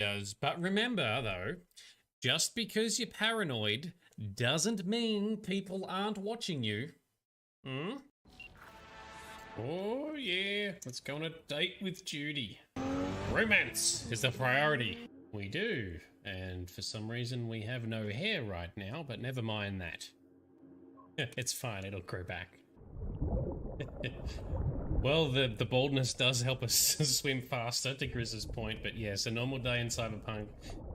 Does, but remember though, just because you're paranoid doesn't mean people aren't watching you. Hmm? Oh yeah, let's go on a date with Judy. Romance is the priority. We do, and for some reason we have no hair right now, but never mind that. It's fine, it'll grow back. Well, the baldness does help us swim faster, to Grizz's point, but yes, a normal day in Cyberpunk,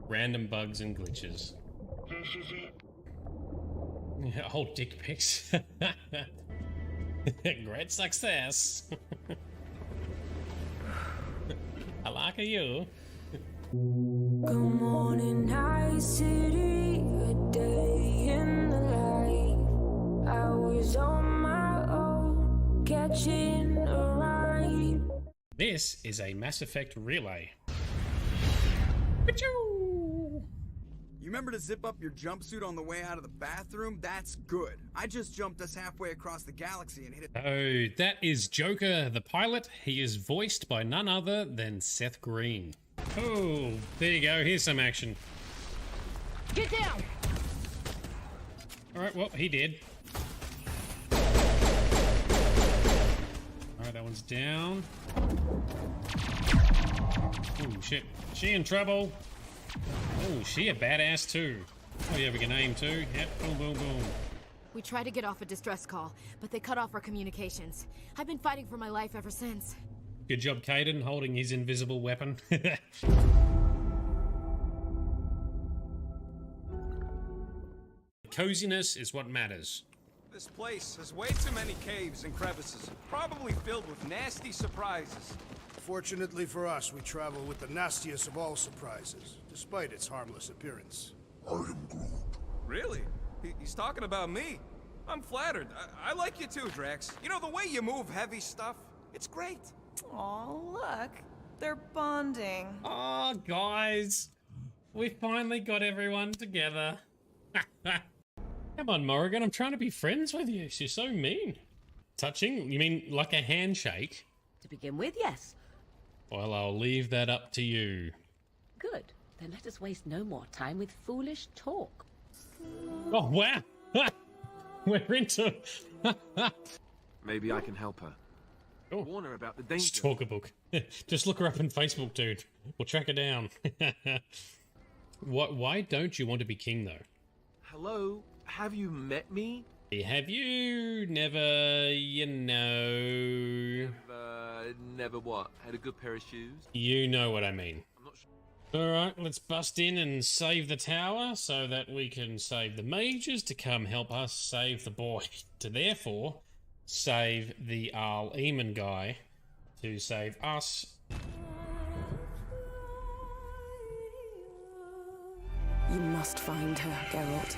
random bugs and glitches. This is it. Oh, dick pics. Great success. I like you. Good morning, night city, a day in the life. I was on my own, catching a ride. This is a Mass Effect relay. Achoo! You remember to zip up your jumpsuit on the way out of the bathroom? That's good. I just jumped us halfway across the galaxy and hit it. Oh, that is Joker, the pilot. He is voiced by none other than Seth Green. Oh, there you go. Here's some action. Get down! Alright, well, he did. Alright, that one's down. Oh, shit. She in trouble. Oh, she a badass too. Oh yeah, we can aim too. Yep, boom, boom, boom. We tried to get off a distress call, but they cut off our communications. I've been fighting for my life ever since. Good job, Caden, holding his invisible weapon. Coziness is what matters. This place has way too many caves and crevices, probably filled with nasty surprises. Fortunately for us, we travel with the nastiest of all surprises, despite its harmless appearance. I am Groot. Really? He's talking about me. I'm flattered. I like you too, Drax. You know, the way you move heavy stuff, it's great. Oh, look. They're bonding. Oh, guys. We finally got everyone together. Come on, Morrigan, I'm trying to be friends with you. You're so mean. Touching? You mean like a handshake? To begin with, yes. Well, I'll leave that up to you. Good. Then let us waste no more time with foolish talk. Oh, wow. We're into... Maybe I can help her. Oh. Warn her about the danger. Stalker book. Just look her up on Facebook, dude. We'll track her down. Why don't you want to be king, though? Hello? Have you met me? Have you never, you know... Never what? Had a good pair of shoes? You know what I mean. I'm not sure. Alright, let's bust in and save the tower so that we can save the mages to come help us save the boy. To therefore save the Arl Eamon guy to save us. You must find her, Geralt.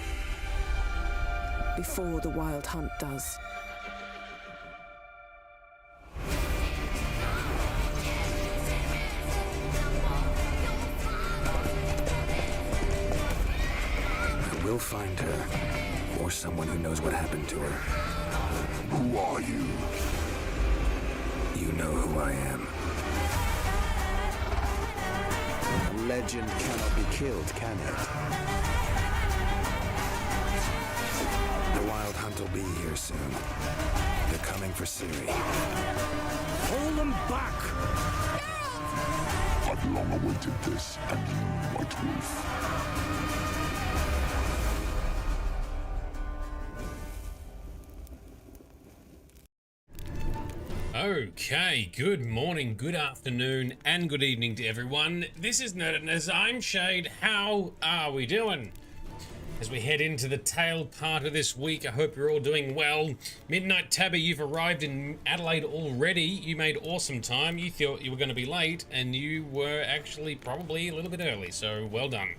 Before the Wild Hunt does. I will find her, or someone who knows what happened to her. Who are you? You know who I am. A legend cannot be killed, can it? The Wild Hunt will be here soon. They're coming for Ciri. Pull them back! I've long awaited this, and you, White Wolf. Okay, good morning, good afternoon, and good evening to everyone. This is Nerdedness, I'm Shade. How are we doing? As we head into the tail part of this week, I hope you're all doing well. Midnight Tabby, you've arrived in Adelaide already. You made awesome time. You thought you were going to be late, and you were actually probably a little bit early, so well done.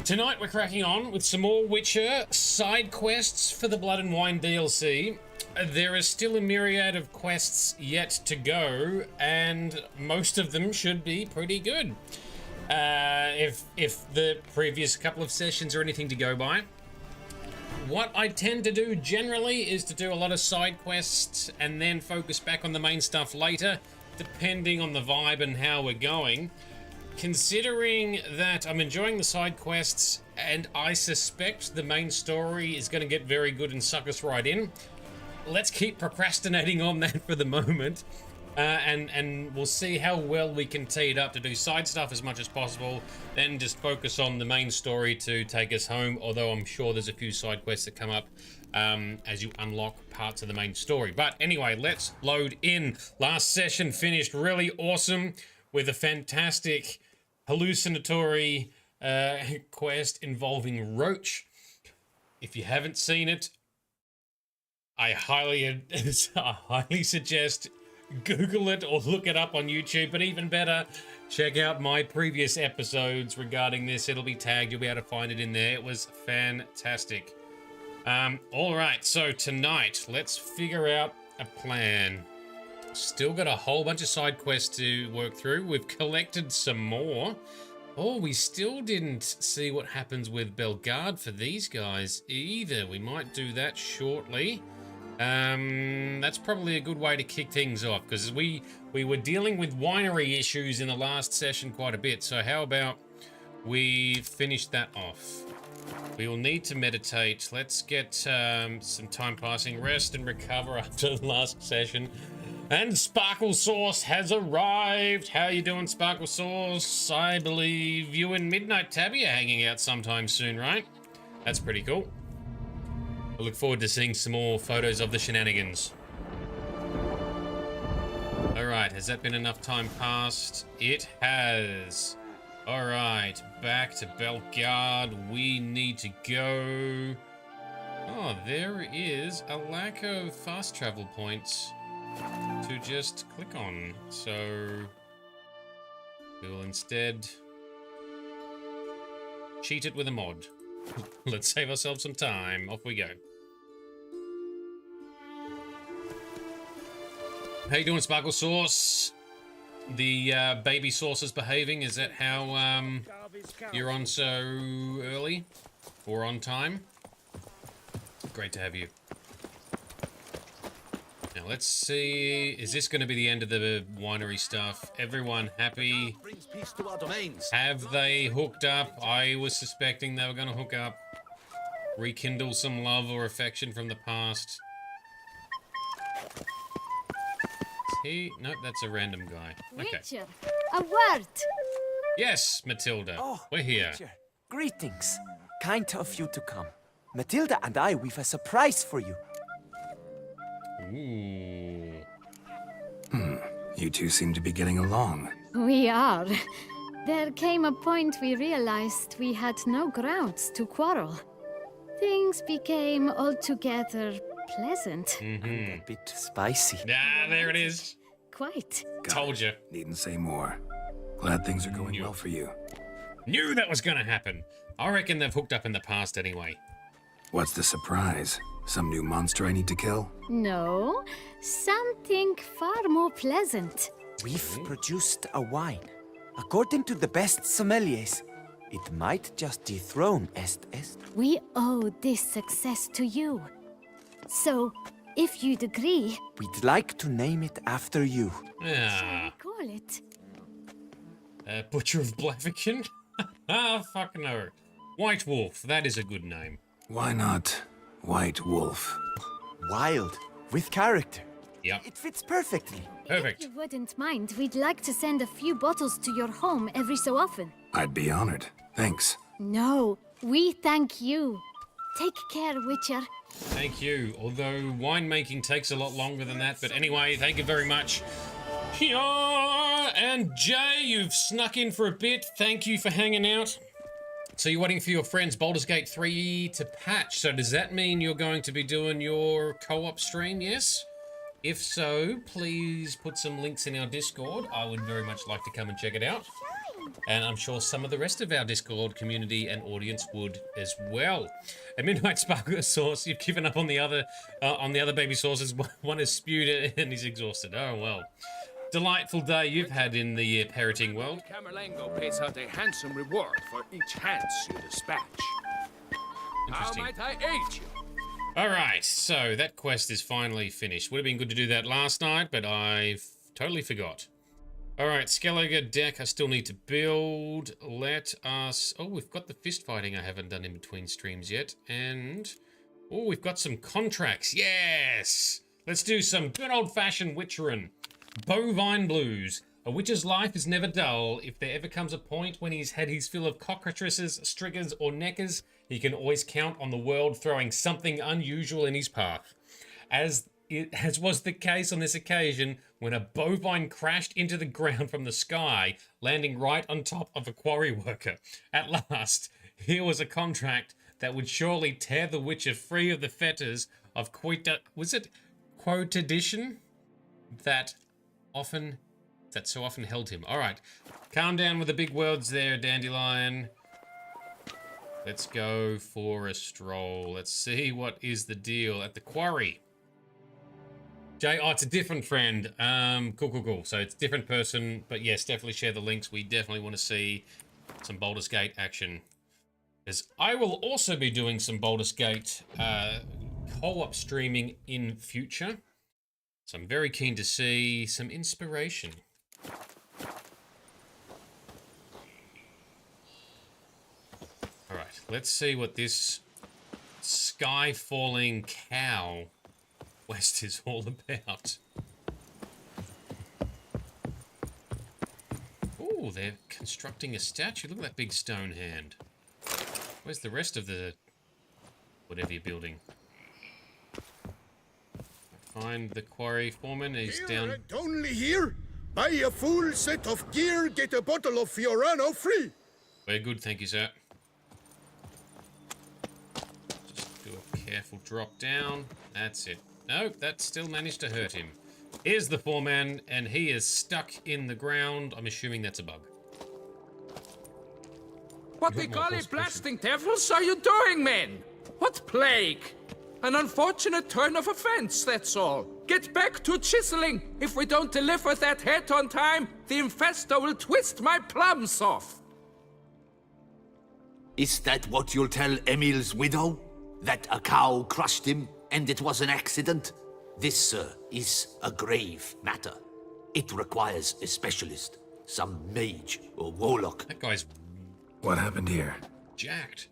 Tonight we're cracking on with some more Witcher side quests for the Blood and Wine DLC. There is still a myriad of quests yet to go, and most of them should be pretty good. If the previous couple of sessions are anything to go by. What I tend to do generally is to do a lot of side quests and then focus back on the main stuff later, depending on the vibe and how we're going. considering that I'm enjoying the side quests and I suspect the main story is going to get very good and suck us right in, let's keep procrastinating on that for the moment. And we'll see how well we can tee it up to do side stuff as much as possible, then just focus on the main story to take us home, although I'm sure there's a few side quests that come up as you unlock parts of the main story. But anyway, let's load in. Last session finished really awesome with a fantastic hallucinatory quest involving Roach. If you haven't seen it, I highly suggest Google it or look it up on YouTube, but even better, check out my previous episodes regarding this. It'll be tagged. You'll be able to find it in there. It was fantastic. All right, so tonight, let's figure out a plan. Still got a whole bunch of side quests to work through. We've collected some more. Oh, we still didn't see what happens with Bellegarde for these guys either. We might do that shortly. That's probably a good way to kick things off, because we were dealing with winery issues in the last session quite a bit. So how about we finish that off? We will need to meditate. Let's get some time passing, rest and recover after the last session. And Sparkle Sauce has arrived. How you doing, Sparkle Sauce? I believe you and Midnight Tabby are hanging out sometime soon, right? That's pretty cool. I look forward to seeing some more photos of the shenanigans. Alright, has that been enough time passed? It has. Alright, back to Bellegarde. We need to go... Oh, there is a lack of fast travel points to just click on. So we will instead cheat it with a mod. Let's save ourselves some time. Off we go. How you doing, Sparkle Sauce? The baby sauce is behaving. Is that how you're on so early or on time? Great to have you. Now let's see. Is this going to be the end of the winery stuff? Everyone happy? Have they hooked up? I was suspecting they were going to hook up. Rekindle some love or affection from the past. Nope, that's a random guy. Okay. Witcher, a word. Yes, Matilda. We're here. Witcher, greetings. Kind of you to come. Matilda and I, we've a surprise for you. Ooh. You two seem to be getting along. We are. There came a point we realized we had no grounds to quarrel. Things became altogether pleasant. And a bit spicy. Ah, there it is. Quite. Told you. Needn't say more. Glad things are going well for you. Knew that was gonna happen. I reckon they've hooked up in the past anyway. What's the surprise? Some new monster I need to kill? No, something far more pleasant. We've produced a wine. According to the best sommeliers, it might just dethrone Est. We owe this success to you. So, if you'd agree... We'd like to name it after you. Shall we call it? Butcher of Blaviken? Ah, fuck no. White Wolf, that is a good name. Why not White Wolf? Wild, with character. Yep. It fits perfectly. Perfect. If you wouldn't mind, we'd like to send a few bottles to your home every so often. I'd be honored. Thanks. No, we thank you. Take care, Witcher. Thank you. Although winemaking takes a lot longer than that. But anyway, thank you very much. Yeah, and Jay, you've snuck in for a bit. Thank you for hanging out. So you're waiting for your friends Baldur's Gate 3 to patch. So does that mean you're going to be doing your co-op stream, yes? If so, please put some links in our Discord. I would very much like to come and check it out. And I'm sure some of the rest of our Discord community and audience would as well. At Midnight Sparkle Sauce, you've given up on the other baby sauces. One is spewed and he's exhausted. Oh well. Delightful day you've had in the parroting world. Camerlengo pays out a handsome reward for each hands you dispatch. How might I aid you? Alright, so that quest is finally finished. Would have been good to do that last night, but I totally forgot. All right, Skellige deck I still need to build. Let us... Oh, we've got the fist fighting I haven't done in between streams yet. And... Oh, we've got some contracts. Yes! Let's do some good old-fashioned witcherin. Bovine blues. A witcher's life is never dull. If there ever comes a point when he's had his fill of cockroaches, striggers, or neckers, he can always count on the world throwing something unusual in his path. As was the case on this occasion when a bovine crashed into the ground from the sky, landing right on top of a quarry worker. At last, here was a contract that would surely tear the witcher free of the fetters of quotidian that so often held him. All right, calm down with the big words there, Dandelion. Let's go for a stroll. Let's see what is the deal at the quarry. Jay, oh, it's a different friend. Cool. So it's a different person, but yes, definitely share the links. We definitely want to see some Baldur's Gate action. As I will also be doing some Baldur's Gate co-op streaming in future. So I'm very keen to see some inspiration. All right, let's see what this sky-falling cow quest is all about. Oh, they're constructing a statue. Look at that big stone hand. Where's the rest of the whatever you're building? Find the quarry foreman. He's Here down. and only here. Buy a full set of gear, get a bottle of Fiorano free. Very good, thank you, sir. Just do a careful drop down. That's it. Nope, that still managed to hurt him. Here's the foreman, and he is stuck in the ground. I'm assuming that's a bug. What the golly blasting devils are you doing, men? What plague? An unfortunate turn of offense, that's all. Get back to chiseling. If we don't deliver that head on time, the infestor will twist my plums off. Is that what you'll tell Emil's widow? That a cow crushed him and it was an accident? This, sir, is a grave matter. It requires a specialist. Some mage or warlock. That guy's... What happened here? Jacked.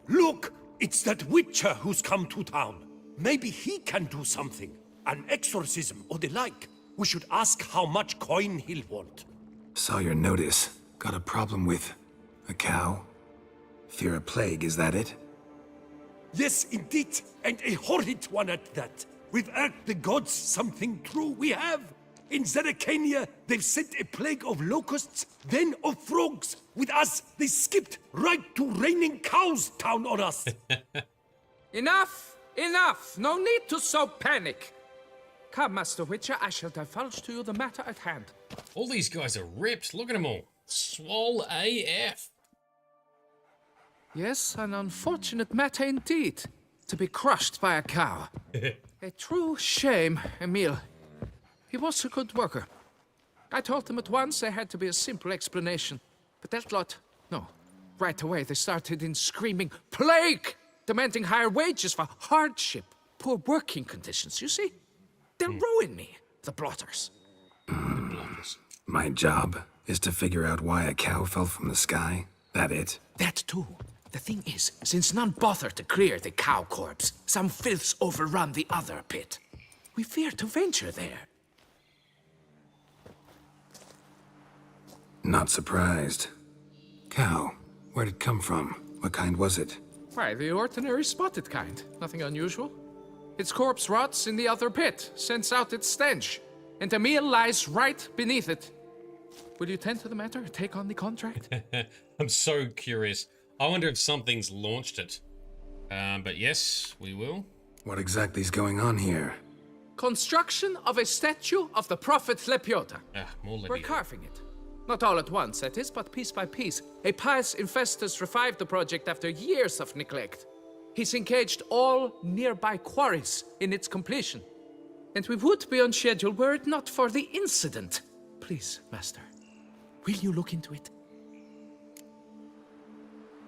Look! It's that witcher who's come to town. Maybe he can do something. An exorcism or the like. We should ask how much coin he'll want. Saw your notice. Got a problem with a cow? Fear a plague, is that it? Yes, indeed. And a horrid one at that. We've irked the gods something true, we have. In Zeracania, they've sent a plague of locusts, then of frogs. With us, they skipped right to raining cows down on us. Enough! Enough! No need to so panic. Come, Master Witcher, I shall divulge to you the matter at hand. All these guys are ripped. Look at them all. Swole AF. Yes, an unfortunate matter indeed. To be crushed by a cow. A true shame, Emil. He was a good worker. I told them at once there had to be a simple explanation. But that lot, no. Right away they started in screaming, plague! Demanding higher wages for hardship, poor working conditions, you see? They'll ruin me, the blotters. My job is to figure out why a cow fell from the sky. That it? That too. The thing is, since none bother to clear the cow corpse, some filths overrun the other pit. We fear to venture there. Not surprised. Cow, where'd it come from? What kind was it? Why, the ordinary spotted kind. Nothing unusual. Its corpse rots in the other pit, sends out its stench, and Emil lies right beneath it. Will you tend to the matter, take on the contract? I'm so curious. I wonder if something's launched it. But yes, we will. What exactly is going on here? Construction of a statue of the prophet Lepiota. More Lepiota. We're carving it. Not all at once, that is, but piece by piece. A pious infestus revived the project after years of neglect. He's engaged all nearby quarries in its completion. And we would be on schedule were it not for the incident. Please, Master, will you look into it?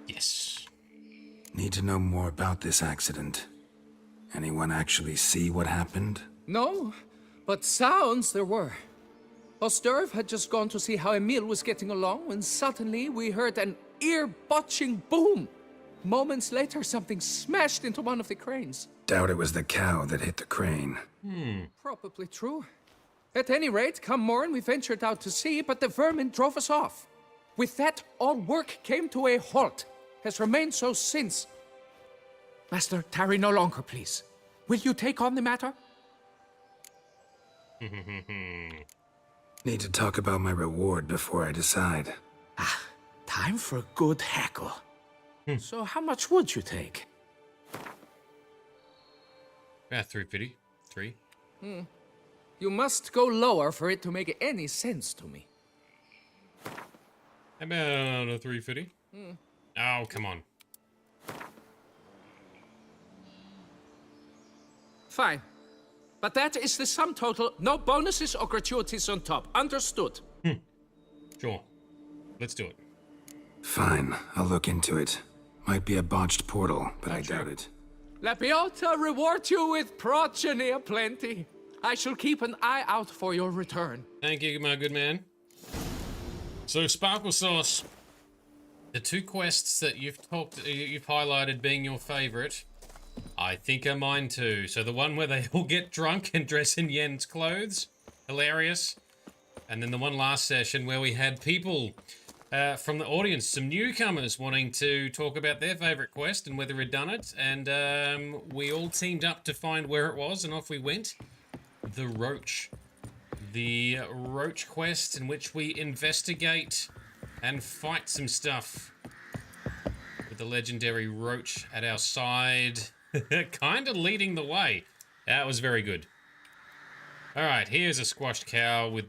Yes. Need to know more about this accident. Anyone actually see what happened? No, but sounds there were. Osturv had just gone to see how Emil was getting along when suddenly we heard an ear-botching boom. Moments later, something smashed into one of the cranes. Doubt it was the cow that hit the crane. Probably true. At any rate, come morn, we ventured out to sea, but the vermin drove us off. With that, all work came to a halt. Has remained so since. Master, tarry no longer, please. Will you take on the matter? Need to talk about my reward before I decide. Time for a good hackle. So how much would you take? About 350. 3. You must go lower for it to make any sense to me. About a 350. Oh, come on. Fine. But that is the sum total. No bonuses or gratuities on top. Understood? Sure. Let's do it. Fine, I'll look into it. Might be a botched portal, but I doubt it. La Biota reward you with progeny aplenty. I shall keep an eye out for your return. Thank you, my good man. So, Sparkle Sauce. The 2 quests that you've highlighted being your favorite, I think are mine too. So the one where they all get drunk and dress in Yen's clothes, hilarious. And then the one last session where we had people from the audience, some newcomers wanting to talk about their favorite quest and whether we'd done it. And we all teamed up to find where it was, and off we went. The Roach. The Roach quest in which we investigate and fight some stuff with the legendary Roach at our side. Kind of leading the way. That was very good. Alright, here's a squashed cow with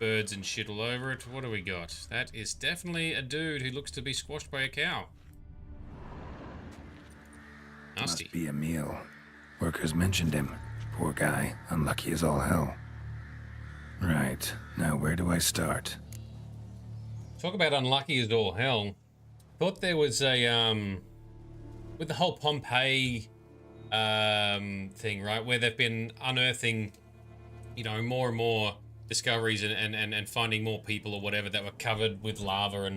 birds and shit all over it. What do we got? That is definitely a dude who looks to be squashed by a cow. Nasty. Must be Emil. Workers mentioned him. Poor guy. Unlucky as all hell. Right. Now where do I start? Talk about unlucky as all hell. Thought there was a, with the whole Pompeii thing, right? Where they've been unearthing, you know, more and more discoveries and finding more people or whatever that were covered with lava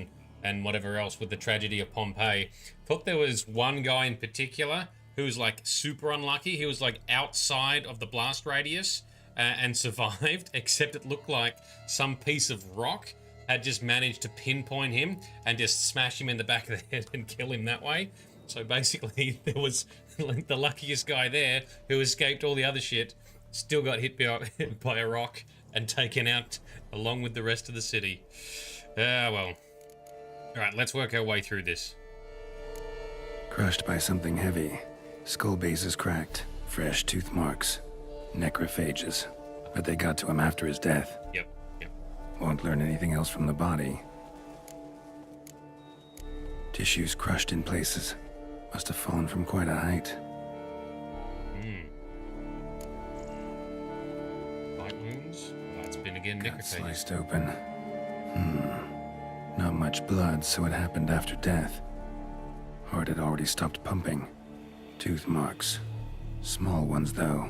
and whatever else with the tragedy of Pompeii. Thought there was one guy in particular who was like super unlucky. He was like outside of the blast radius and survived, except it looked like some piece of rock had just managed to pinpoint him and just smash him in the back of the head and kill him that way. So basically, there was the luckiest guy there who escaped all the other shit, still got hit by a rock and taken out along with the rest of the city. Ah, well. Alright, let's work our way through this. Crushed by something heavy. Skull base is cracked. Fresh tooth marks. Necrophages. But they got to him after his death. Yep. Won't learn anything else from the body. Tissues crushed in places. Must have fallen from quite a height. Bite wounds? That's been again Got necrophages. sliced open. Not much blood, so it happened after death. Heart had already stopped pumping. Tooth marks. Small ones, though.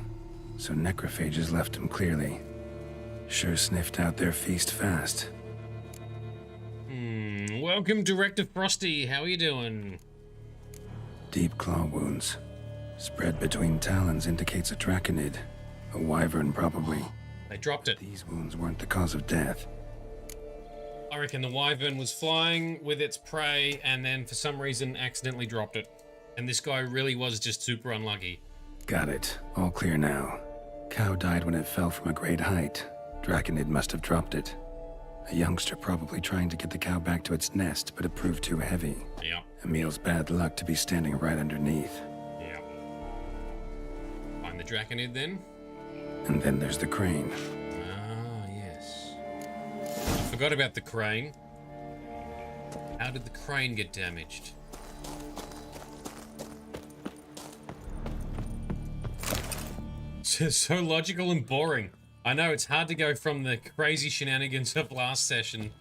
So necrophages left him clearly. Sure sniffed out their feast fast. Welcome, Director Frosty. How are you doing? Deep claw wounds. Spread between talons indicates a draconid. A wyvern, probably. They dropped it. These wounds weren't the cause of death. I reckon the wyvern was flying with its prey and then for some reason accidentally dropped it. And this guy really was just super unlucky. Got it. All clear now. Cow died when it fell from a great height. Draconid must have dropped it. A youngster probably trying to get the cow back to its nest, but it proved too heavy. Yeah. Emil's bad luck to be standing right underneath. Yeah. Find the draconid then? And then there's the crane. Ah, yes. I forgot about the crane. How did the crane get damaged? So logical and boring. I know it's hard to go from the crazy shenanigans of last session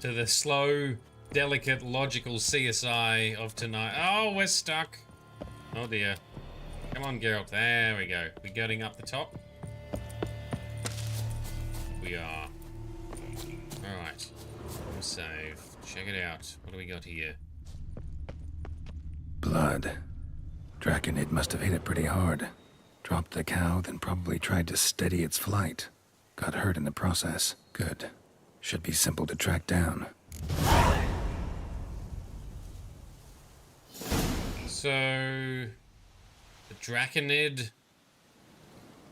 to the slow, delicate, logical CSI of tonight. Oh, we're stuck. Oh dear. Come on, Geralt. There we go. We're getting up the top. We are. Alright. Save. Check it out. What do we got here? Blood. Draconid must have hit it pretty hard. Dropped the cow, then probably tried to steady its flight. Got hurt in the process. Good. Should be simple to track down. So... the Draconid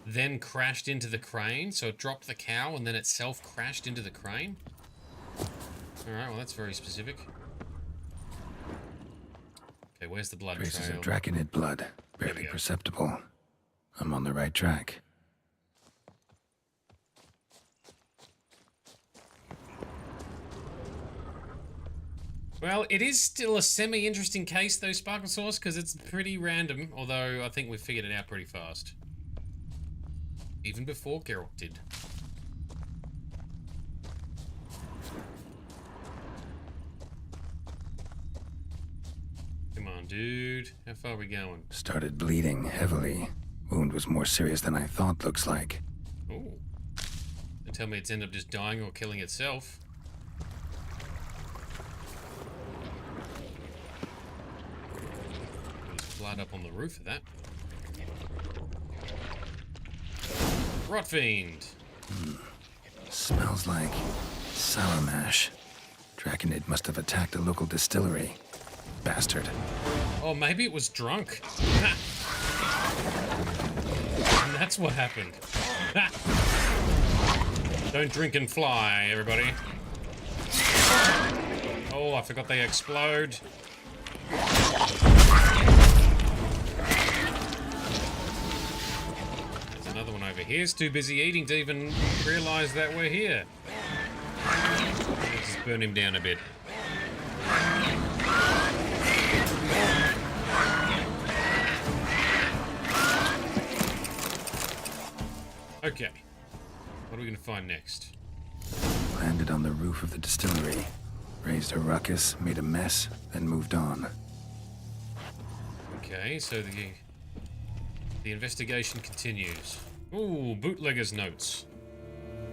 then crashed into the crane, so it dropped the cow and then itself crashed into the crane? Alright, well that's very specific. Okay, where's the blood Traces trail? of Draconid blood. Barely perceptible. I'm on the right track. Well, it is still a semi-interesting case though, Sparkle Sauce, because it's pretty random, although I think we figured it out pretty fast. Even before Geralt did. Come on, dude. How far are we going? Started bleeding heavily. Wound was more serious than I thought, looks like. Ooh. Don't tell me it's ended up just dying or killing itself. There's blood up on the roof of that. Rot Fiend. Smells like sour mash. Draconid must have attacked a local distillery. Bastard. Oh, maybe it was drunk. And that's what happened. Don't drink and fly, everybody. Oh, I forgot they explode. There's another one over here. He's too busy eating to even realize that we're here. Let's just burn him down a bit. Okay. What are we going to find next? Landed on the roof of the distillery. Raised a ruckus, made a mess, then moved on. Okay, so the investigation continues. Ooh, bootlegger's notes.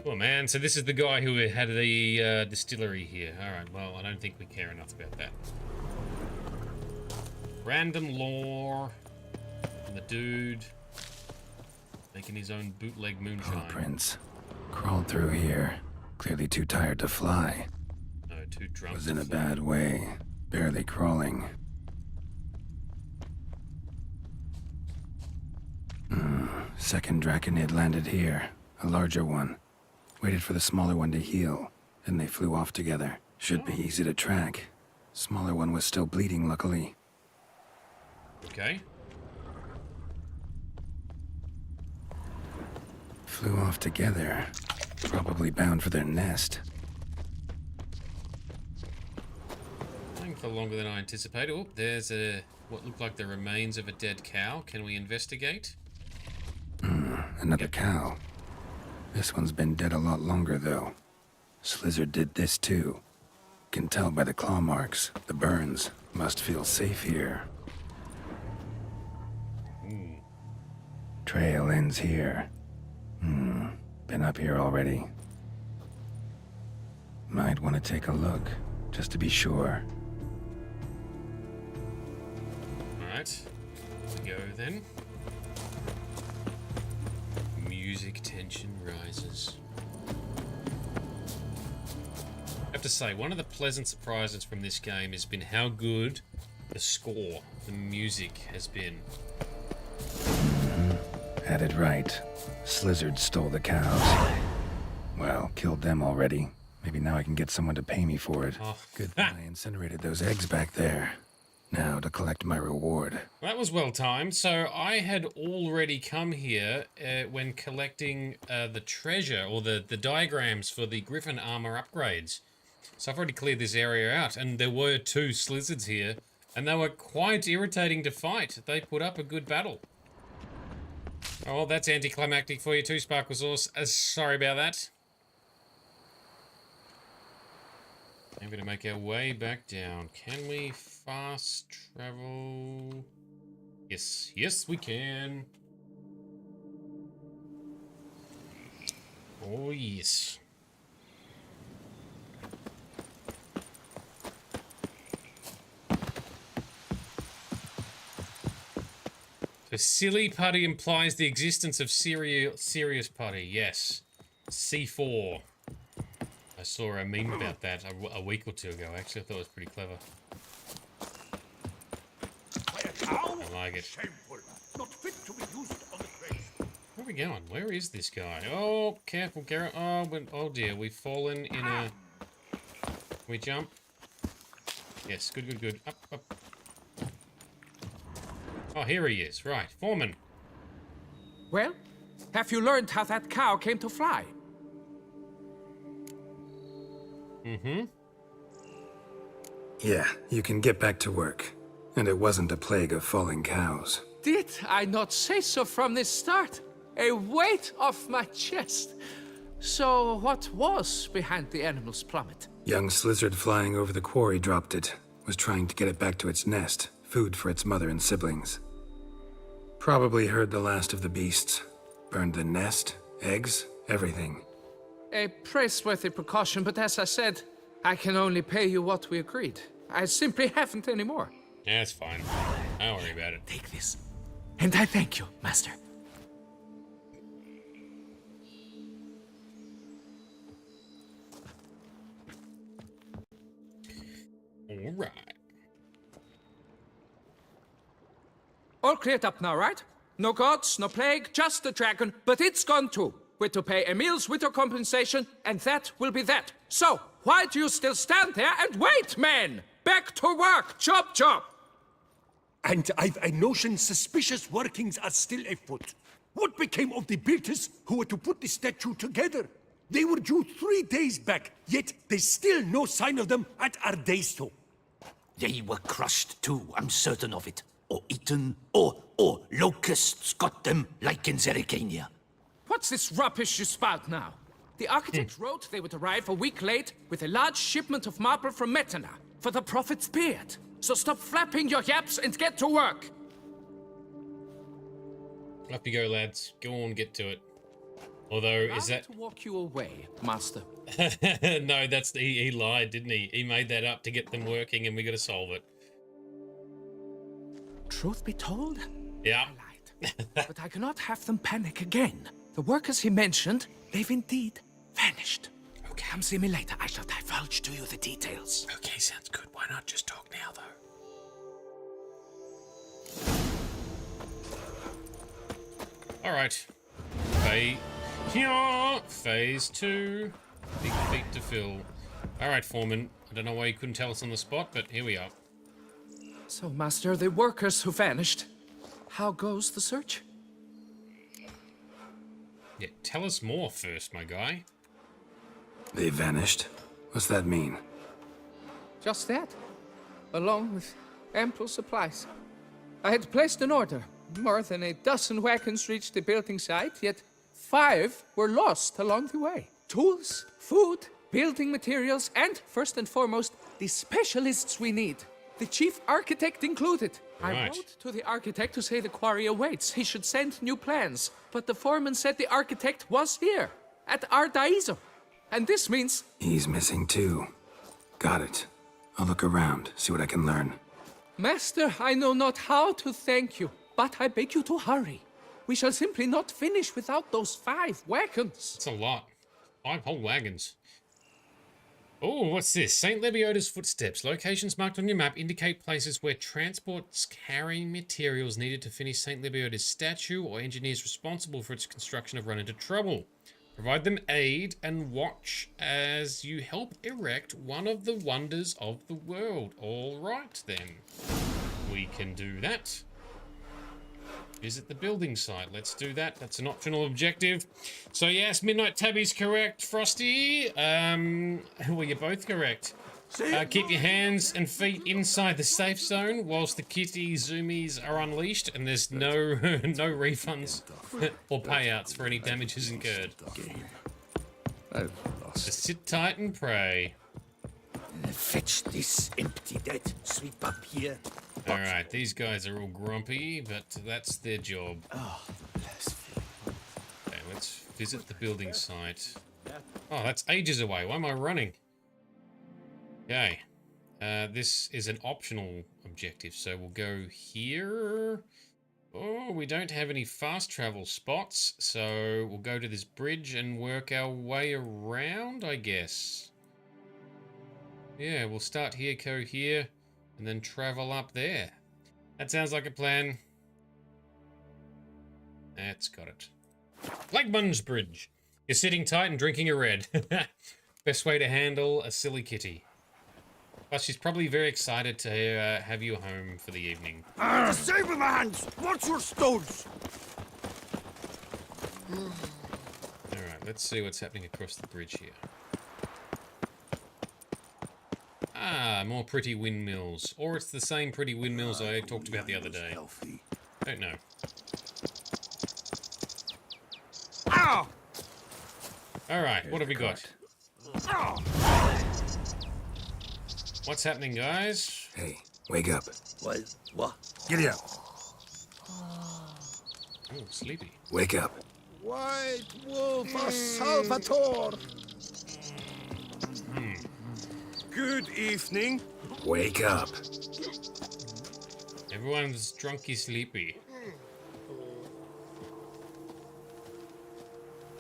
Oh man, so this is the guy who had the distillery here. Alright, well, I don't think we care enough about that. Random lore. And the dude making his own bootleg moonshine. Footprints. Crawled through here. Clearly too tired to fly. No, too drunk. Was in a bad way. Barely crawling. Second Draconid landed here. A larger one. Waited for the smaller one to heal. Then they flew off together. Should be easy to track. Smaller one was still bleeding, luckily. Okay. Flew off together. Probably bound for their nest. Going for longer than I anticipated. Oh, there's what looked like the remains of a dead cow. Can we investigate? Another cow. This one's been dead a lot longer, though. Slizzard did this, too. Can tell by the claw marks, the burns. Must feel safe here. Trail ends here. Been up here already. Might want to take a look, just to be sure. Alright. We go then. Music tension rises. I have to say, one of the pleasant surprises from this game has been how good the score, the music has been. Had it right. Slizzard stole the cows. Well, killed them already. Maybe now I can get someone to pay me for it. Oh. Good thing I incinerated those eggs back there. Now to collect my reward. Well, that was well timed. So I had already come here when collecting the treasure, or the diagrams for the Griffin armor upgrades. So I've already cleared this area out, and there were 2 Slizzards here, and they were quite irritating to fight. They put up a good battle. Oh, well, that's anticlimactic for you too, Sparkle Sauce. Sorry about that. I'm going to make our way back down. Can we fast travel? Yes, yes we can. Oh, yes. A silly putty implies the existence of serious putty. Yes. C4. I saw a meme about that a week or two ago. Actually, I thought it was pretty clever. I like it. Not fit to be used on the place. Where are we going? Where is this guy? Oh, careful, Geralt. Oh dear, we've fallen in a... We jump? Yes, good. Up. Oh, here he is. Right, Foreman. Well, have you learned how that cow came to fly? Mm-hmm. Yeah, you can get back to work. And it wasn't a plague of falling cows. Did I not say so from the start? A weight off my chest. So what was behind the animal's plummet? Young lizard flying over the quarry dropped it. Was trying to get it back to its nest. Food for its mother and siblings. Probably heard the last of the beasts. Burned the nest, eggs, everything. A praiseworthy precaution, but as I said, I can only pay you what we agreed. I simply haven't any more. Yeah, it's fine. Don't worry about it. Take this. And I thank you, Master. All right. All cleared up now, right? No gods, no plague, just the dragon, but it's gone too. We're to pay Emil's widow compensation, and that will be that. So, why do you still stand there and wait, men? Back to work! Chop! And I've a notion suspicious workings are still afoot. What became of the builders who were to put the statue together? They were due 3 days back, yet there's still no sign of them at Ardeisto. They were crushed too, I'm certain of it. Or eaten, or locusts got them, like in Zerikania. What's this rubbish you spout now? The architect wrote they would arrive a week late with a large shipment of marble from Metana for the prophet's beard. So stop flapping your yaps and get to work. Up you go, lads. Go on, get to it. Although, is that... to walk you away, Master. No, that's... He lied, didn't he? He made that up to get them working and we gotta solve it. Truth be told, yeah. I lied. But I cannot have them panic again. The workers he mentioned, they've indeed vanished. Okay, come see me later. I shall divulge to you the details. Okay, sounds good. Why not just talk now, though? Alright. Phase 2. Big feet to fill. Alright, Foreman. I don't know why you couldn't tell us on the spot, but here we are. So, Master, the workers who vanished, how goes the search? Yeah, tell us more first, my guy. They vanished? What's that mean? Just that, along with ample supplies. I had placed an order. More than a dozen wagons reached the building site, yet 5 were lost along the way. Tools, food, building materials, and, first and foremost, the specialists we need. The chief architect included. Right. I wrote to the architect to say the quarry awaits. He should send new plans. But the foreman said the architect was here, at Ardaizo. And this means... He's missing too. Got it. I'll look around, see what I can learn. Master, I know not how to thank you, but I beg you to hurry. We shall simply not finish without those 5 wagons. That's a lot. 5 whole wagons. Oh, what's this? St. Lebioda's footsteps. Locations marked on your map indicate places where transports carrying materials needed to finish St. Lebioda's statue or engineers responsible for its construction have run into trouble. Provide them aid and watch as you help erect one of the wonders of the world. All right, then. We can do that. Visit the building site. Let's do that. That's an optional objective. So yes, Midnight Tabby's correct. Frosty, well, you're both correct. Keep your hands and feet inside the safe zone whilst the kitty zoomies are unleashed and there's no no refunds or payouts for any damages incurred. Just sit tight and pray. Fetch this empty dead. Sweep up here. Alright, these guys are all grumpy, but that's their job. Okay, let's visit the building site. Oh, that's ages away. Why am I running? Okay. This is an optional objective, so we'll go here. Oh, we don't have any fast travel spots, so we'll go to this bridge and work our way around, I guess. Yeah, we'll start here, go here, and then travel up there. That sounds like a plan. That's got it. Blackmun's Bridge. You're sitting tight and drinking a red. Best way to handle a silly kitty. Plus, she's probably very excited to have you home for the evening. Saber hands! Watch your stones! Alright, let's see what's happening across the bridge here. Ah, more pretty windmills. Or it's the same pretty windmills I talked about the other day. Don't know. Ow! Alright, what have we got? Ow! What's happening, guys? Hey, wake up. What? Get up. Oh, sleepy. Wake up. White Wolf of Salvatore! Good evening. Wake up. Everyone's drunky sleepy.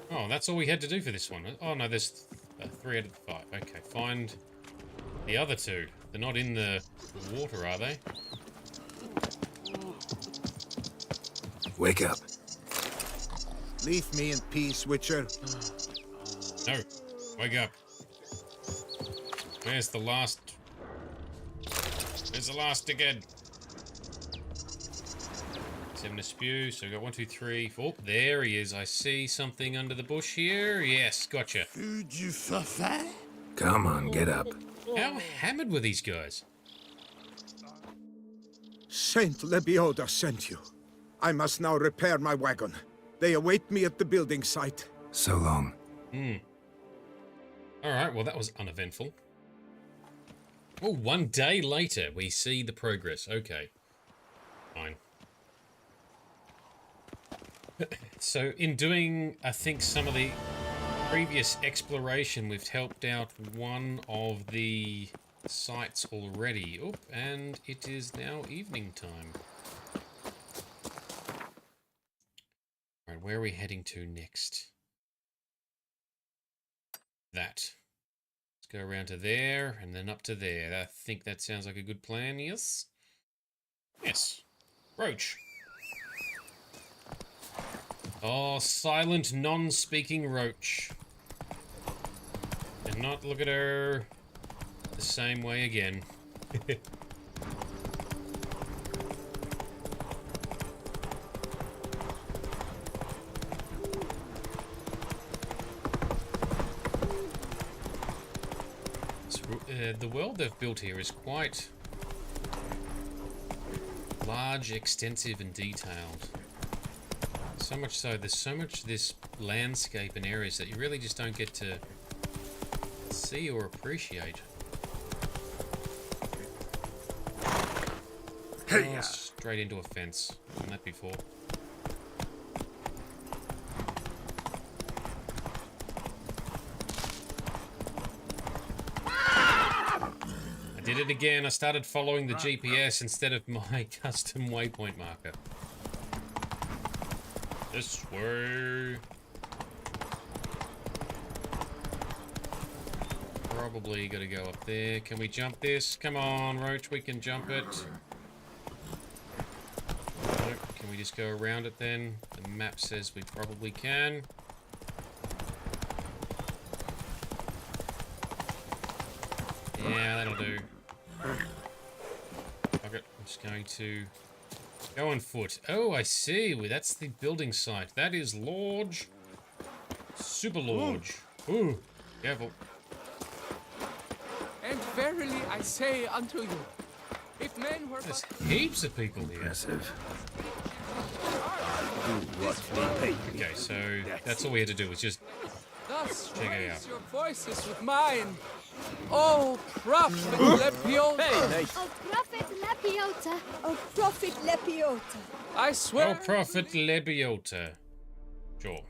Oh, that's all we had to do for this one. Oh no, there's 3 out of 5. Okay, find the other 2. They're not in the water, are they? Wake up. Leave me in peace, Witcher. No, wake up. Where's the last? Where's the last dickhead? 7 to spew. So we got 1, 2, 3, 4. Oh, there he is. I see something under the bush here. Yes, gotcha. Come on, get up. How hammered were these guys? Saint Lebioda sent you. I must now repair my wagon. They await me at the building site. So long. Alright, well that was uneventful. Oh, 1 day later we see the progress. Okay. Fine. So in doing, I think, some of the previous exploration, we've helped out one of the sites already. Oh, and it is now evening time. Alright, where are we heading to next? That. Let's go around to there, and then up to there. I think that sounds like a good plan, yes? Yes. Roach. Oh, silent, non-speaking roach. And not look at her the same way again. The world they've built here is quite large, extensive, and detailed. So much so, there's so much this landscape and areas that you really just don't get to see or appreciate. Oh, straight into a fence. I've done that before. I did it again. I started following the GPS instead of my custom waypoint marker. This way. Probably gotta go up there. Can we jump this? Come on, Roach, we can jump it. Nope. Can we just go around it then? The map says we probably can. Yeah, that'll do. Okay, I'm just going to go on foot. Oh, I see. Well, that's the building site. That is large. Super large. Ooh, careful. And verily I say unto you, if men were There's heaps of people here. Impressive. Okay, so that's all we had to do was just thus check it raise out. your voices with mine. Oh, Prophet Lepiota. Oh, Prophet Lepiota. Oh, Prophet Lepiota. I swear. Oh, Prophet Lebiota. Sure.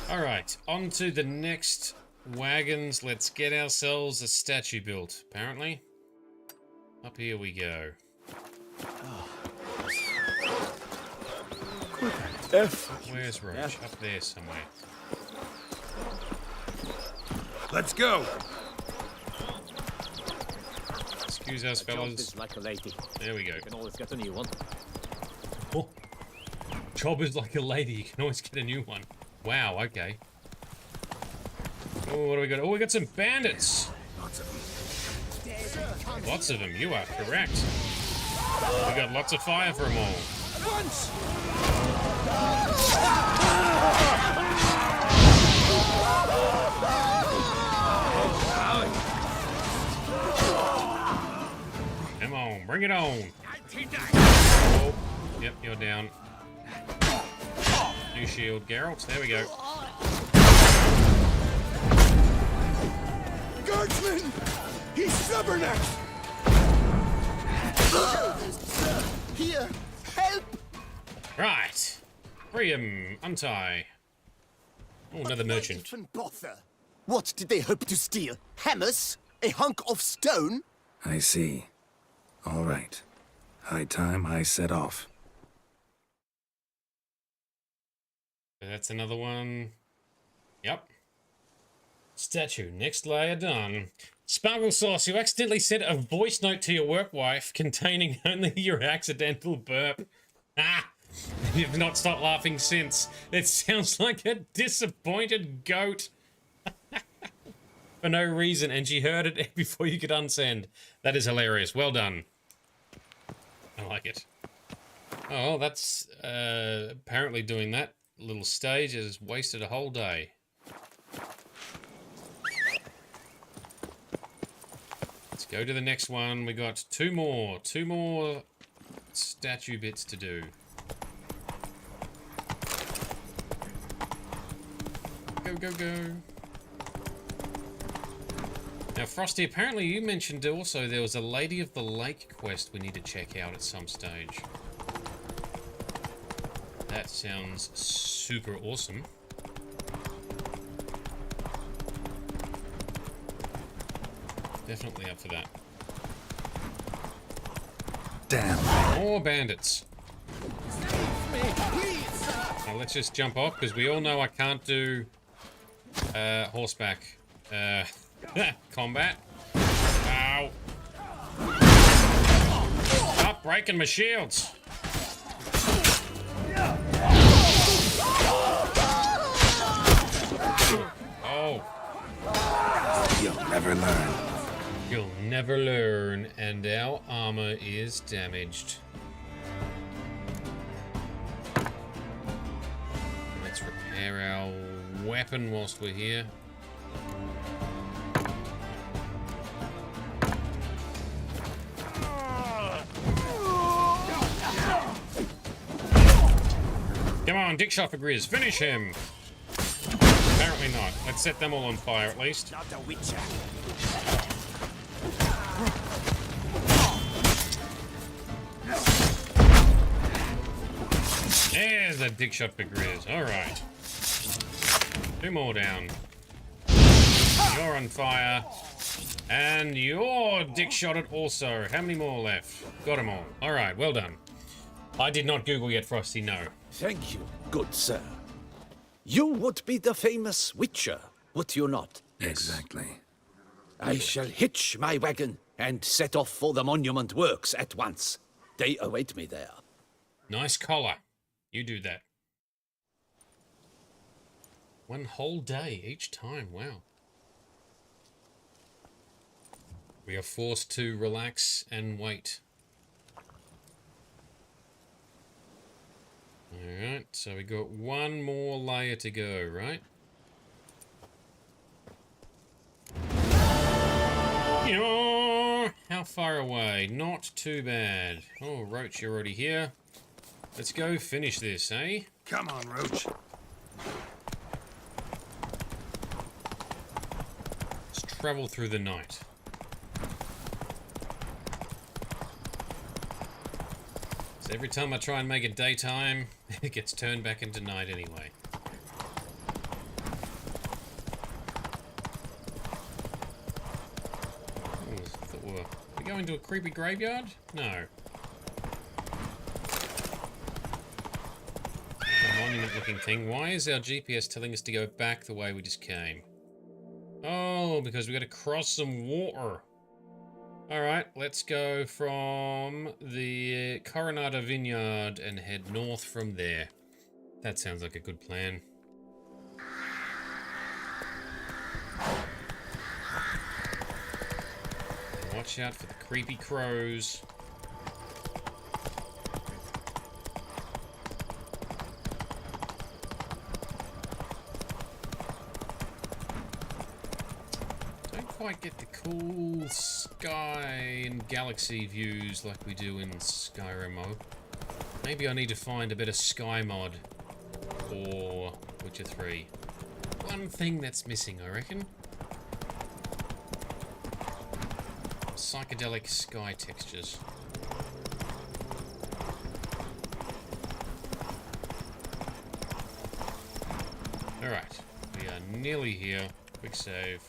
Alright, on to the next wagons. Let's get ourselves a statue built, apparently. Up here we go. Where's Roach? Up there somewhere. Let's go. Excuse us, fellas. Like a lady. There we go. You can always get a new one. Oh. Job is like a lady. You can always get a new one. Wow, okay. Oh, what do we got? Oh, we got some bandits. Lots of them. Lots of them, you are correct. We got lots of fire for them all. Come on, bring it on. Oh, yep, you're down. New shield, Geralt. There we go. Guardsman! He's stubborn-necked! Here! Help! Right. Free him. Untie. Oh, another merchant. Even bother? What did they hope to steal? Hammers? A hunk of stone? I see. All right. High time I set off. That's another one. Yep. Statue. Next layer done. Sparkle Sauce, you accidentally sent a voice note to your work wife containing only your accidental burp. Ah! You've not stopped laughing since. It sounds like a disappointed goat. For no reason, and she heard it before you could unsend. That is hilarious. Well done. I like it. Oh, that's apparently doing that little stage has wasted a whole day. Let's go to the next one. We got two more statue bits to do. Go, go, go. Now, Frosty, apparently you mentioned also there was a Lady of the Lake quest we need to check out at some stage. That sounds super awesome. Definitely up for that. Damn. More bandits. Now let's just jump off, because we all know I can't do horseback combat. Ow. Stop breaking my shields. Oh. You'll never learn. You'll never learn, and our armor is damaged. Let's repair our weapon whilst we're here. Come on, dick shot for Grizz, finish him! Apparently not. Let's set them all on fire at least. Not a witcher. There's a dick shot for Grizz. Alright. Two more down. You're on fire. And you're dick shotted also. How many more left? Got them all. Alright, well done. I did not Google yet, Frosty, no. Thank you, good sir. You would be the famous Witcher, would you not? Exactly. I shall hitch my wagon and set off for the monument works at once. They await me there. Nice collar. You do that. One whole day each time. Wow. We are forced to relax and wait. Alright, so we got one more layer to go, right? How far away? Not too bad. Oh, Roach, you're already here. Let's go finish this, eh? Come on, Roach. Let's travel through the night. So every time I try and make it daytime, it gets turned back into night anyway. go into a creepy graveyard? No. A monument-looking thing. Why is our GPS telling us to go back the way we just came? Oh, because we got to cross some water. Alright, let's go from the Coronado Vineyard and head north from there. That sounds like a good plan. Watch out for the creepy crows. Don't quite get the cool sky and galaxy views like we do in Skyrim. Maybe I need to find a better sky mod for Witcher 3. One thing that's missing, I reckon. Psychedelic sky textures. Alright, we are nearly here. Quick save.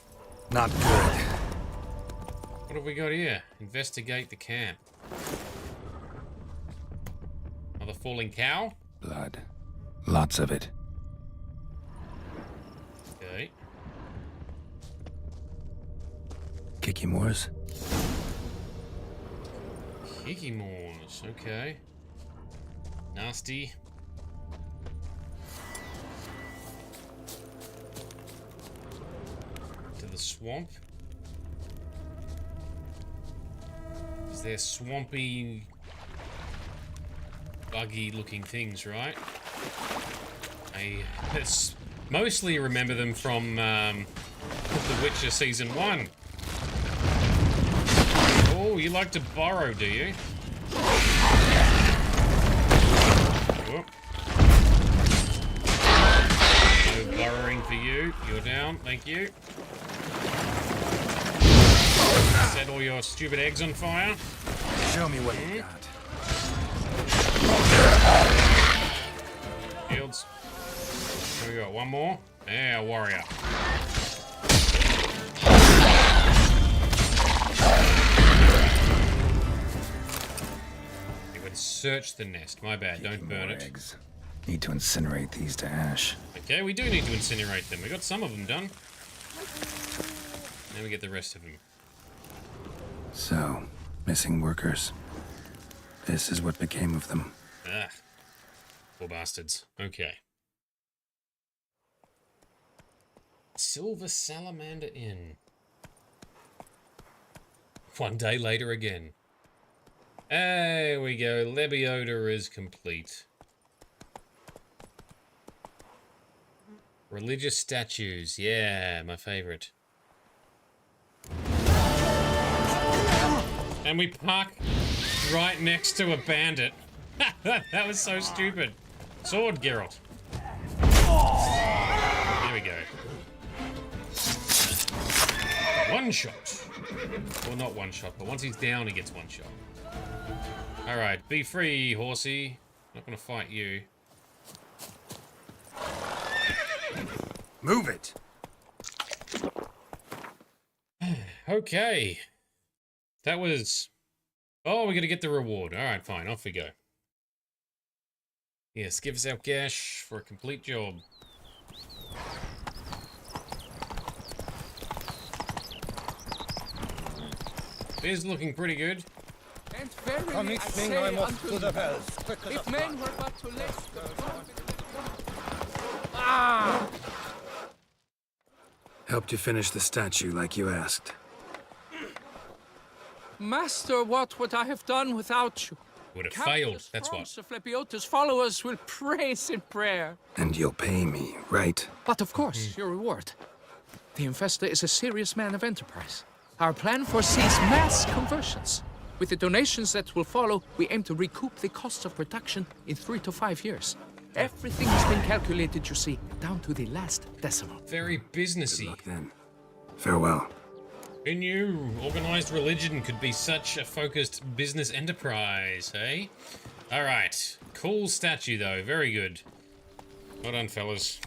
Not good. What have we got here? Investigate the camp. Another falling cow? Blood. Lots of it. Okay. Kikimores? Kikimores, okay. Nasty. To the swamp. Is there swampy, buggy looking things, right? I mostly remember them from The Witcher Season 1. Oh, you like to borrow, do you? Whoop. No borrowing for you. You're down. Thank you. Set all your stupid eggs on fire. Show me what you got. Shields. Here we go. One more. Yeah, warrior. Search the nest. My bad. Don't burn it. Eggs. Need to incinerate these to ash. Okay, we do need to incinerate them. We got some of them done. Now we get the rest of them. So, missing workers. This is what became of them. Ah. Poor bastards. Okay. Silver Salamander Inn. One day later again. There we go. Lebiota is complete. Religious statues. Yeah, my favorite. And we park right next to a bandit. That was so stupid. Sword, Geralt. There we go. One shot. Well, not one shot, but once he's down, he gets one shot. Alright, be free, horsey. Not gonna fight you. Move it! Okay. That was... Oh, we gotta get the reward. Alright, fine, off we go. Yes, give us our cash for a complete job. It's looking pretty good. And verily I say unto you, if men were but to let Ah! Helped you finish the statue like you asked. Master, what would I have done without you? Would have failed, that's what. Of Lebiota's followers will praise in prayer. And you'll pay me, right? But of course, your reward. The Infestor is a serious man of enterprise. Our plan foresees mass conversions. With the donations that will follow, we aim to recoup the costs of production in 3 to 5 years. Everything has been calculated, you see, down to the last decimal. Very businessy. Good luck then. Farewell. Who knew organized religion could be such a focused business enterprise, eh? Alright. Cool statue, though. Very good. Well done, fellas.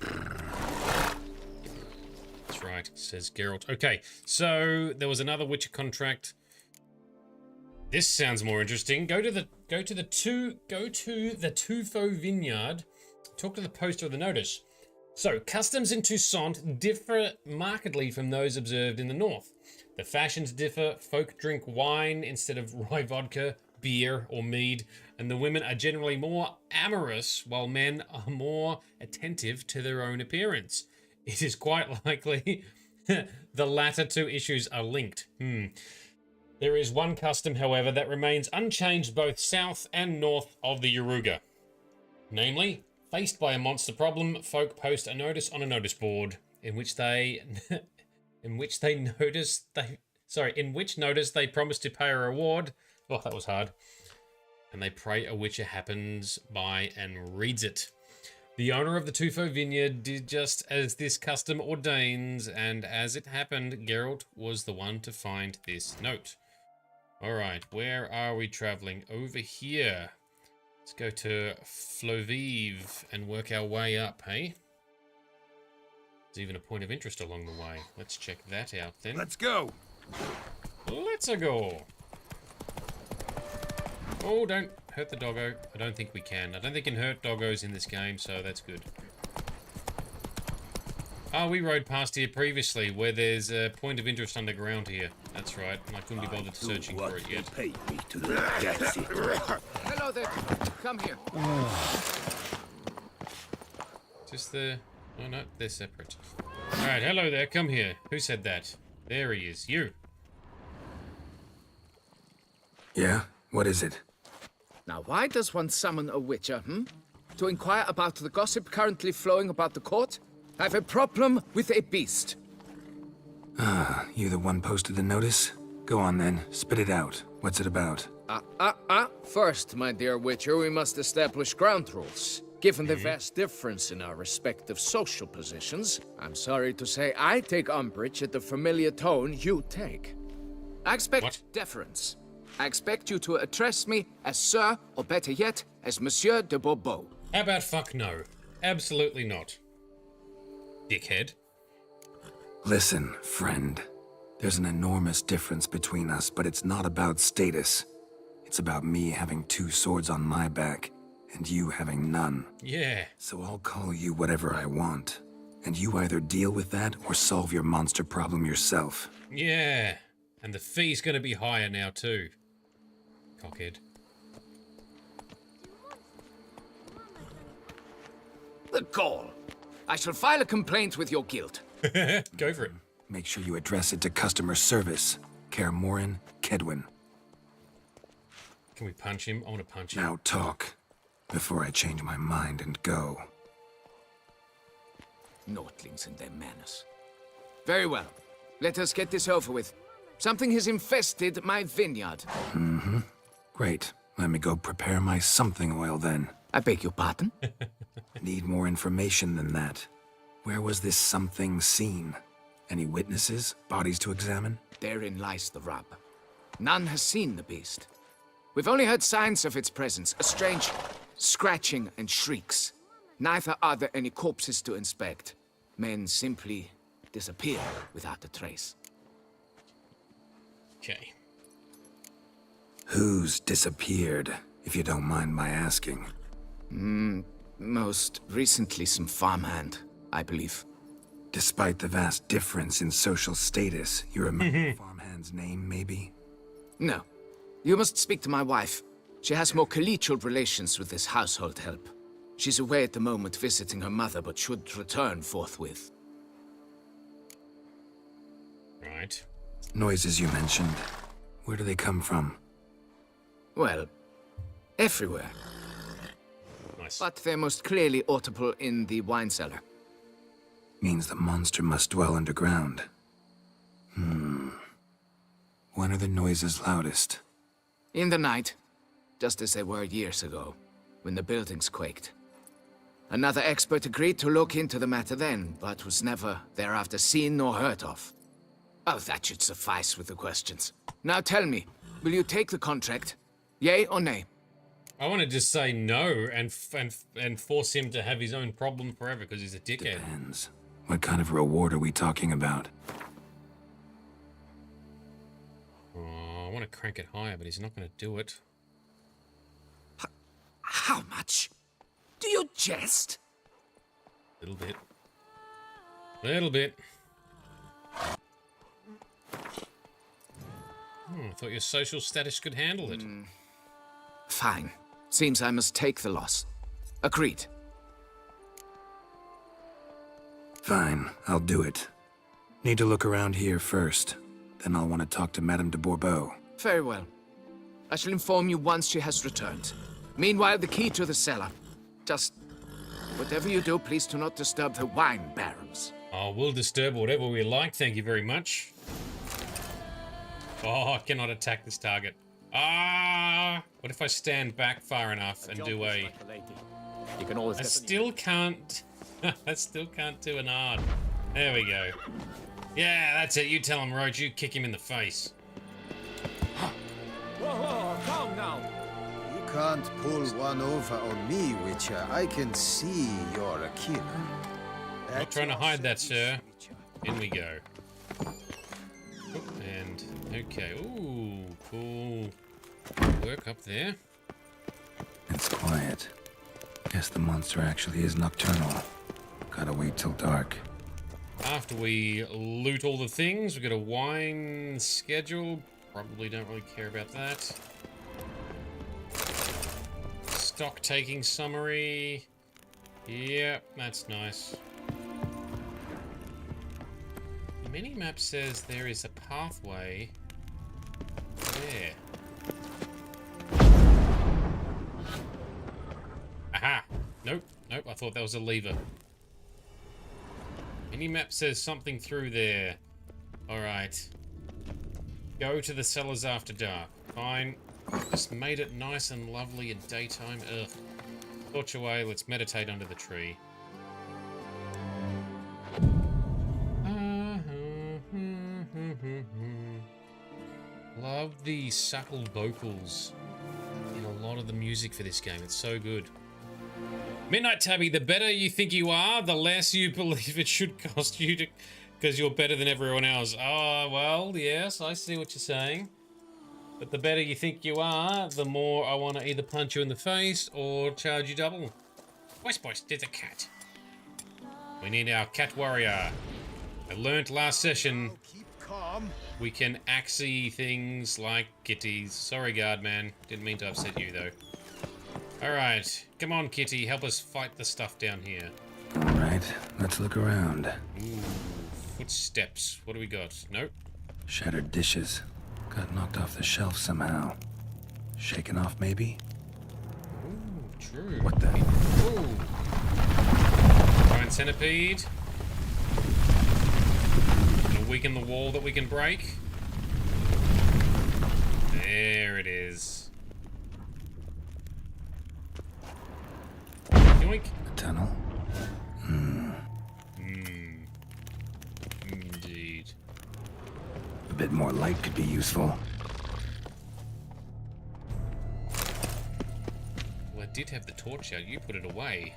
That's right, says Geralt. Okay, so there was another Witcher contract. This sounds more interesting. Go to the Tufo Vineyard. Talk to the poster of the notice. So, customs in Toussaint differ markedly from those observed in the north. The fashions differ. Folk drink wine instead of rye vodka, beer, or mead, and the women are generally more amorous, while men are more attentive to their own appearance. It is quite likely the latter two issues are linked. There is one custom, however, that remains unchanged both south and north of the Yaruga. Namely, faced by a monster problem, folk post a notice on a notice board in which notice they promise to pay a reward. Oh, that was hard. And they pray a witcher happens by and reads it. The owner of the Tufo Vineyard did just as this custom ordains, and as it happened, Geralt was the one to find this note. Alright, where are we traveling? Over here. Let's go to Floviv and work our way up, hey? There's even a point of interest along the way. Let's check that out then. Let's go! Let's go! Oh, don't hurt the doggo. I don't think we can. I don't think we can hurt doggos in this game, so that's good. Oh, we rode past here previously, where there's a point of interest underground here. That's right, and I couldn't be bothered searching for it yet. Hello there. Come here. Just the... Oh no, they're separate. Alright, hello there, come here. Who said that? There he is. You. Yeah? What is it? Now, why does one summon a witcher, To inquire about the gossip currently flowing about the court? I have a problem with a beast. Ah, you the one posted the notice? Go on then, spit it out. What's it about? First, my dear witcher, we must establish ground rules. Given the vast difference in our respective social positions, I'm sorry to say I take umbrage at the familiar tone you take. I expect deference. I expect you to address me as Sir, or better yet, as Monsieur de Bourbeau. How about fuck no? Absolutely not. Dickhead. Listen, friend. There's an enormous difference between us, but it's not about status. It's about me having two swords on my back, and you having none. Yeah. So I'll call you whatever I want, and you either deal with that or solve your monster problem yourself. Yeah. And the fee's gonna be higher now too. Cockhead. The gall. I shall file a complaint with your guild. Go for it. Make sure you address it to customer service. Kaer Morhen, Kedwin. Can we punch him? I want to punch him. Now talk, before I change my mind and go. Notlings and their manners. Very well. Let us get this over with. Something has infested my vineyard. Great. Let me go prepare my something oil then. I beg your pardon? Need more information than that. Where was this something seen? Any witnesses? Bodies to examine? Therein lies the rub. None has seen the beast. We've only heard signs of its presence, a strange scratching and shrieks. Neither are there any corpses to inspect. Men simply disappear without a trace. Okay. Who's disappeared, if you don't mind my asking? Most recently some farmhand, I believe. Despite the vast difference in social status, you remember the farmhand's name, maybe? No. You must speak to my wife. She has more collegial relations with this household help. She's away at the moment visiting her mother, but should return forthwith. Right. Noises you mentioned, where do they come from? Well, everywhere. Nice. But they're most clearly audible in the wine cellar. Means the monster must dwell underground. When are the noises loudest? In the night, just as they were years ago, when the buildings quaked. Another expert agreed to look into the matter then, but was never thereafter seen nor heard of. Oh, that should suffice with the questions. Now tell me, will you take the contract? Yay or nay? I want to just say no and force him to have his own problem forever because he's a dickhead. Depends. What kind of reward are we talking about? want to crank it higher, but he's not going to do it. How much? Do you jest? Little bit. Little bit. I thought your social status could handle it. Fine. Seems I must take the loss. Agreed. Fine, I'll do it. Need to look around here first. Then I'll want to talk to Madame de Bourbeau. Very well. I shall inform you once she has returned. Meanwhile, the key to the cellar. Just whatever you do, please do not disturb the wine barrels. Oh, we'll disturb whatever we like, thank you very much. Oh, I cannot attack this target. Ah! What if I stand back far enough and do a... You can always I still can't... I still can't do an art. There we go. Yeah, that's it. You tell him, Roach. You kick him in the face. Whoa, calm now. You can't pull one over on me, Witcher. I can see you're a killer. I'm not trying to hide that, sir. In we go. And, okay. Ooh, cool. Work up there. It's quiet. Guess the monster actually is nocturnal. Gotta wait till dark. After we loot all the things, we got a wine schedule. Probably don't really care about that. Stock taking summary. Yep, that's nice. The mini-map says there is a pathway there. Aha! Nope, nope, I thought that was a lever. Mini-map says something through there. Alright. Go to the cellars after dark. Fine. Just made it nice and lovely in daytime. Ugh. Torch away, let's meditate under the tree. Love the subtle vocals in a lot of the music for this game. It's so good. Midnight Tabby, the better you think you are, the less you believe it should cost you to, because you're better than everyone else. Oh, well, yes, I see what you're saying. But the better you think you are, the more I want to either punch you in the face or charge you double. Boys, there's a cat. We need our cat warrior. I learnt last session we can axie things like kitties. Sorry, guard man. Didn't mean to upset you, though. Alright, come on, kitty. Help us fight the stuff down here. Alright, let's look around. Ooh, footsteps. What do we got? Nope. Shattered dishes. Got knocked off the shelf somehow. Shaken off, maybe? Ooh, true. What the? Ooh. Giant centipede. Gonna weaken the wall that we can break. There it is. Yoink. A tunnel? Indeed. A bit more light could be useful. Well, I did have the torch out. You put it away.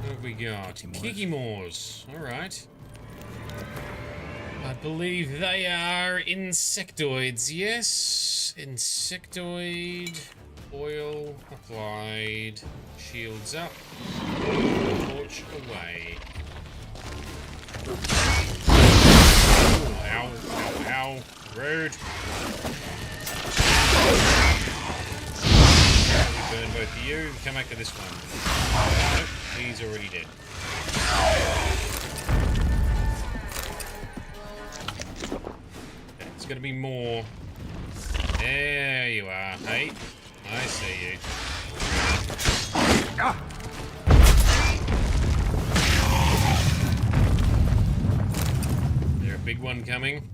What have we got? Kikimores. Alright. I believe they are insectoids, yes? Insectoid. Oil applied. Shields up. Torch away. Ow, ow, ow. Rude. Burn both of you. Come back to this one. Nope, he's already dead. There's gonna be more. There you are. Hey, I see you. Is there a big one coming?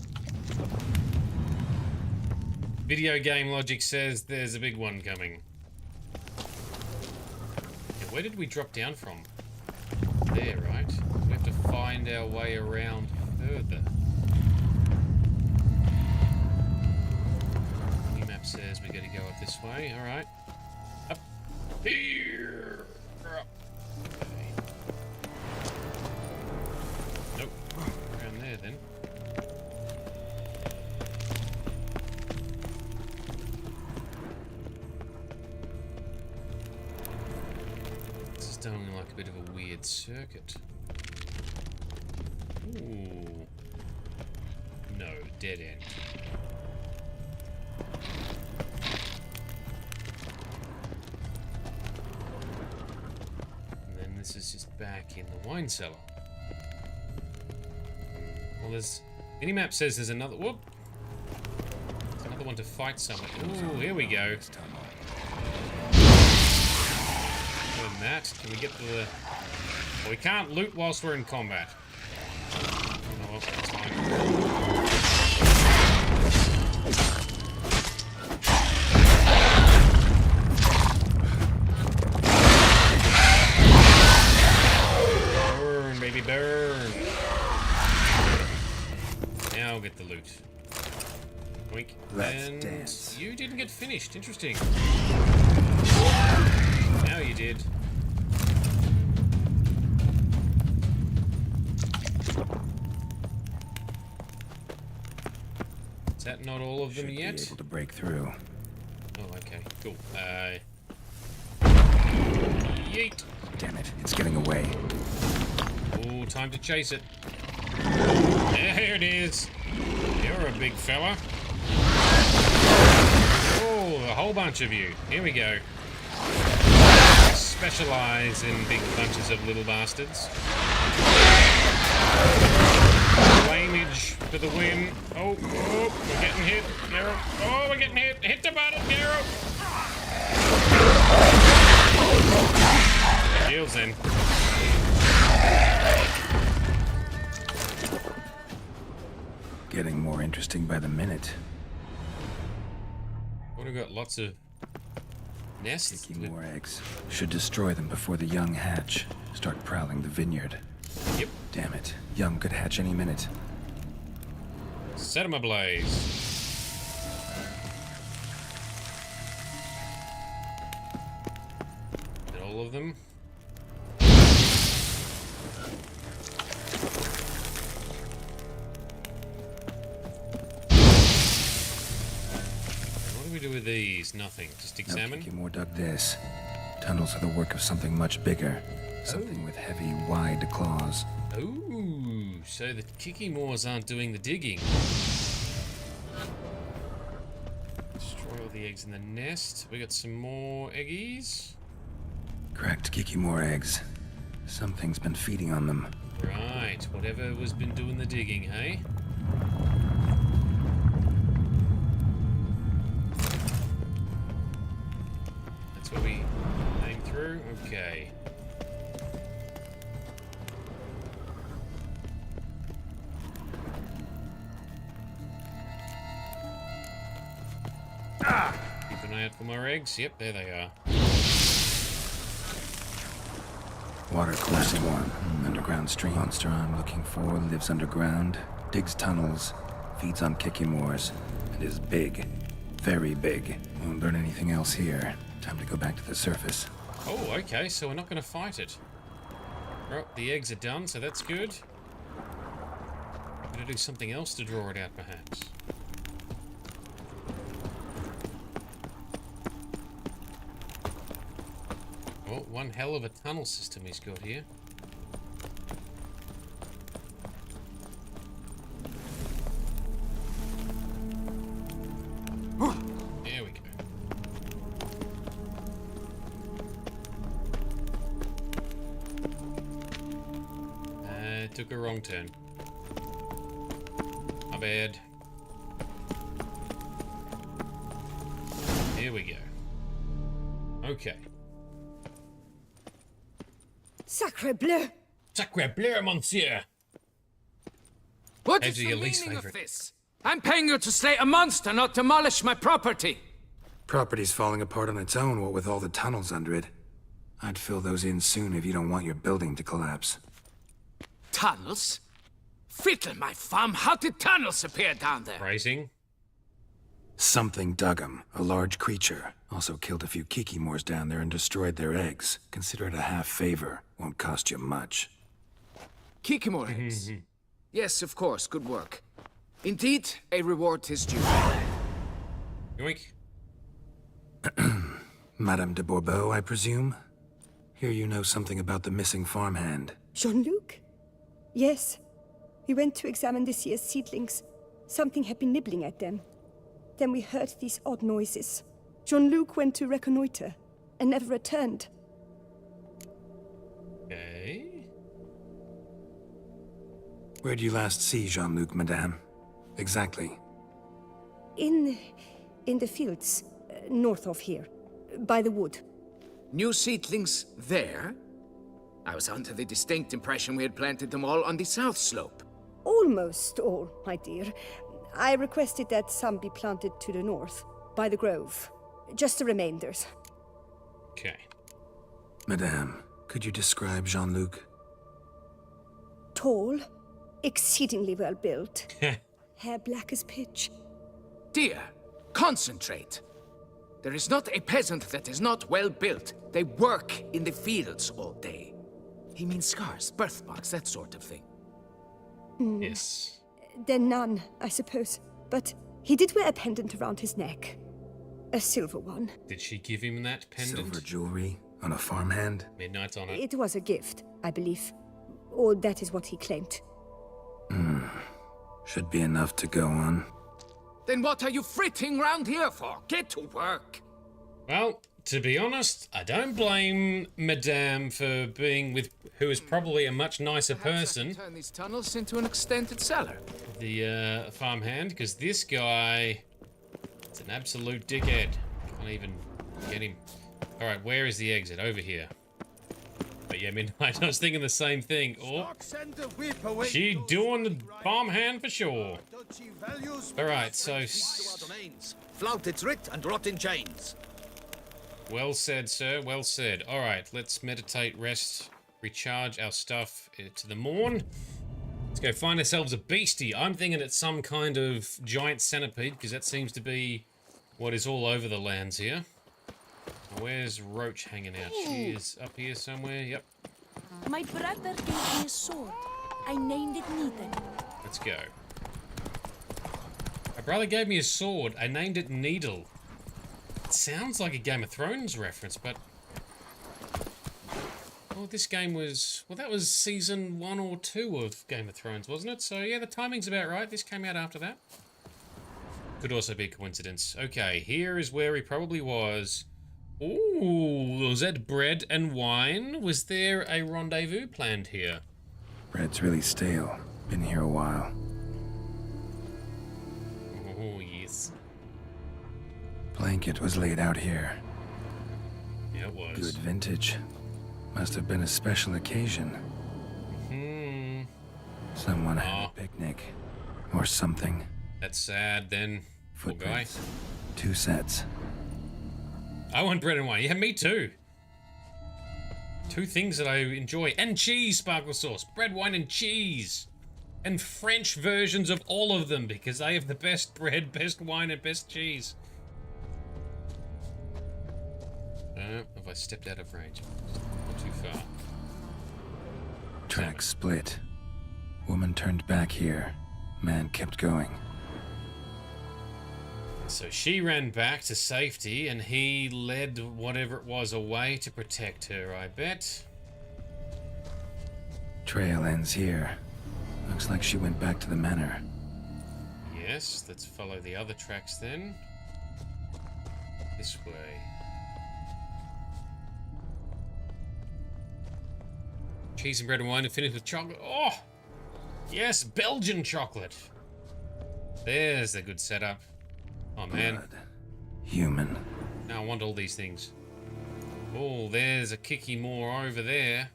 Video game logic says there's a big one coming. Yeah, where did we drop down from? There, right? We have to find our way around further. New map says we gotta go up this way. Alright. Up here. Okay. Nope. Around there. going like a bit of a weird circuit. Ooh. No, dead end. And then this is just back in the wine cellar. Well, there's... Minimap says there's another... Whoop! There's another one to fight someone. Ooh, here we go. More than that. Can we get to the... Well, we can't loot whilst we're in combat. Oh, well, that's fine. Burn, baby, burn. Now I'll get the loot. Wink. And dance. You didn't get finished. Interesting. Now you did. Is that not all of them yet? Be able to break through. Oh, okay, cool. Yeet. Damn it! It's getting away. Oh, time to chase it. There it is. You're a big fella. Oh, a whole bunch of you. Here we go. Specialize in big bunches of little bastards. Flamage for the win. Oh, oh, we're getting hit, Geralt. Oh, we're getting hit. Hit the button, Geralt. Shields then. Getting more interesting by the minute. Would have got lots of nests. Kicking more eggs. Should destroy them before the young hatch. Start prowling the vineyard. Yep. Damn it. Young could hatch any minute. Set them ablaze. Is all of them? What do we do with these? Nothing. Just examine? No, more dug this. Tunnels are the work of something much bigger. Something with heavy, wide claws. Ooh, so the Kikimores aren't doing the digging. Destroy all the eggs in the nest. We got some more eggies. Cracked Kikimore eggs. Something's been feeding on them. Right, whatever was been doing the digging, hey? That's what we aim through? Okay. Keep an eye out for more eggs. Yep, there they are. Water coursing one. Underground stream. Monster I'm looking for lives underground, digs tunnels, feeds on Kikimores, and is big. Very big. Won't learn anything else here. Time to go back to the surface. Oh, okay, so we're not going to fight it. Well, the eggs are done, so that's good. We're going to do something else to draw it out, perhaps. Oh, one hell of a tunnel system he's got here. There we go. Took a wrong turn. My bad. Here we go. Okay. Sacre bleu! Sacre bleu, monsieur! What Those is are the your least meaning favorite. of this? I'm paying you to slay a monster, not demolish my property. Property's falling apart on its own, what with all the tunnels under it. I'd fill those in soon if you don't want your building to collapse. Tunnels? Fiddle my thumb, how did tunnels appear down there? Rising. Something dug 'em. A large creature. Also killed a few Kikimores down there and destroyed their eggs. Consider it a half favor. Won't cost you much. Kikimore eggs. Yes, of course, good work. Indeed, a reward is due. Yoink. Madame de Bourbeau, I presume? Hear you know something about the missing farmhand. Jean-Luc? Yes. We went to examine this year's seedlings. Something had been nibbling at them. Then we heard these odd noises. Jean-Luc went to reconnoiter and never returned. Okay. Where'd you last see Jean-Luc, madame? Exactly. In the fields, north of here, by the wood. New seedlings there? I was under the distinct impression we had planted them all on the south slope. Almost all, my dear. I requested that some be planted to the north, by the grove. Just the remainders. Okay. Madame, could you describe Jean-Luc? Tall, exceedingly well built. Hair black as pitch. Dear, concentrate. There is not a peasant that is not well built. They work in the fields all day. He means scars, birthmarks, that sort of thing. Yes. Then none, I suppose. But he did wear a pendant around his neck. A silver one. Did she give him that pendant? Silver jewelry on a farmhand? Midnight's on it. It was a gift, I believe. Or that is what he claimed. Should be enough to go on. Then what are you fritting round here for? Get to work. Well, to be honest, I don't blame Madame for being with who is probably a much nicer person. Turn these tunnels into an extended cellar. The farmhand, because this guy is an absolute dickhead. Can't even get him. All right, where is the exit? Over here. But yeah, Midnight, I was thinking the same thing. Oh, she doing the farmhand for sure. All right, so Flout its writ and rot in chains. Well said, sir. Well said. All right, let's meditate, rest, recharge our stuff to the morn. Let's go find ourselves a beastie. I'm thinking it's some kind of giant centipede, because that seems to be what is all over the lands here. Where's Roach hanging out? She is up here somewhere. Yep. My brother gave me a sword. I named it Needle. Let's go. My brother gave me a sword. I named it Needle. It sounds like a Game of Thrones reference, but... Oh, this game was... Well, that was season 1 or 2 of Game of Thrones, wasn't it? So, yeah, the timing's about right. This came out after that. Could also be a coincidence. Okay, here is where he probably was. Ooh, was that bread and wine? Was there a rendezvous planned here? Bread's really stale. Been here a while. Oh, yes. Blanket was laid out here. Yeah, it was. Good vintage. Must have been a special occasion. Someone had a picnic. Or something. That's sad, then. Poor guy. Footprints. 2 sets. I want bread and wine. Yeah, me too. 2 things that I enjoy. And cheese, sparkle sauce. Bread, wine, and cheese. And French versions of all of them, because they have the best bread, best wine, and best cheese. Have I stepped out of range? Not too far. Tracks split. Woman turned back here. Man kept going. So she ran back to safety, and he led whatever it was away to protect her, I bet. Trail ends here. Looks like she went back to the manor. Yes, let's follow the other tracks then. This way. Cheese and bread and wine and finished with chocolate. Oh! Yes, Belgian chocolate. There's the good setup. Oh, man. Blood. Human. Now I want all these things. Oh, there's a kicky more over there.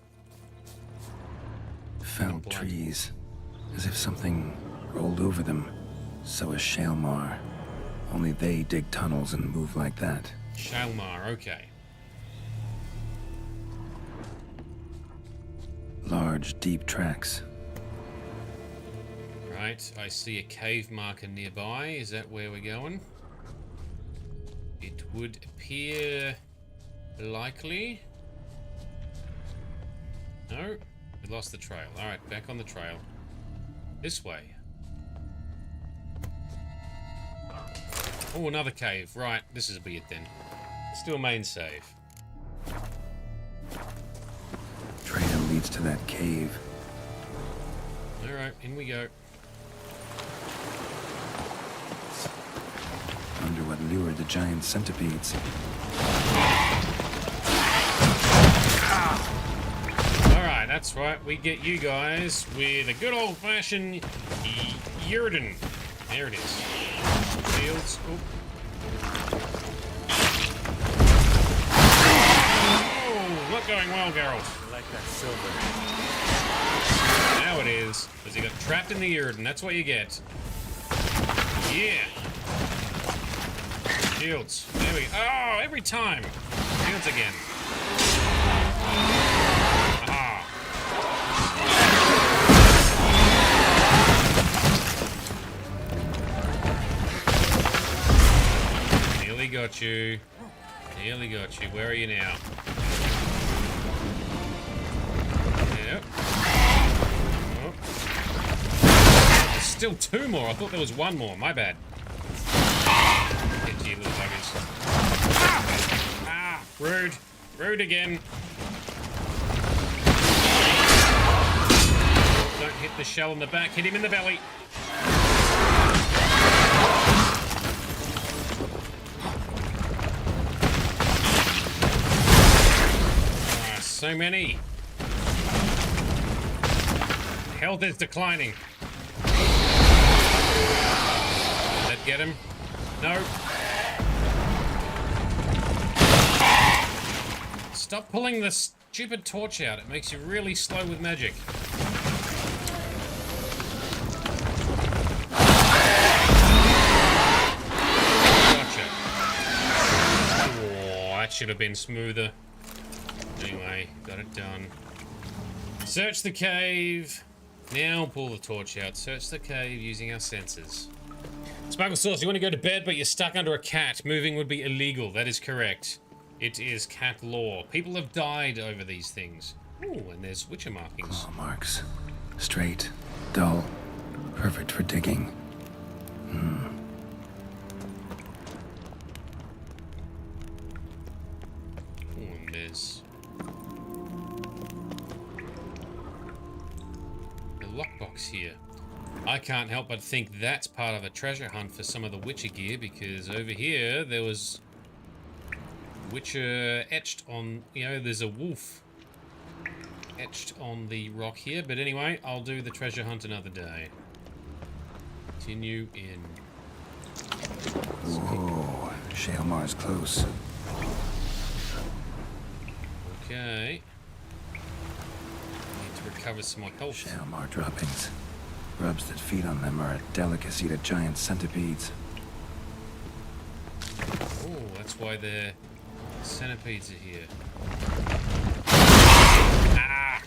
Felled trees. As if something rolled over them. So is Shalmar. Only they dig tunnels and move like that. Shalmar, okay. Large, deep tracks. Right, I see a cave marker nearby. Is that where we're going? It would appear likely. No, we lost the trail. Alright, back on the trail. This way. Oh, another cave. Right, this is be it then. Let's do a main save. leads to that cave. Alright, in we go. Wonder what lured the giant centipedes. Alright, that's right. We get you guys with a good old-fashioned Yrden. There it is. Shields. Oop. Oh, not going well, Geralt. I like that silver. Now it is, because he got trapped in the Yrden. That's what you get. Yeah. Shields. There we go. Oh, every time. Shields again. Ah. Nearly got you. Nearly got you. Where are you now? Yep. Oh. There's still two more. I thought there was one more. My bad. Get you little buggers. Ah! Rude. Rude again. Don't hit the shell in the back. Hit him in the belly. Ah, so many. Health is declining. Did that get him? No. Stop pulling the stupid torch out. It makes you really slow with magic. Gotcha. Oh, that should have been smoother. Anyway, got it done. Search the cave. Now pull the torch out. Search the cave using our senses. Sparkle Sauce, you want to go to bed, but you're stuck under a cat. Moving would be illegal. That is correct. It is cat law. People have died over these things. Ooh, and there's witcher markings. Claw marks. Straight, dull, perfect for digging. Ooh, and there's the lockbox here. I can't help but think that's part of a treasure hunt for some of the Witcher gear, because over here there was Witcher etched on, you know, there's a wolf etched on the rock here. But anyway, I'll do the treasure hunt another day. Continue in. Whoa, Shaelmar's close. Okay. Need to recover some more health. Shaelmar droppings. Grubs that feed on them are a delicacy to giant centipedes. Oh, that's why the centipedes are here. Ah!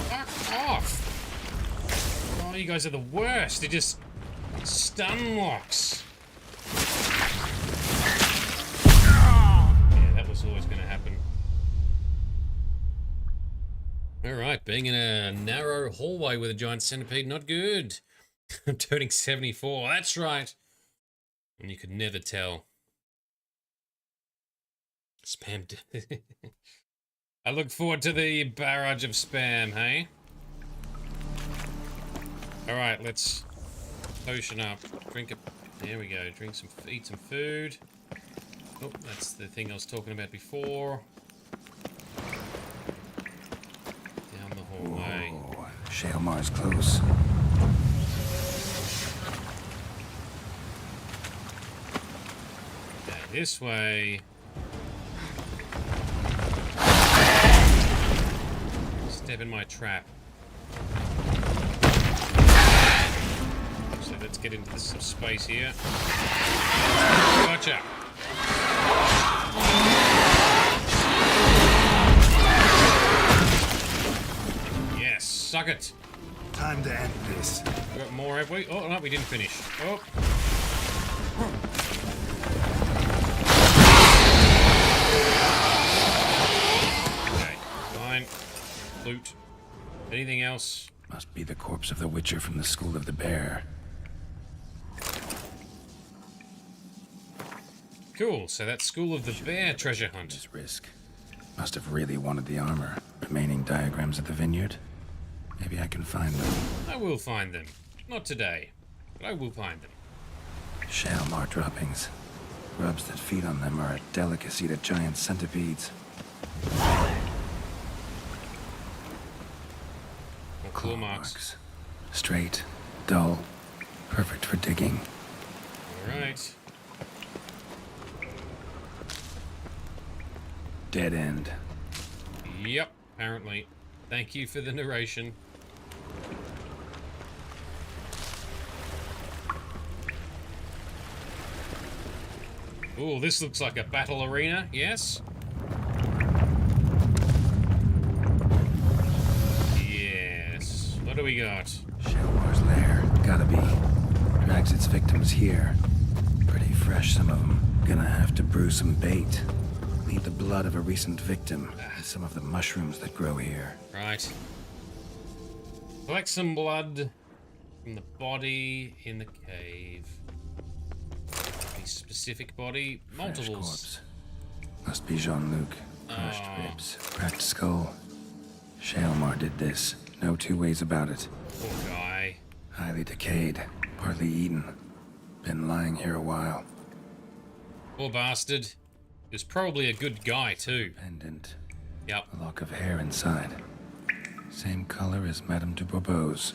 Fuck off! Oh, you guys are the worst. They just stun locks. Yeah, that was always going to happen. Alright, being in a narrow hallway with a giant centipede, not good. I'm turning 74, that's right. And you could never tell. Spam. I look forward to the barrage of spam, hey? Alright, let's potion up. Drink a... There we go, eat some food. Oh, that's the thing I was talking about before. Whoa, Shaelmar's close. Okay, this way. Step in my trap. So let's get into some space here. Gotcha. Suck it. Time to end this. We got more, have we? Oh, no, we didn't finish. Oh. Okay, fine. Loot. Anything else? Must be the corpse of the Witcher from the School of the Bear. Cool, so that's School of the Bear treasure hunt. Risk. Must have really wanted the armor. Remaining diagrams of the vineyard? Maybe I can find them. I will find them. Not today, but I will find them. Shalmar droppings. Grubs that feed on them are a delicacy to giant centipedes. Claw marks. Straight, dull, perfect for digging. Alright. Dead end. Yep, apparently. Thank you for the narration. Oh, this looks like a battle arena, yes? Yes. What do we got? Shalmar's lair. Gotta be. Drags its victims here. Pretty fresh, some of them. Gonna have to brew some bait. Need the blood of a recent victim and some of the mushrooms that grow here. Right. Collect some blood from the body in the cave. A specific body, multiples. Must be Jean-Luc. Crushed ribs, cracked skull. Shalmar did this. No two ways about it. Poor guy. Highly decayed, partly eaten. Been lying here a while. Poor bastard. He was probably a good guy too. Pendant. Yep. A lock of hair inside. Same color as Madame de Bourbeau's.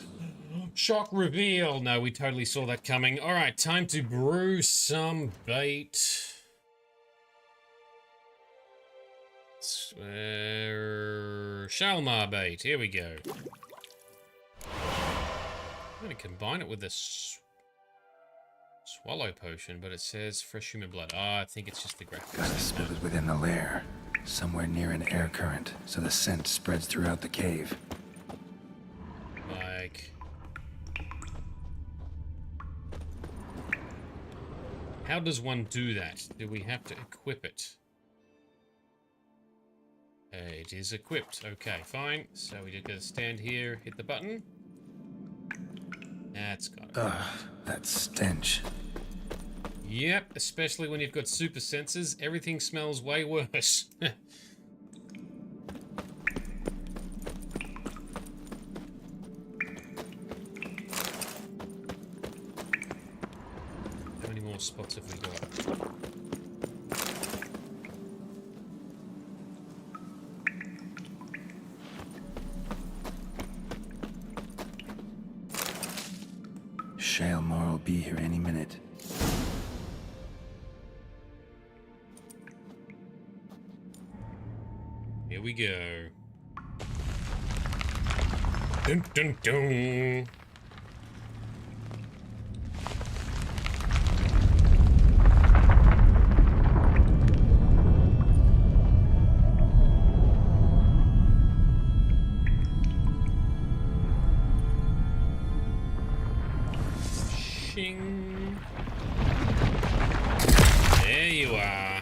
Shock reveal. No, we totally saw that coming. Alright, time to brew some bait. Shalmar bait. Here we go. I'm going to combine it with this swallow potion, but it says fresh human blood. I think it's just the graphics. Gotta spill it within the lair. Somewhere near an air current, so the scent spreads throughout the cave. Like... How does one do that? Do we have to equip it? It is equipped. Okay, fine. So we just gotta stand here, hit the button. That's got it. Ugh, that stench. Yep, especially when you've got super senses, everything smells way worse. How many more spots have we got? Shalmar will be here any minute. Here we go. Dun dun dun. Shing. There you are.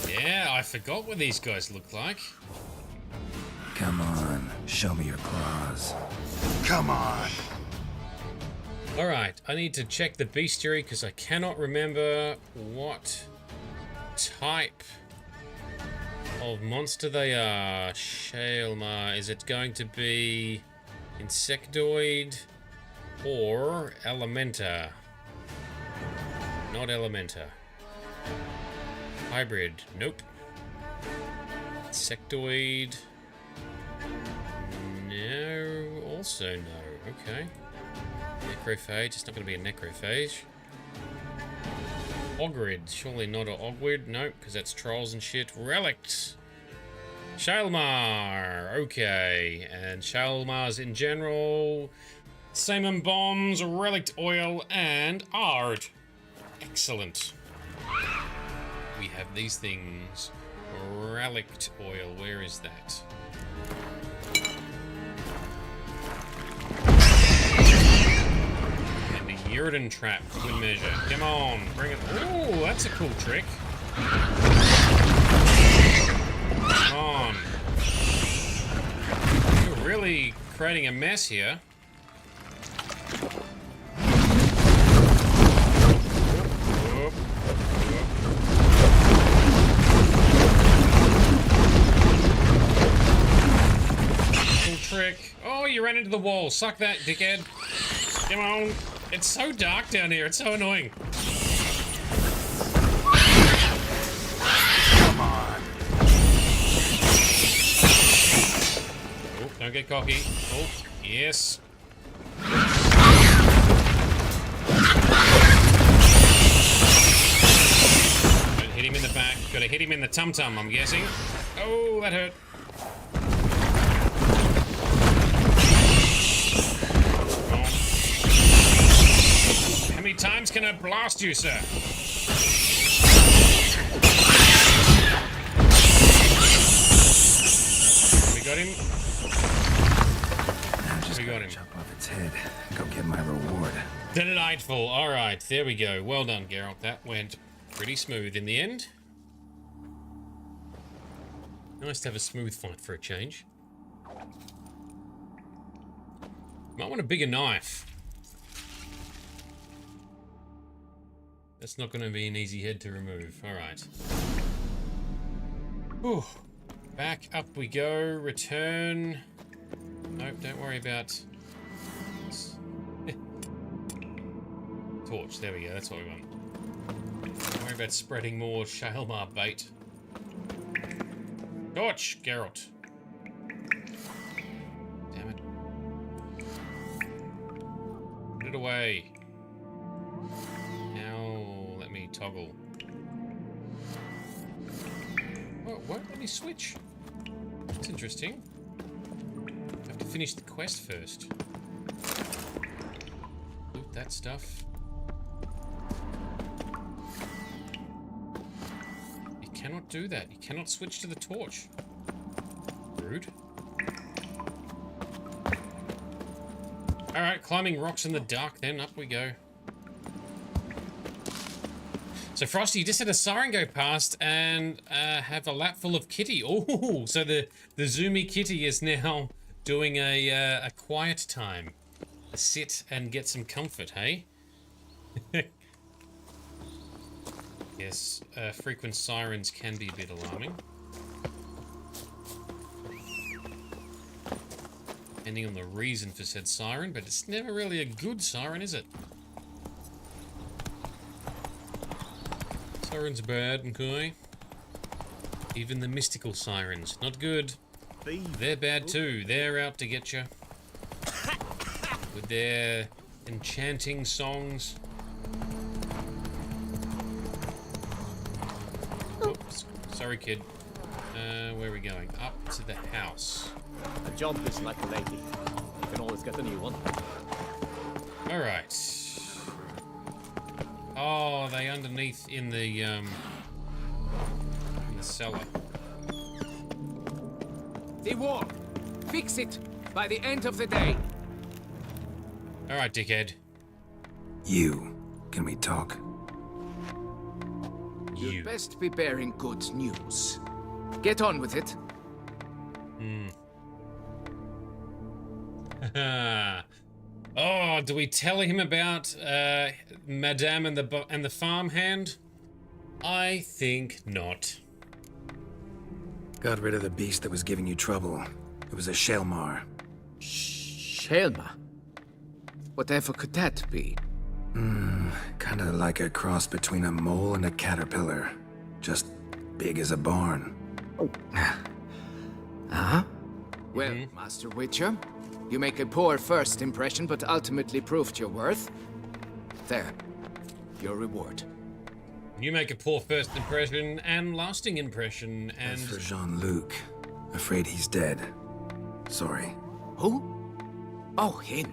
Yeah, I forgot what these guys look like. Come on, show me your claws. Come on. Alright, I need to check the bestiary because I cannot remember what type of monster they are. Shalmar, is it going to be insectoid or elementa? Not elementa. Hybrid, nope. Insectoid, no, also no, okay. Necrophage, it's not going to be a necrophage. Ogrid, surely not an Ogrid, nope, because that's trolls and shit. Relics! Shalmar, okay, and Shalmars in general. Salmon bombs, relict oil, and ard. Excellent. We have these things. Relict oil, where is that? And a Uridan trap, good measure. Come on, bring it. Ooh, that's a cool trick. Come on. You're really creating a mess here. ran into the wall. Suck that, dickhead. Come on. It's so dark down here. It's so annoying. Come on. Oh, don't get cocky. Oh, yes. Don't hit him in the back. Gotta hit him in the tum-tum, I'm guessing. Oh, that hurt. How many times can I blast you, sir? We got him. We got him. Jump off its head. Go get my reward. Delightful. All right, there we go. Well done, Geralt. That went pretty smooth in the end. Nice to have a smooth fight for a change. Might want a bigger knife. That's not going to be an easy head to remove. All right. Whew. Back up we go. Return. Nope, don't worry about... Torch, there we go, that's what we want. Don't worry about spreading more Shaelmar bait. Torch, Geralt. Damn it. Put it away. Now, let me toggle. Oh, won't let me switch. That's interesting. I have to finish the quest first. Loot that stuff. You cannot do that. You cannot switch to the torch. Rude. Alright, climbing rocks in the dark then. Up we go. So Frosty, you just had a siren go past and have a lap full of kitty. Oh, so the zoomy kitty is now doing a quiet time. A sit and get some comfort, hey? Yes, frequent sirens can be a bit alarming. Depending on the reason for said siren, but it's never really a good siren, is it? Sirens bad, okay? Even the mystical sirens, not good. They're bad too. They're out to get you. With their enchanting songs. Oops, sorry kid. Where are we going? Up to the house. A jump is like a lady. You can always get a new one. Alright. Oh, are they underneath in the cellar? The wall. Fix it by the end of the day. Alright, dickhead. You. Can we talk? You'd best be bearing good news. Get on with it. Oh, do we tell him about Madame and the farmhand? I think not. Got rid of the beast that was giving you trouble. It was a Shaelmar. Shaelmar? Whatever could that be? Kinda like a cross between a mole and a caterpillar. Just big as a barn. Huh? Well, Master Witcher, you make a poor first impression, but ultimately proved your worth. There. Your reward. You make a poor first impression and lasting impression, and... As for Jean-Luc, afraid he's dead. Sorry. Who? Oh, him.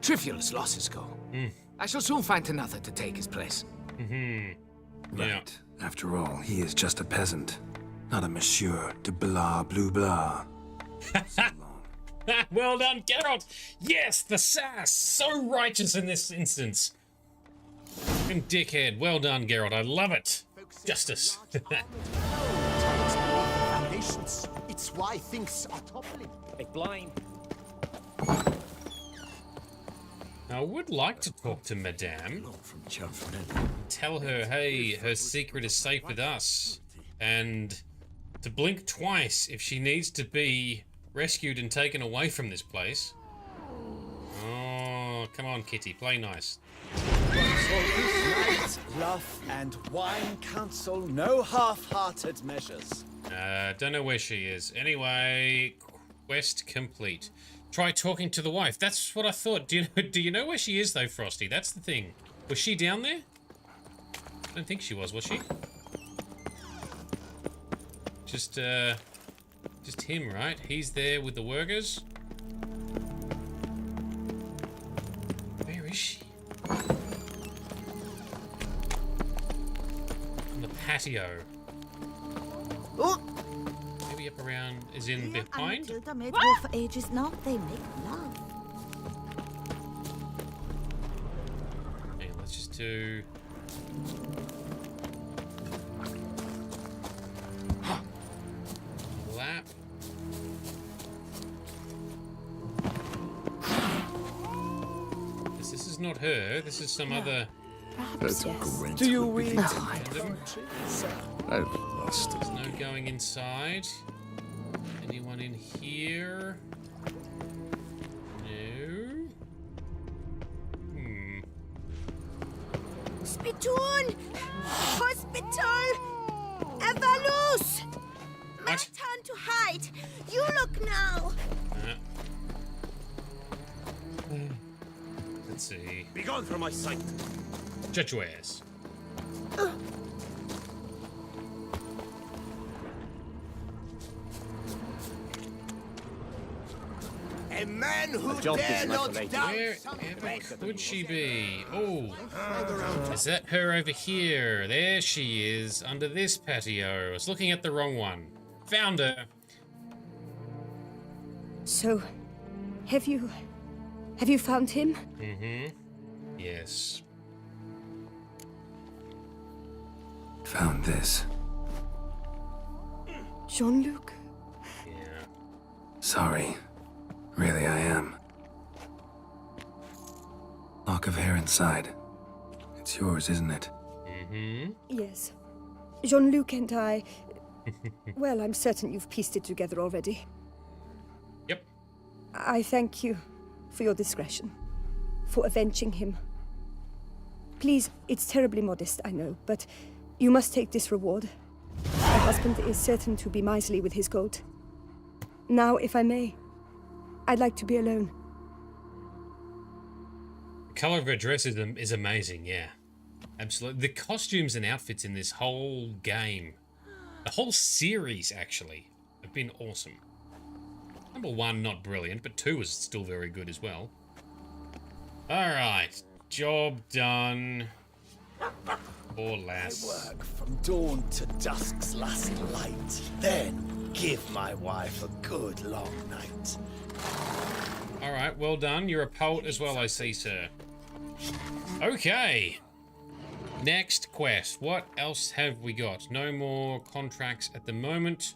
Trivial as losses go. I shall soon find another to take his place. Right. Yeah. After all, he is just a peasant. Not a monsieur de blah, blue blah. Well done, Geralt! Yes, the sass! So righteous in this instance. Fucking dickhead. Well done, Geralt. I love it. Justice. Foundations. It's why things are toppling. Hey, blind. I would like to talk to Madame. Tell her, hey, her secret is safe with us. And to blink twice if she needs to be rescued and taken away from this place. come on, Kitty, play nice. So this night, laugh and wine counsel no half-hearted measures. Don't know where she is. Anyway, quest complete. Try talking to the wife. That's what I thought. Do you know where she is though, Frosty? That's the thing. Was she down there? I don't think she was she? Just him, right? He's there with the workers. Where is she? On the patio. Oh. Maybe up around, is in behind? Matilda made war for ages now. They make love. Hang on, let's just do... lap. This is not her. This is some other... That's great. Do you read? I've lost it. There's no going inside. Anyone in here? No. Spittoon! Hospital! Evalus! My turn to hide. You look now. Let's see. Be gone from my sight. Shut your ass. A man who dare not doubt Wherever could she be? Oh, is that her over here? There she is, under this patio. I was looking at the wrong one. Found her. So, have you found him? Mm-hmm. Yes. Found this. Jean-Luc? Yeah. Sorry. Really, I am. Lock of hair inside. It's yours, isn't it? Mm-hmm. Yes. Jean-Luc and I... well, I'm certain you've pieced it together already. Yep. I thank you for your discretion, for avenging him. Please, it's terribly modest, I know, but you must take this reward. My husband is certain to be miserly with his gold. Now, if I may, I'd like to be alone. The color of her dress is amazing, yeah. Absolutely. The costumes and outfits in this whole game, the whole series actually, have been awesome. Number 1, not brilliant, but 2 was still very good as well. Alright, job done. Poor lass. I work from dawn to dusk's last light, then give my wife a good long night. Alright, well done. You're a poet as well, I see, sir. Okay. Next quest. What else have we got? No more contracts at the moment.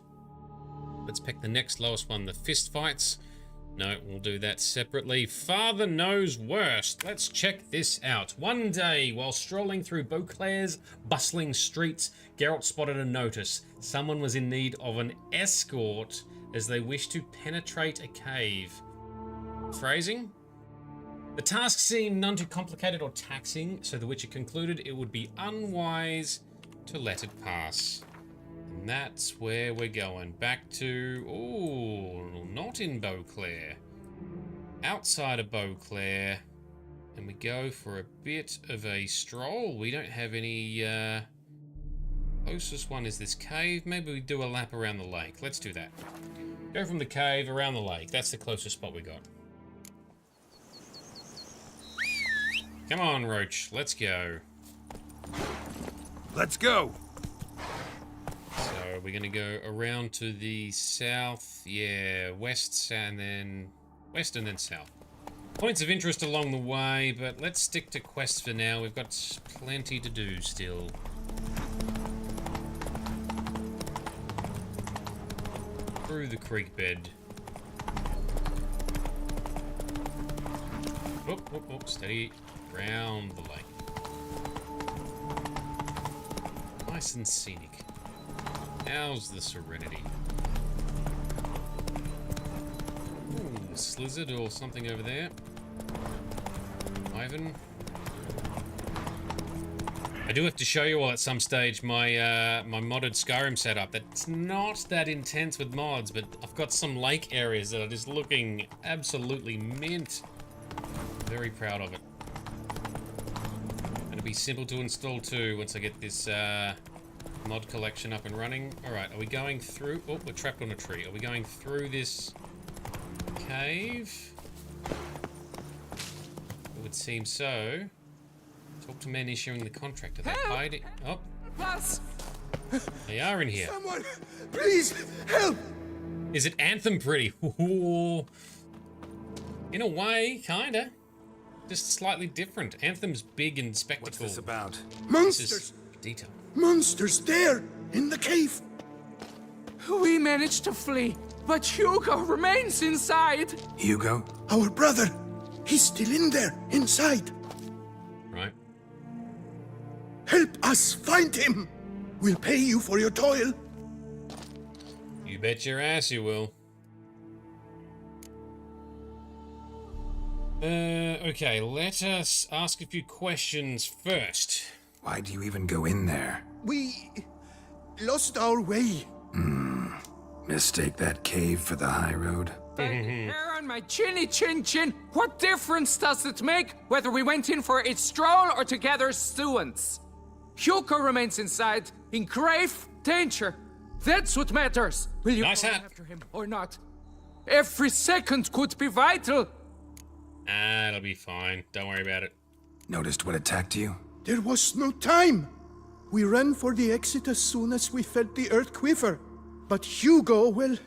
Let's pick the next lowest one, the fist fights. No, we'll do that separately. Father Knows Worst. Let's check this out. One day, while strolling through Beauclair's bustling streets, Geralt spotted a notice. Someone was in need of an escort as they wished to penetrate a cave. Phrasing? The task seemed none too complicated or taxing, so the Witcher concluded it would be unwise to let it pass. And that's where we're going. Back to... ooh, not in Beauclair. Outside of Beauclair. And we go for a bit of a stroll. We don't have any... closest one is this cave. Maybe we do a lap around the lake. Let's do that. Go from the cave around the lake. That's the closest spot we got. Come on, Roach. Let's go. Let's go. So we're going to go around to the south. Yeah, west and then south. Points of interest along the way, but let's stick to quests for now. We've got plenty to do still. Through the creek bed. Whoop, whoop, whoop, steady. Round the lake. Nice and scenic. How's the serenity? Ooh, slizzard or something over there. Wyvern. I do have to show you all at some stage my my modded Skyrim setup. That's not that intense with mods, but I've got some lake areas that are just looking absolutely mint. Very proud of it. Gonna be simple to install too once I get this mod collection up and running. Alright, are we going through... Oh, we're trapped on a tree. Are we going through this cave? It would seem so. Talk to men issuing the contract. Are they hiding? Oh. Plus. They are in here. Someone, please, help! Is it Anthem pretty? Ooh. In a way, kinda. Just slightly different. Anthem's big and spectacle. What's this about? Monsters! This is detail. Monsters there, in the cave! We managed to flee, but Hugo remains inside. Hugo? Our brother! He's still in there, inside. Right. Help us find him! We'll pay you for your toil. You bet your ass you will. Okay, let us ask a few questions first. Why do you even go in there? We lost our way. Mistake that cave for the high road? Hair on my chinny chin chin. What difference does it make whether we went in for a stroll or to gather students? Hugo remains inside, in grave danger. That's what matters. Will you Nice go hat. after him or not? Every second could be vital. Ah, it'll be fine. Don't worry about it. Noticed what attacked you? There was no time. We ran for the exit as soon as we felt the earth quiver. But Hugo, well,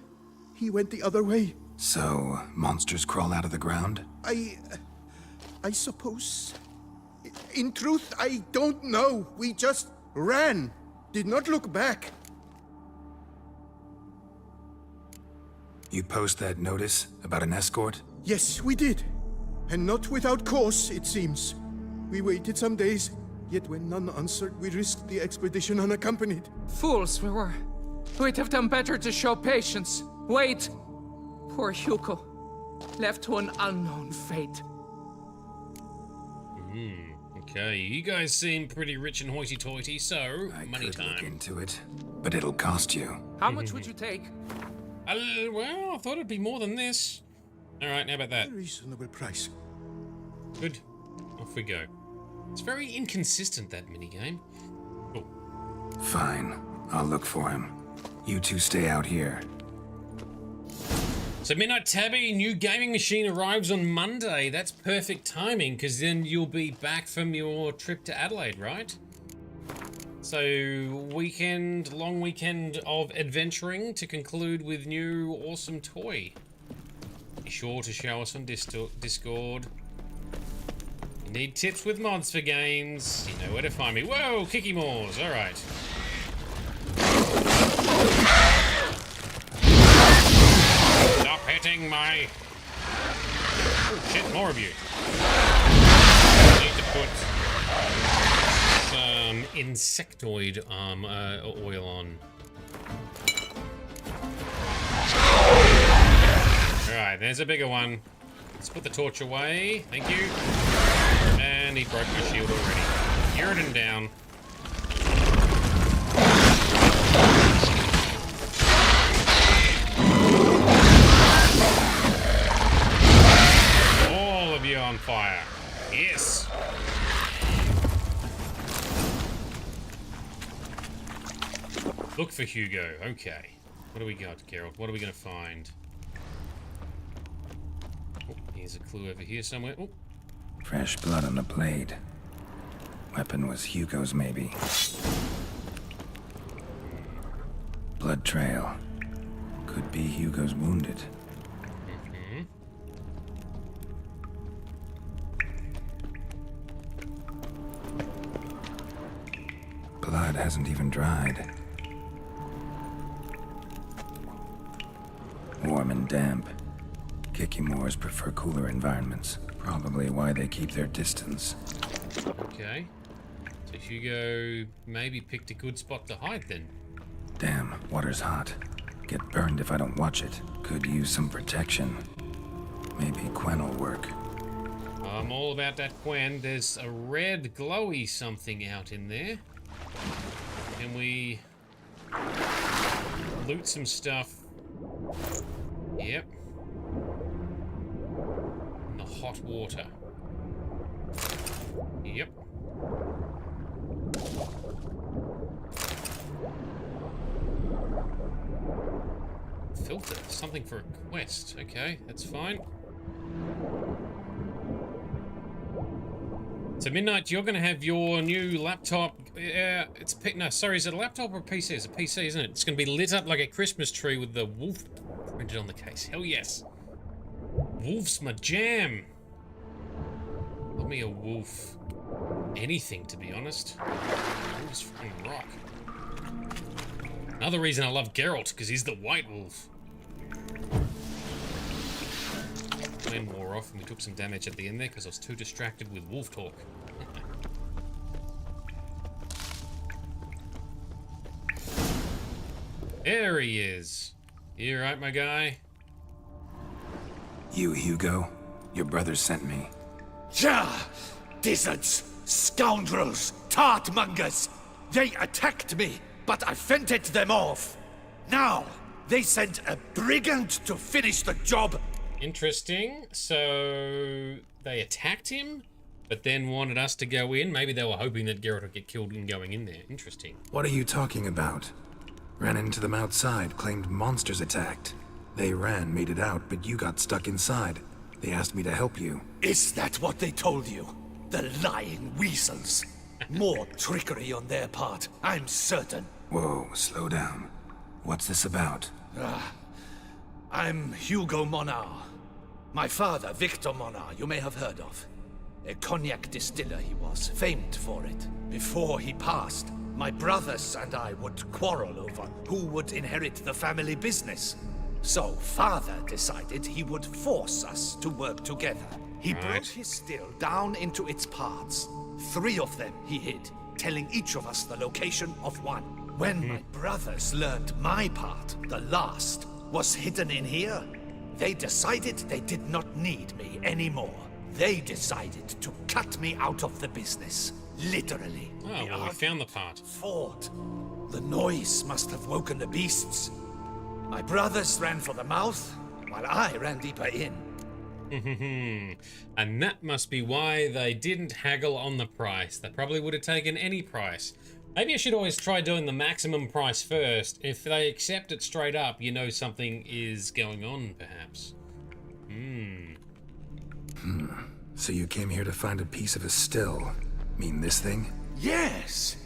he went the other way. So, monsters crawl out of the ground? I suppose. In truth, I don't know. We just ran. Did not look back. You post that notice about an escort? Yes, we did. And not without cause, it seems. We waited some days, yet when none answered, we risked the expedition unaccompanied. Fools we were. We'd have done better to show patience. Wait. Poor Hugo. Left to an unknown fate. Okay, you guys seem pretty rich and hoity-toity, so money could time. look into it, but it'll cost you. How much would you take? Well, I thought it'd be more than this. All right, how about that? A reasonable price. Good. Off we go. It's very inconsistent, that minigame. Oh. Fine. I'll look for him. You two stay out here. So Midnight Tabby, new gaming machine arrives on Monday. That's perfect timing, because then you'll be back from your trip to Adelaide, right? So long weekend of adventuring to conclude with new awesome toy. Be sure to show us on Discord. You need tips with mods for games. You know where to find me. Whoa, Kicky Moors. All right. Stop hitting my... Oh, shit, more of you. Need to put some insectoid oil on. Alright, there's a bigger one. Let's put the torch away. Thank you. And he broke my shield already. Uridan down. All of you on fire. Yes. Look for Hugo. Okay. What do we got, Geralt? What are we going to find? Oh, here's a clue over here somewhere. Oh. Fresh blood on the blade. Weapon was Hugo's, maybe. Blood trail. Could be Hugo's wounded. Blood hasn't even dried. Warm and damp. Kikimors prefer cooler environments. Probably why they keep their distance. Okay. So Hugo maybe picked a good spot to hide then. Damn, water's hot. Get burned if I don't watch it. Could use some protection. Maybe Quen will work. I'm all about that Quen. There's a red glowy something out in there. Can we loot some stuff? Yep. In the hot water. Yep. Filter. Something for a quest. Okay, that's fine. So Midnight, you're going to have your new laptop. Is it a laptop or a PC? It's a PC, isn't it? It's going to be lit up like a Christmas tree with the wolf printed on the case. Hell yes. Wolf's my jam. Love me a wolf. Anything, to be honest. Wolves fucking rock. Another reason I love Geralt, because he's the white wolf. When wore off and we took some damage at the end there because I was too distracted with wolf talk. There he is. You right, my guy? You, Hugo? Your brother sent me. Ja! Dizzards, scoundrels, tartmongers! They attacked me, but I fended them off. Now, they sent a brigand to finish the job. Interesting. So they attacked him, but then wanted us to go in. Maybe they were hoping that Geralt would get killed in going in there. Interesting. What are you talking about? Ran into them outside, claimed monsters attacked. They ran, made it out, but you got stuck inside. They asked me to help you. Is that what they told you? The lying weasels. More trickery on their part, I'm certain. Whoa, slow down. What's this about? I'm Hugo Monar. My father, Victor Monar, you may have heard of. A cognac distiller he was, famed for it. Before he passed, my brothers and I would quarrel over who would inherit the family business. So father decided he would force us to work together. He broke his still down into its parts. 3 of them he hid, telling each of us the location of one. When my brothers learned my part, the last, was hidden in here, they decided they did not need me anymore. They decided to cut me out of the business. Literally. Oh, well, we found the part. Fought. The noise must have woken the beasts. My brothers ran for the mouth, while I ran deeper in. And that must be why they didn't haggle on the price. They probably would have taken any price. Maybe I should always try doing the maximum price first. If they accept it straight up, you know something is going on, perhaps. So you came here to find a piece of a still? Mean this thing? Yes!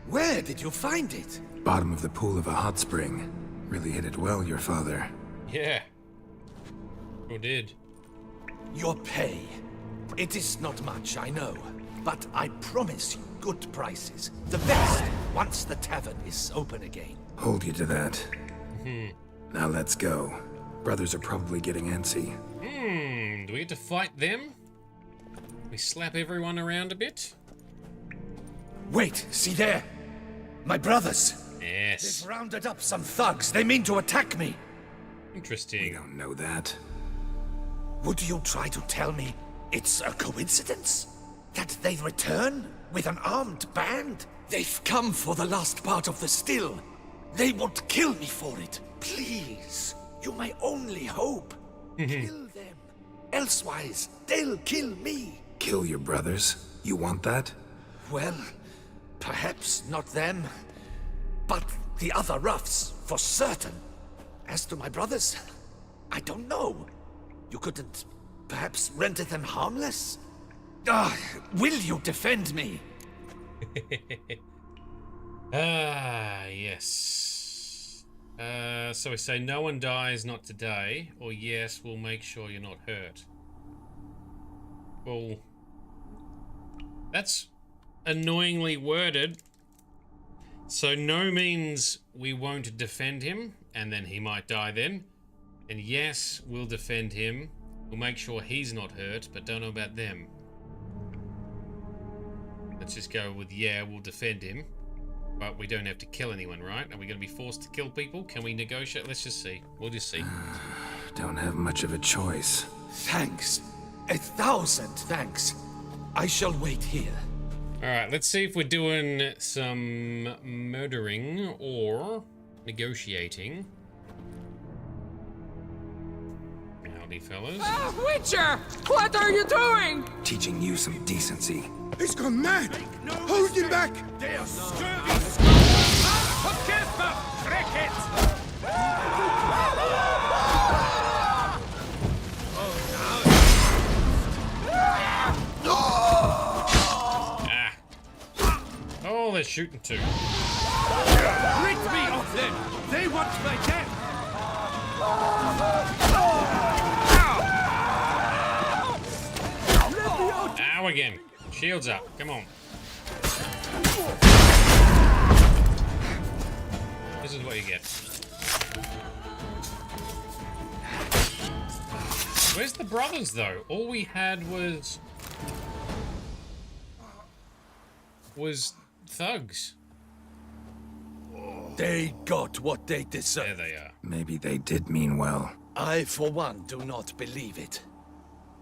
Where did you find it? Bottom of the pool of a hot spring. Really hit it well, your father. Yeah. Sure did. Your pay. It is not much, I know. But I promise you good prices. The best, once the tavern is open again. Hold you to that. Now let's go. Brothers are probably getting antsy. Do we get to fight them? We slap everyone around a bit? Wait, see there? My brothers. Yes. They've rounded up some thugs. They mean to attack me. Interesting. We don't know that. Would you try to tell me it's a coincidence? That they return with an armed band? They've come for the last part of the still. They won't kill me for it. Please, you my only hope. Kill them. Elsewise, they'll kill me. Kill your brothers? You want that? Well, perhaps not them, but the other roughs, for certain. As to my brothers, I don't know. You couldn't perhaps render them harmless? Will you defend me? Yes. So we say no one dies, not today, or yes, we'll make sure you're not hurt. Well, that's annoyingly worded. So no means we won't defend him, and then he might die then. And yes, we'll defend him. We'll make sure he's not hurt, but don't know about them. Let's just go with, yeah, we'll defend him. But we don't have to kill anyone, right? Are we going to be forced to kill people? Can we negotiate? Let's just see. We'll just see. Don't have much of a choice. Thanks. 1,000 thanks. I shall wait here. Alright, let's see if we're doing some murdering or negotiating. Howdy, fellas. Witcher! What are you doing? Teaching you some decency. He's gone mad! Hold him back! They are scurvy. Oh, they're shooting too. Rid me of them! They want my death! Ow again. Shields up. Come on. This is what you get. Where's the brothers, though? All we had was thugs. They got what they deserve. There they are. Maybe they did mean well. I, for one, do not believe it.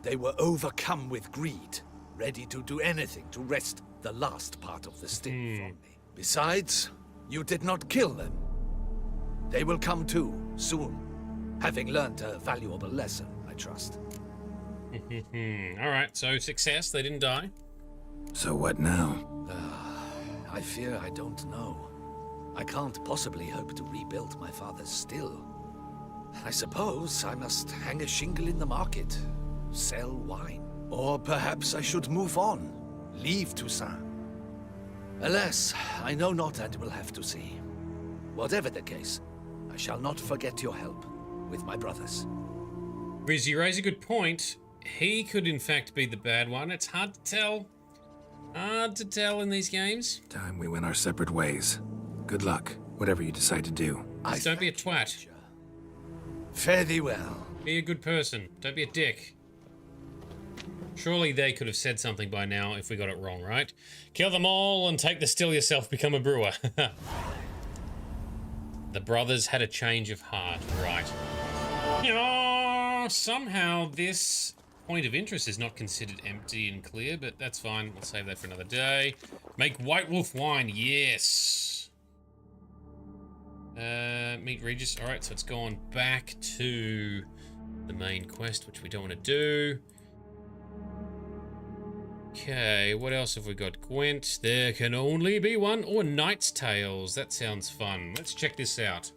They were overcome with greed, ready to do anything to wrest the last part of the sting from me. Besides, you did not kill them. They will come to, soon, having learned a valuable lesson, I trust. Alright, so success, they didn't die. So what now? I fear I don't know. I can't possibly hope to rebuild my father's still. I suppose I must hang a shingle in the market, sell wine. Or perhaps I should move on, leave Toussaint. Alas, I know not and will have to see. Whatever the case, I shall not forget your help with my brothers. Riz, you raise a good point. He could in fact be the bad one. It's hard to tell. Hard to tell in these games. Time we went our separate ways. Good luck, whatever you decide to do. Just don't be a twat. Fare thee well. Be a good person. Don't be a dick. Surely they could have said something by now if we got it wrong, right? Kill them all and take the still yourself, become a brewer. The brothers had a change of heart, right. Somehow this point of interest is not considered empty and clear, but that's fine. We'll save that for another day. Make White Wolf wine, yes. Meet Regis. Alright, so it's gone back to the main quest, which we don't want to do. Okay, what else have we got? Gwent, there can only be one, or Knight's Tales. That sounds fun. Let's check this out.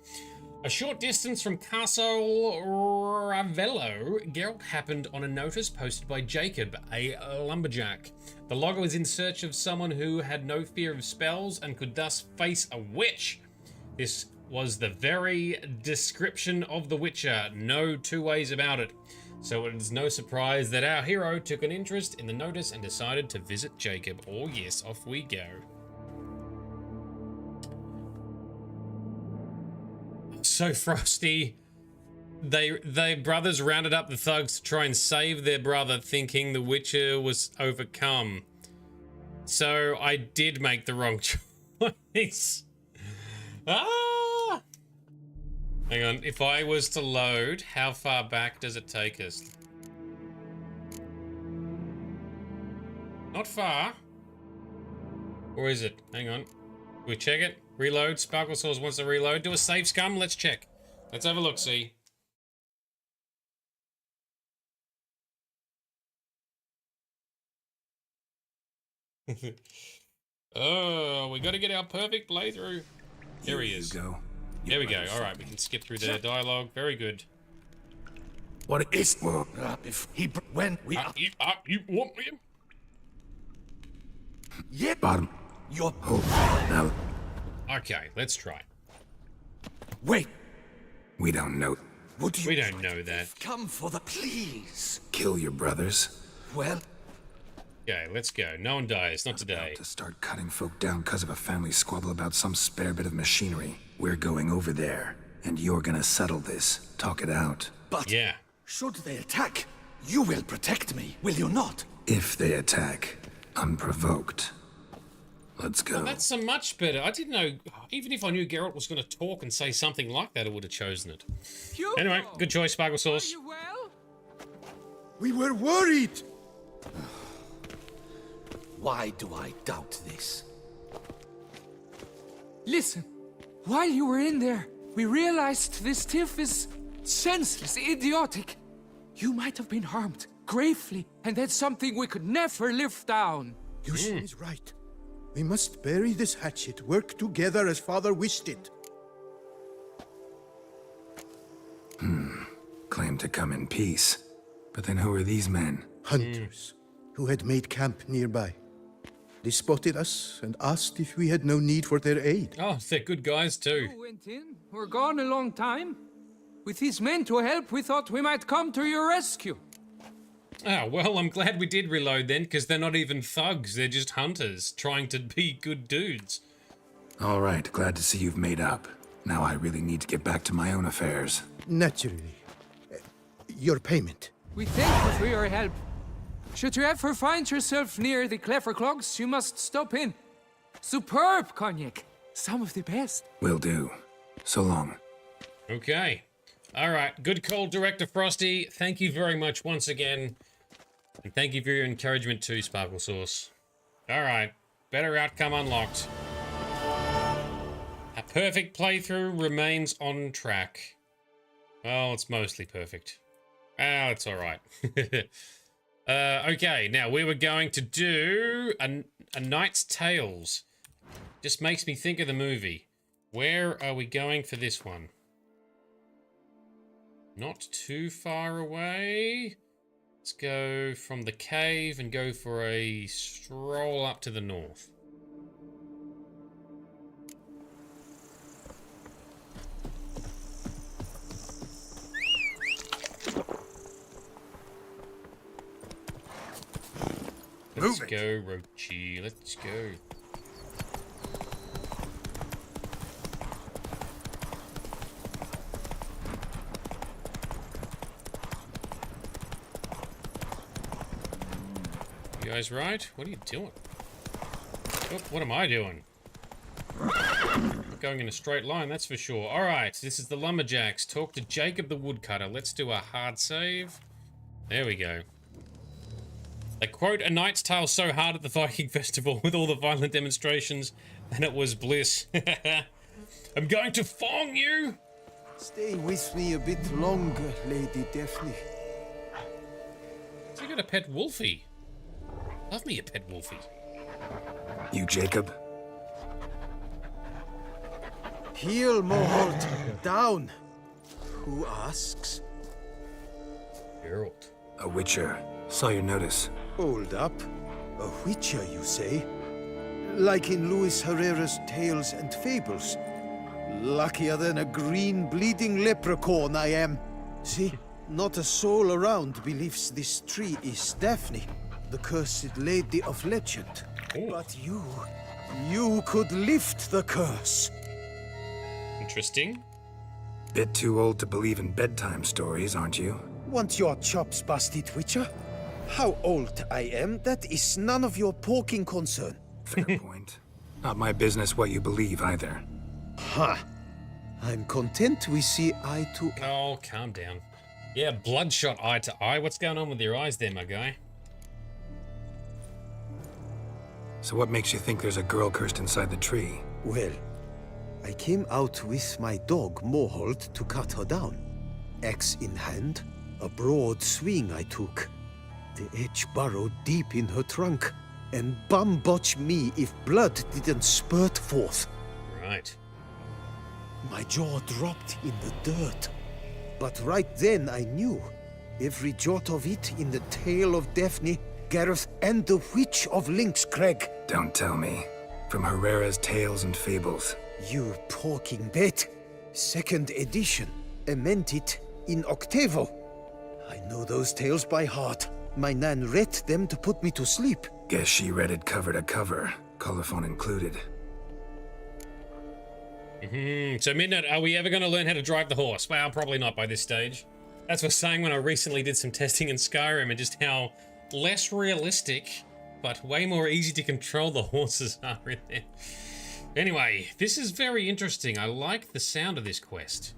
A short distance from Castle Ravello, Geralt happened on a notice posted by Jacob, a lumberjack. The logger was in search of someone who had no fear of spells and could thus face a witch. This was the very description of the Witcher, no two ways about it. So it is no surprise that our hero took an interest in the notice and decided to visit Jacob. Oh yes, off we go. So frosty. They brothers rounded up the thugs to try and save their brother, thinking the Witcher was overcome. So I did make the wrong choice. Ah! Hang on, if I was to load, how far back does it take us? Not far. Or is it? Hang on. We check it. Reload. Sparkle Sauce wants to reload. Do a save scum. Let's check. Let's have a look, see. Oh, we got to get our perfect playthrough. There he is. Go. There we go. All right, we can skip through the dialogue. Very good. What is if he when we you want me? Yep. Bottom. Your now. Okay, let's try. Wait. We don't know. Would you? We don't know that. Come for the please. Kill your brothers. Well. Okay, let's go. No one dies. Not today. To start cutting folk down because of a family squabble about some spare bit of machinery. We're going over there, and you're gonna settle this. Talk it out. But yeah. Should they attack, you will protect me, will you not? If they attack, unprovoked. Let's go. Well, that's so much better. I didn't know, even if I knew Geralt was going to talk and say something like that, I would have chosen it. Anyway, good choice, Sparkle Sauce. We were worried! Why do I doubt this? Listen, while you were in there, we realized this tiff is senseless, idiotic. You might have been harmed, gravely, and that's something we could never live down. Yushin is right. We must bury this hatchet, work together as Father wished it. Claim to come in peace. But then who are these men? Hunters, who had made camp nearby. They spotted us and asked if we had no need for their aid. Oh, they're good guys too. You went in. We're gone a long time. With these men to help, we thought we might come to your rescue. Ah, well, I'm glad we did reload then, because they're not even thugs. They're just hunters, trying to be good dudes. All right, glad to see you've made up. Now I really need to get back to my own affairs. Naturally. Your payment. We thank you for your help. Should you ever find yourself near the Clever Clogs, you must stop in. Superb cognac. Some of the best. Will do. So long. Okay. All right. Good call, Director Frosty. Thank you very much once again. And thank you for your encouragement too, Sparkle Sauce. All right. Better outcome unlocked. A perfect playthrough remains on track. Well, it's mostly perfect. Ah, it's all right. Okay, now we were going to do a Knight's Tales. Just makes me think of the movie. Where are we going for this one? Not too far away. Let's go from the cave and go for a stroll up to the north. Let's go, Rochi. Let's go. You guys right? What are you doing? Oh, what am I doing? Not going in a straight line, that's for sure. Alright, this is the Lumberjacks. Talk to Jacob the Woodcutter. Let's do a hard save. There we go. They quote A Knight's Tale so hard at the Viking Festival with all the violent demonstrations, and it was bliss. I'm going to fong you! Stay with me a bit longer, Lady Daphne. So you got a pet wolfie. Love me a pet wolfie. You, Jacob? Heel, Mohort. Down. Who asks? Geralt. A witcher. Saw your notice. Hold up. A witcher, you say? Like in Luis Herrera's Tales and Fables. Luckier than a green bleeding leprechaun I am. See? Not a soul around believes this tree is Daphne, the cursed lady of legend. Ooh. But you could lift the curse. Interesting. Bit too old to believe in bedtime stories, aren't you? Want your chops busted, Witcher? How old I am, that is none of your poking concern. Fair point. Not my business what you believe either. Ha! I'm content we see eye to... Oh, calm down. Yeah, bloodshot eye to eye. What's going on with your eyes there, my guy? So what makes you think there's a girl cursed inside the tree? Well, I came out with my dog, Mohold, to cut her down. Axe in hand, a broad swing I took. The edge burrowed deep in her trunk, and bum-botch me if blood didn't spurt forth. Right. My jaw dropped in the dirt. But right then I knew. Every jot of it in the tale of Daphne, Gareth, and the Witch of Lynx Crag. Don't tell me. From Herrera's Tales and Fables. You talking bet. Second edition. Amended in octavo. I know those tales by heart. My nan read them to put me to sleep. Guess she read it cover to cover, colophon included. So Midnight, are we ever going to learn how to drive the horse? Well, probably not by this stage. That's what I was saying when I recently did some testing in Skyrim and just how less realistic, but way more easy to control the horses are in there. Anyway, this is very interesting. I like the sound of this quest.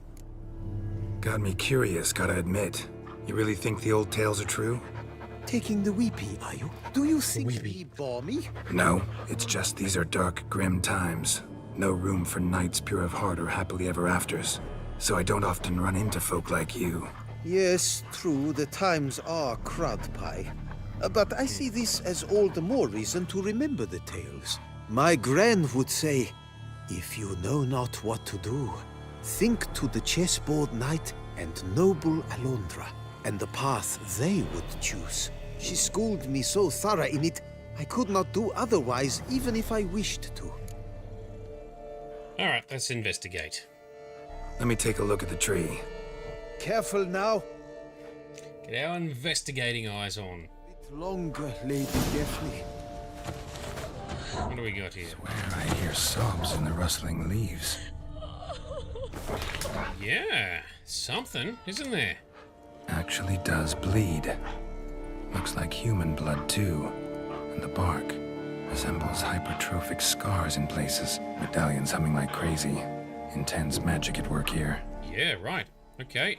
Got me curious, gotta admit. You really think the old tales are true? Taking the weepy, are you? Do you think he bore me? No, it's just these are dark, grim times. No room for knights pure of heart or happily ever afters. So I don't often run into folk like you. Yes, true, the times are crud pie. But I see this as all the more reason to remember the tales. My gran would say, if you know not what to do, think to the chessboard knight and noble Alondra, and the path they would choose. She schooled me so thorough in it, I could not do otherwise, even if I wished to. Alright, let's investigate. Let me take a look at the tree. Careful now. Get our investigating eyes on. Bit longer, Lady Daphne. What do we got here? I hear sobs in the rustling leaves. Yeah, something, isn't there? Actually does bleed. Looks like human blood too. And the bark resembles hypertrophic scars in places. Medallions humming like crazy. Intense magic at work here. Yeah, right. Okay.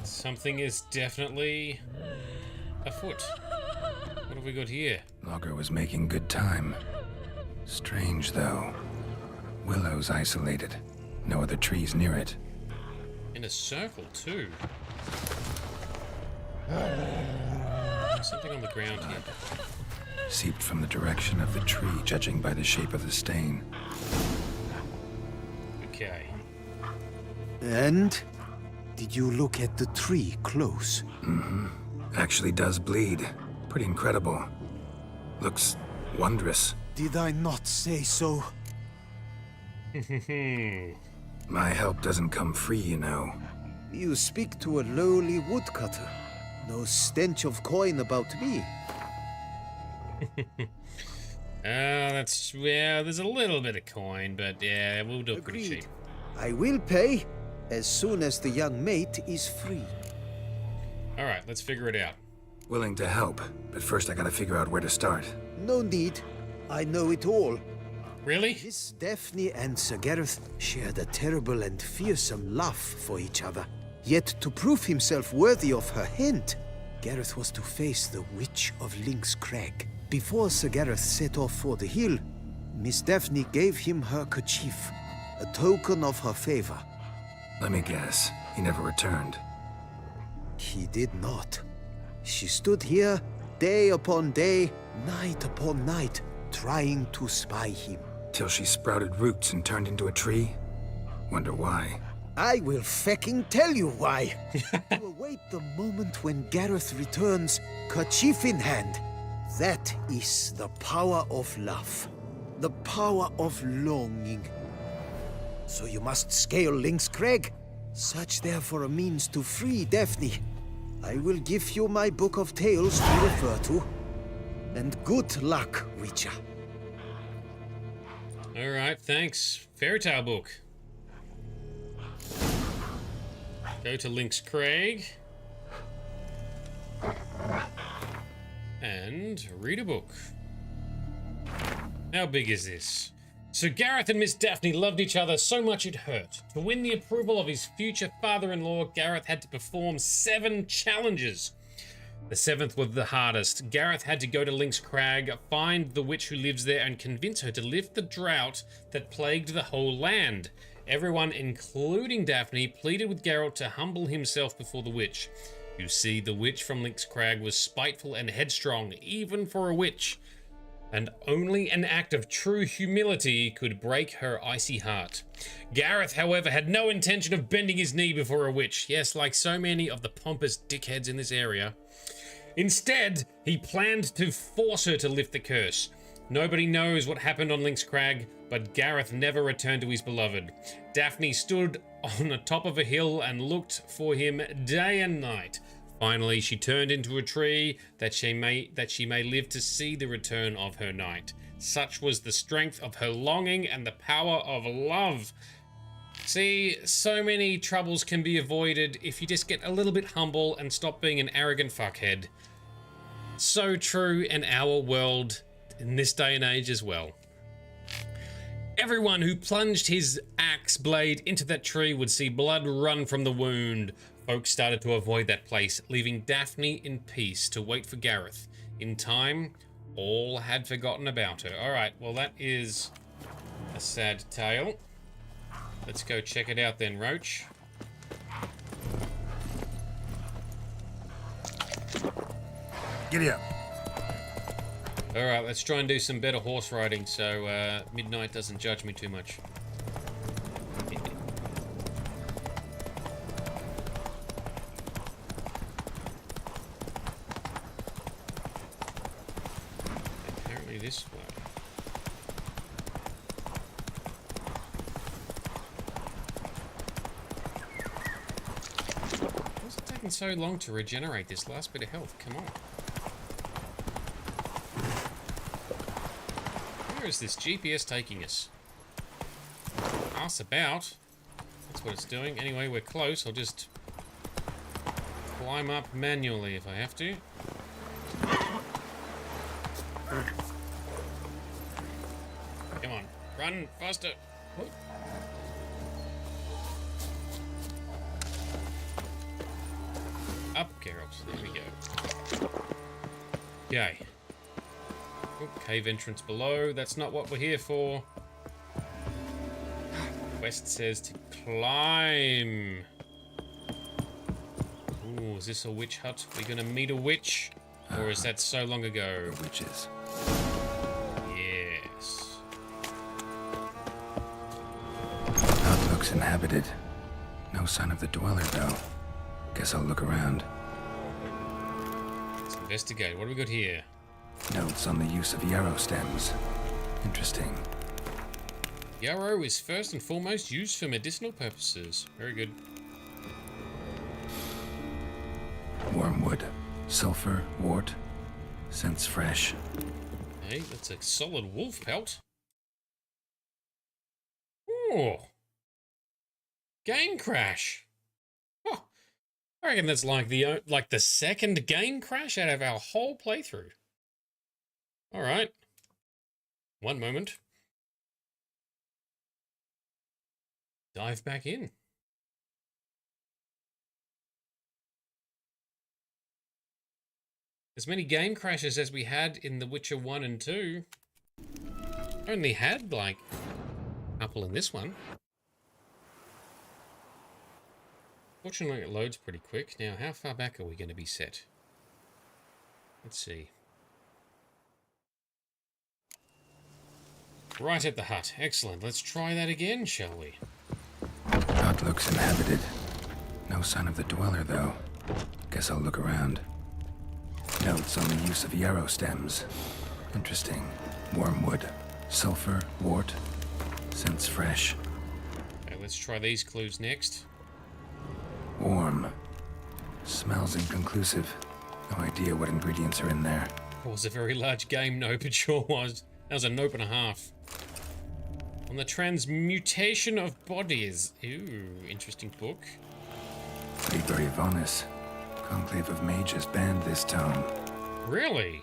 Something is definitely afoot. What have we got here? Logger was making good time. Strange though. Willow's isolated. No other trees near it. In a circle too. Something on the ground here. Seeped from the direction of the tree, judging by the shape of the stain. Okay. And? Did you look at the tree close? Mm-hmm. Actually does bleed. Pretty incredible. Looks wondrous. Did I not say so? My help doesn't come free, you know. You speak to a lowly woodcutter. No stench of coin about me. That's, well, there's a little bit of coin, but yeah, we'll do it pretty cheap. I will pay as soon as the young mate is free. Alright, let's figure it out. Willing to help, but first I gotta figure out where to start. No need. I know it all. Really? Miss Daphne and Sir Gareth shared a terrible and fearsome love for each other. Yet to prove himself worthy of her hint, Gareth was to face the Witch of Lynx Crag. Before Sir Gareth set off for the hill, Miss Daphne gave him her kerchief, a token of her favor. Let me guess, he never returned. He did not. She stood here, day upon day, night upon night, trying to spy him. Till she sprouted roots and turned into a tree? Wonder why. I will fecking tell you why. To await the moment when Gareth returns, kerchief in hand. That is the power of love. The power of longing. So you must scale Lynx Crag. Search there for a means to free Daphne. I will give you my book of tales to refer to. And good luck, Witcher. Alright, thanks. Fairy tale book. Go to Lynx Crag. And read a book. How big is this? So Gareth and Miss Daphne loved each other so much it hurt. To win the approval of his future father-in-law, Gareth had to perform 7 challenges. The 7th was the hardest. Gareth had to go to Lynx Crag, find the witch who lives there, and convince her to lift the drought that plagued the whole land. Everyone, including Daphne, pleaded with Geralt to humble himself before the witch. You see, the witch from Lynx Crag was spiteful and headstrong, even for a witch. And only an act of true humility could break her icy heart. Gareth, however, had no intention of bending his knee before a witch. Yes, like so many of the pompous dickheads in this area. Instead, he planned to force her to lift the curse. Nobody knows what happened on Lynx Crag, but Gareth never returned to his beloved. Daphne stood on the top of a hill and looked for him day and night. Finally, she turned into a tree that she may live to see the return of her knight. Such was the strength of her longing and the power of love. See, so many troubles can be avoided if you just get a little bit humble and stop being an arrogant fuckhead. So true in our world in this day and age as well. Everyone who plunged his axe blade into that tree would see blood run from the wound, Folks started to avoid that place, leaving Daphne in peace to wait for Gareth. In time, all had forgotten about her. Alright, well that is a sad tale. Let's go check it out then, Roach. Giddy up. Alright, let's try and do some better horse riding so Midnight doesn't judge me too much. Apparently this way. Why is it taking so long to regenerate this last bit of health? Come on. Where is this GPS taking us? Ask about. That's what it's doing. Anyway, we're close. I'll just climb up manually if I have to. Come on, run faster. Whoop. Up, Geralt. There we go. Okay. Oh, cave entrance below. That's not what we're here for. Quest says to climb. Ooh, is this a witch hut? Are we gonna meet a witch? Or is that so long ago? The witches. Yes. Hut looks inhabited. No sign of the dweller, though. Guess I'll look around. Let's investigate. What do we got here? Notes on the use of yarrow stems. Interesting. Yarrow is first and foremost used for medicinal purposes. Very good. Wormwood. Sulfur. Wart. Scents fresh. Hey, that's a solid wolf pelt. Oh. Game crash. Oh. I reckon that's like the second game crash out of our whole playthrough. All right. One moment. Dive back in. As many game crashes as we had in The Witcher 1 and 2. Only had, like, a couple in this one. Fortunately, it loads pretty quick. Now, how far back are we going to be set? Let's see. Right at the hut. Excellent. Let's try that again, shall we? Hut looks inhabited. No sign of the dweller, though. Guess I'll look around. Notes on the use of yarrow stems. Interesting. Wormwood. Sulfur. Wart. Scents fresh. Okay, let's try these clues next. Warm. Smells inconclusive. No idea what ingredients are in there. It was a very large game, nope, it sure was. That was a nope and a half. On the transmutation of bodies. Ooh, interesting book. Liber Ivanis. Conclave of mages banned this tome. Really?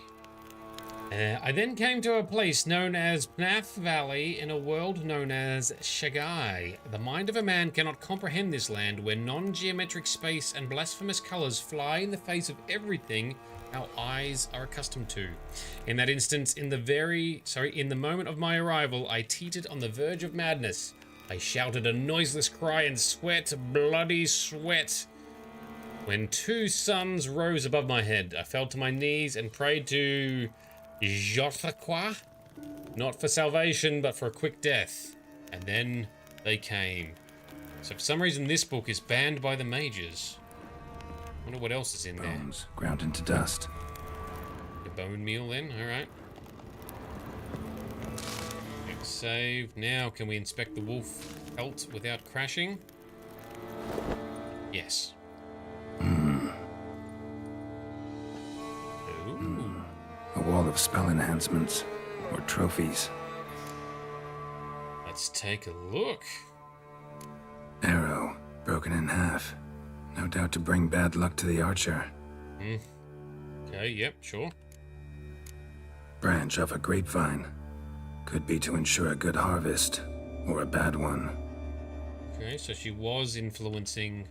I then came to a place known as Bnath Valley in a world known as Shagai. The mind of a man cannot comprehend this land where non-geometric space and blasphemous colors fly in the face of everything our eyes are accustomed to. In that instance, in the moment of my arrival, I teetered on the verge of madness. I shouted a noiseless cry and sweat, bloody sweat. When two suns rose above my head, I fell to my knees and prayed to Jothaqua, not for salvation, but for a quick death. And then they came. So for some reason, this book is banned by the mages. I wonder what else is in there. Bones ground into dust. The bone meal then, alright. Save. Now, can we inspect the wolf pelt without crashing? Yes. Ooh. A wall of spell enhancements, or trophies. Let's take a look. Arrow, broken in half. No doubt to bring bad luck to the archer. Okay, yep, sure. Branch off a grapevine. Could be to ensure a good harvest, or a bad one. Okay, so she was influencing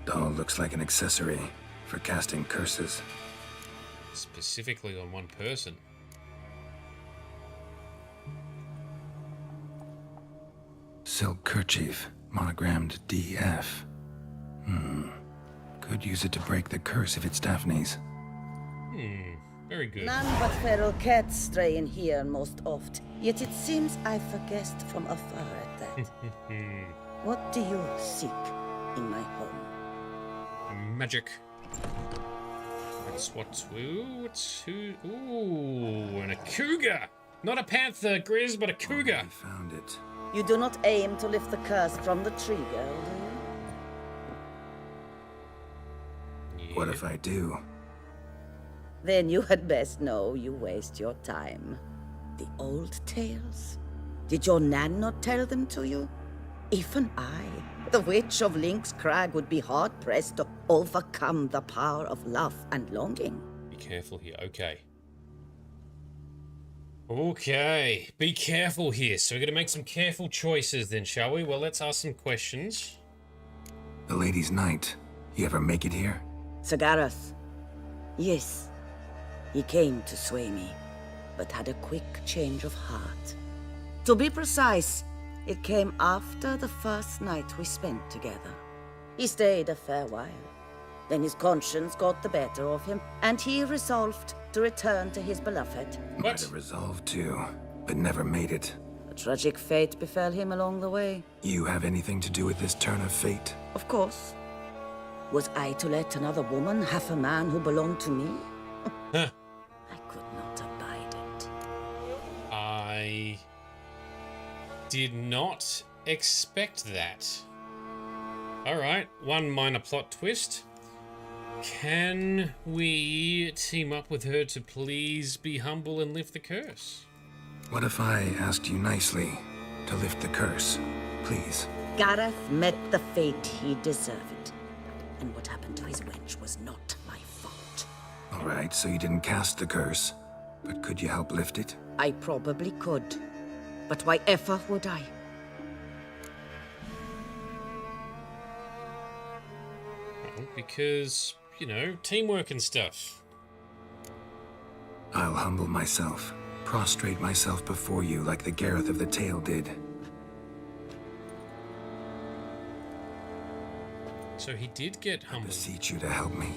Doll looks like an accessory for casting curses. Specifically on one person. Silk kerchief, monogrammed DF. Could use it to break the curse if it's Daphne's. Very good. None but feral cats stray in here most oft, yet it seems I've guessed from afar at that. What do you seek in my home? Magic. That's what's who? Ooh, and a cougar. Not a panther, Grizz, but a cougar. I found it. You do not aim to lift the curse from the tree, girl, do you? What if I do? Then you had best know you waste your time. The old tales? Did your Nan not tell them to you? Even I, the Witch of Link's Crag, would be hard-pressed to overcome the power of love and longing. Be careful here, okay. Okay, be careful here. So we're going to make some careful choices then, shall we? Well, let's ask some questions. The Lady's Knight. You ever make it here? Sir Gareth. Yes. He came to sway me, but had a quick change of heart. To be precise, it came after the first night we spent together. He stayed a fair while. Then his conscience got the better of him, and he resolved to return to his beloved. Might have resolved to, but never made it. A tragic fate befell him along the way. You have anything to do with this turn of fate? Of course. Was I to let another woman have a man who belonged to me? Huh. I could not abide it. I did not expect that. Alright, one minor plot twist. Can we team up with her to please be humble and lift the curse? What if I asked you nicely to lift the curse, please? Gareth met the fate he deserved. And what happened to his wench was not my fault. All right, so you didn't cast the curse, but could you help lift it? I probably could. But why ever would I? Well, because, you know, teamwork and stuff. I'll humble myself, prostrate myself before you like the Gareth of the Tale did. So he did get humbled. I beseech you to help me.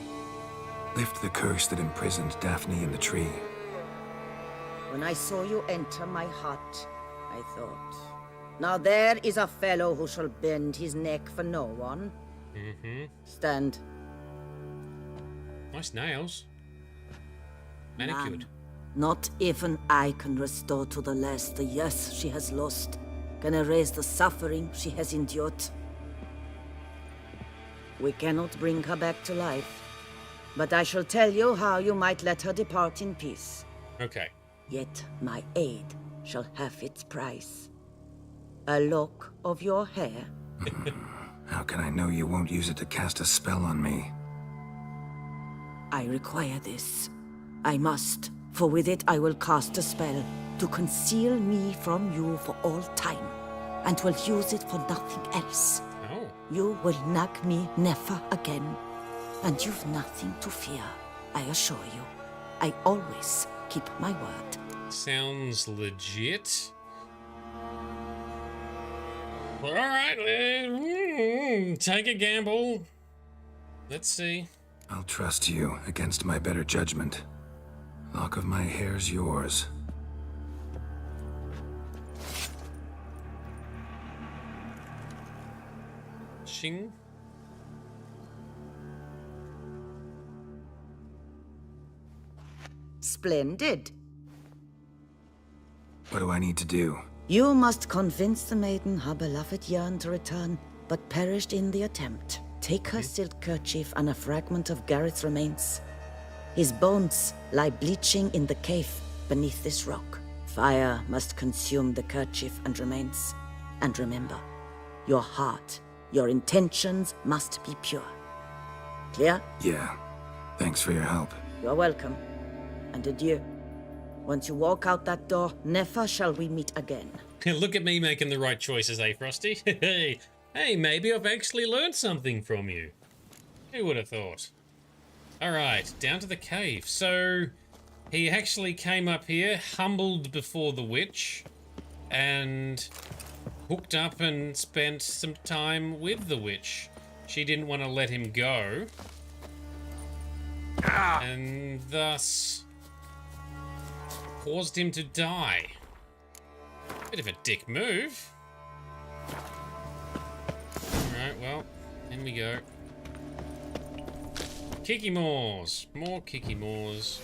Lift the curse that imprisoned Daphne in the tree. When I saw you enter my hut, I thought, now there is a fellow who shall bend his neck for no one. Stand. Nice nails. Manicured. Man, not even I can restore to the lass the years she has lost, can erase the suffering she has endured. We cannot bring her back to life, but I shall tell you how you might let her depart in peace. Okay. Yet my aid shall have its price. A lock of your hair. How can I know you won't use it to cast a spell on me? I require this. I must, for with it I will cast a spell to conceal me from you for all time, and will use it for nothing else. Oh. You will nag me never again, and you've nothing to fear, I assure you. I always keep my word. Sounds legit. All right, take a gamble. Let's see. I'll trust you against my better judgment. Lock of my hair's yours. Shing. Splendid. What do I need to do? You must convince the maiden her beloved yearned to return, but perished in the attempt. Take her silk kerchief and a fragment of Gareth's remains. His bones lie bleaching in the cave beneath this rock. Fire must consume the kerchief and remains. And remember, your heart, your intentions must be pure. Clear? Yeah. Thanks for your help. You're welcome. And adieu. Once you walk out that door, never shall we meet again. Look at me making the right choices, eh, Frosty? Hey, maybe I've actually learned something from you. Who would have thought? Alright, down to the cave. So, he actually came up here, humbled before the witch, and hooked up and spent some time with the witch. She didn't want to let him go. And thus caused him to die. Bit of a dick move. Alright, well, in we go. Kiki Moors. More Kiki Moors.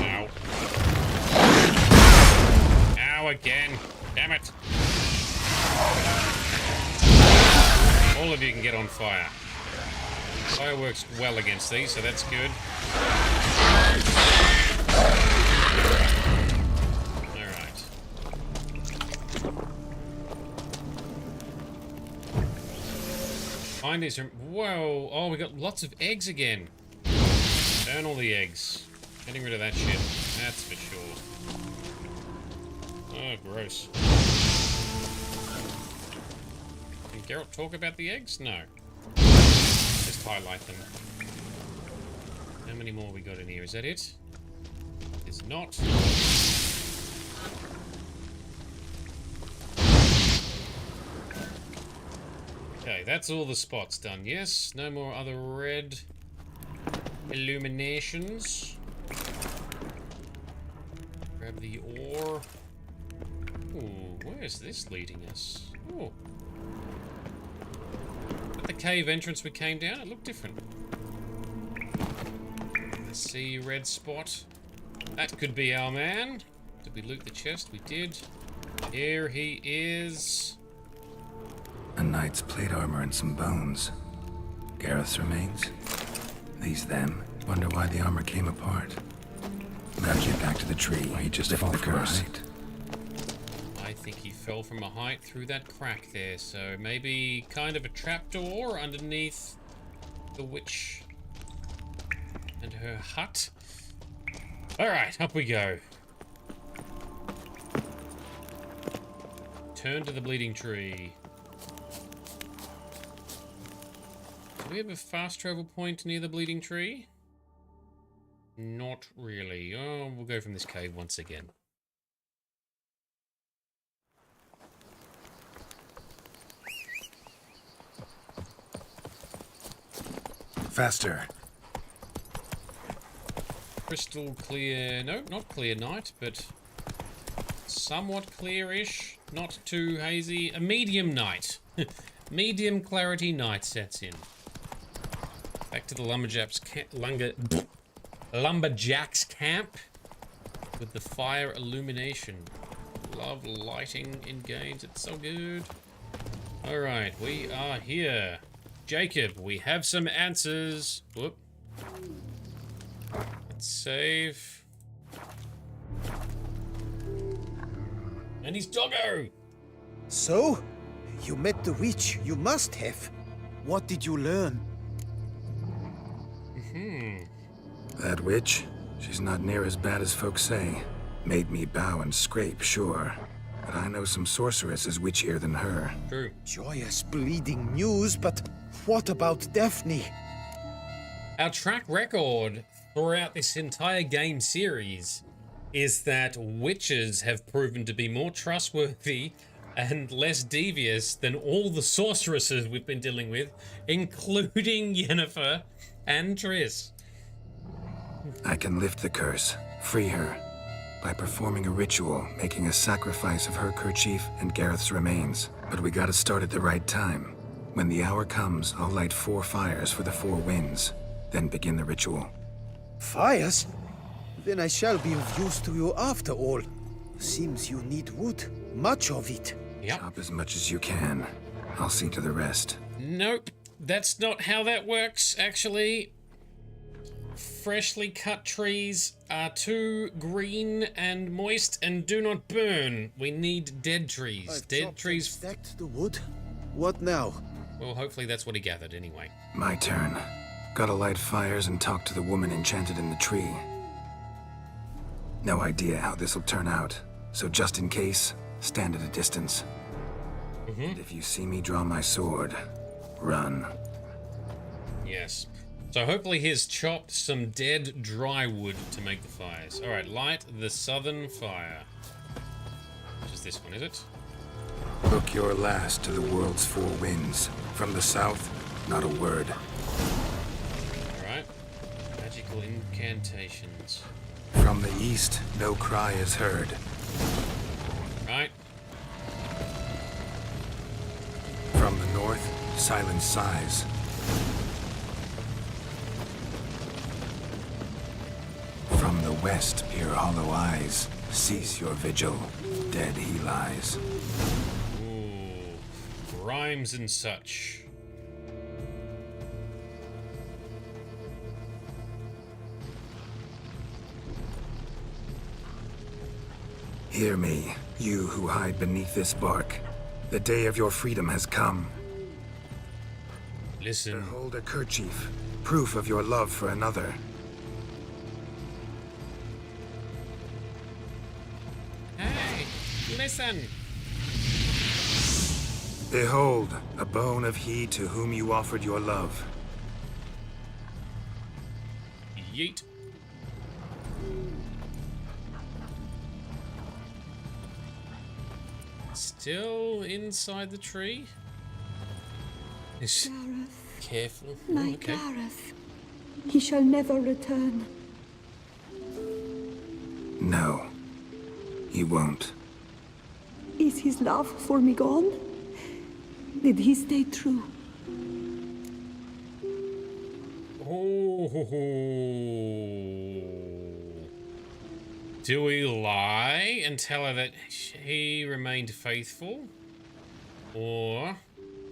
Ow. Ow again. Damn it. All of you can get on fire. Fire works well against these, so that's good. Alright. Find these from... Whoa! Oh, we got lots of eggs again. Burn all the eggs. Getting rid of that shit. That's for sure. Oh, gross. Can Geralt talk about the eggs? No. Just highlight them. How many more we got in here? Is that it? It's not. Okay, that's all the spots done. Yes, no more other red illuminations. Grab the ore. Ooh, where is this leading us? Ooh. At the cave entrance we came down, it looked different. Let's see, red spot. That could be our man. Did we loot the chest? We did. Here he is. A knight's plate armor and some bones. Gareth's remains. These them. Wonder why the armor came apart. Gotta get back to the tree. He just fell the curse. I think he fell from a height through that crack there, so maybe kind of a trapdoor underneath the witch and her hut. Alright, up we go. Turn to the bleeding tree. Do we have a fast travel point near the bleeding tree? Not really. Oh, we'll go from this cave once again. Faster. Crystal clear... No, not clear night, but somewhat clearish. Not too hazy. A medium night. Medium clarity night sets in. Back to the lumberjacks camp with the fire illumination. Love lighting in games, it's so good. Alright, we are here. Jacob, we have some answers. Whoop. Let's save. And he's doggo! So? You met the witch, you must have. What did you learn? That witch, she's not near as bad as folks say. Made me bow and scrape, sure. But I know some sorceresses witchier than her. True. Joyous bleeding news, but what about Daphne? Our track record throughout this entire game series is that witches have proven to be more trustworthy and less devious than all the sorceresses we've been dealing with, including Yennefer and Triss. I can lift the curse, free her, by performing a ritual, making a sacrifice of her kerchief and Gareth's remains. But we gotta start at the right time. When the hour comes, I'll light 4 fires for the 4 winds, then begin the ritual. Fires? Then I shall be of use to you after all. Seems you need wood. Much of it. Yep. Chop as much as you can. I'll see to the rest. Nope. That's not how that works, actually. Freshly cut trees are too green and moist and do not burn. We need dead trees. I've dead trees. Stacked the wood. What now? Well, hopefully that's what he gathered anyway. My turn. Gotta light fires and talk to the woman enchanted in the tree. No idea how this'll turn out, so just in case, stand at a distance. And if you see me draw my sword, run. Yes. So hopefully he's chopped some dead dry wood to make the fires. Alright, light the southern fire. Which is this one, is it? Look your last to the world's four winds. From the south, not a word. Alright. Magical incantations. From the east, no cry is heard. Right. From the north, silent sighs. From the west peer hollow eyes. Cease your vigil. Dead he lies. Ooh. Rhymes and such. Hear me, you who hide beneath this bark. The day of your freedom has come. Listen. Behold a kerchief, proof of your love for another. Hey, listen. Behold, a bone of he to whom you offered your love. Yeet. Still inside the tree? Is careful. My Okay. Gareth. He shall never return. No, he won't. Is his love for me gone? Did he stay true? Do we lie and tell her that he remained faithful? Or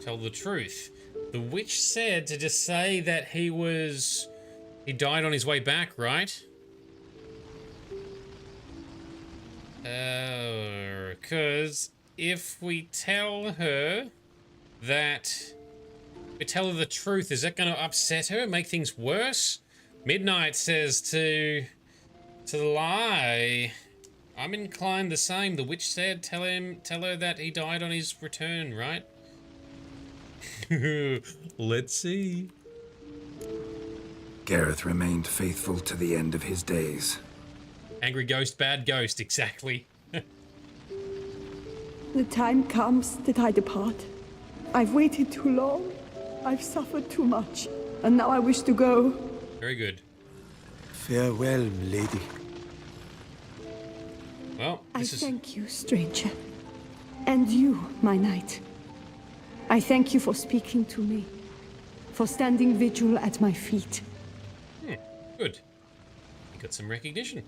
tell the truth? The witch said to just say that he died on his way back, right? Because if we tell her the truth, is that going to upset her, make things worse? Midnight says to lie. I'm inclined the same. The witch said tell her that he died on his return, right? Let's see. Gareth remained faithful to the end of his days. Angry ghost, bad ghost, exactly. The time comes that I depart. I've waited too long. I've suffered too much. And now I wish to go. Very good. Farewell, lady. Well, I thank you, stranger. And you, my knight. I thank you for speaking to me. For standing vigil at my feet. Good. You got some recognition.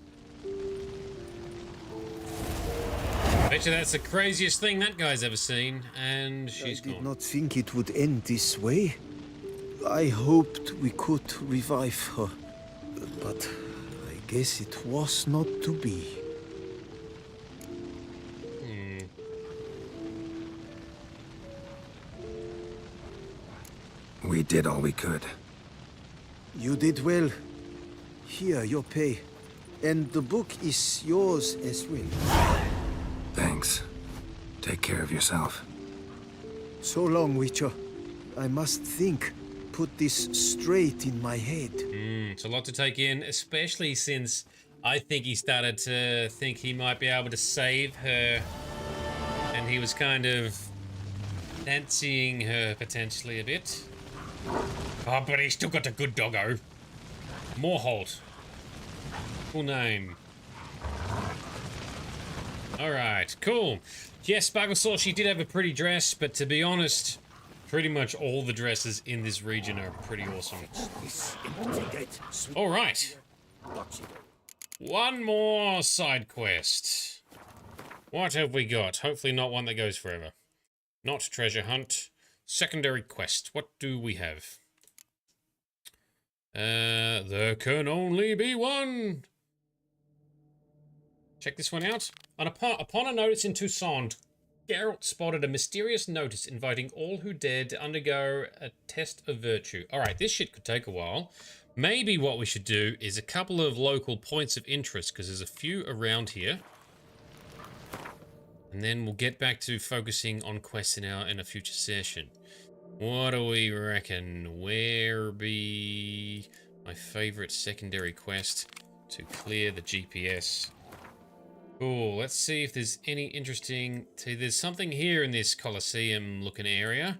Bet you that's the craziest thing that guy's ever seen, and she's gone. I did not think it would end this way. I hoped we could revive her, but I guess it was not to be. We did all we could. You did well. Here, your pay. And the book is yours as well. Thanks. Take care of yourself. So long, Witcher. I must think. Put this straight in my head. It's a lot to take in, especially since I think he started to think he might be able to save her. And he was kind of fancying her potentially a bit. Oh, but he's still got a good doggo. Moorholt. Cool name. Alright, cool. Yes, Sparkle Saw, she did have a pretty dress, but to be honest, pretty much all the dresses in this region are pretty awesome. Alright. One more side quest. What have we got? Hopefully not one that goes forever. Not treasure hunt. Secondary quest. What do we have? There can only be one. Check this one out. Upon a notice in Toussaint, Geralt spotted a mysterious notice inviting all who dared to undergo a test of virtue. Alright, this shit could take a while. Maybe what we should do is a couple of local points of interest, because there's a few around here. And then we'll get back to focusing on quests in a future session. What do we reckon? Where be my favorite secondary quest to clear the GPS? Cool, let's see if there's any interesting... See, there's something here in this Colosseum looking area.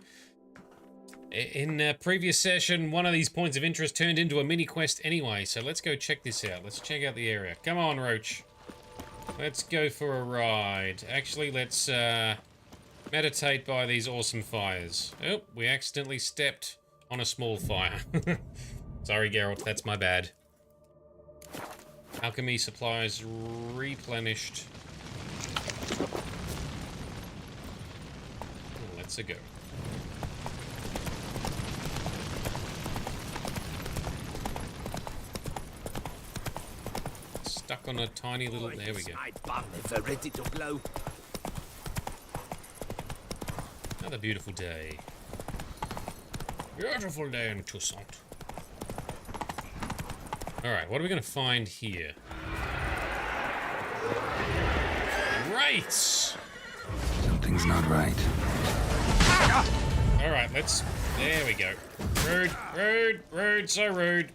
In a previous session, one of these points of interest turned into a mini quest anyway, so let's go check this out. Let's check out the area. Come on, Roach. Let's go for a ride. Actually, let's meditate by these awesome fires. Oh, we accidentally stepped on a small fire. Sorry, Geralt, that's my bad. Alchemy supplies replenished. Oh, let's go. Stuck on a tiny little... There we go. Ready to blow. Another beautiful day. Beautiful day in Toussaint. Alright, what are we going to find here? Right! Something's not right. Alright, let's... There we go. Rude, rude, rude, so rude.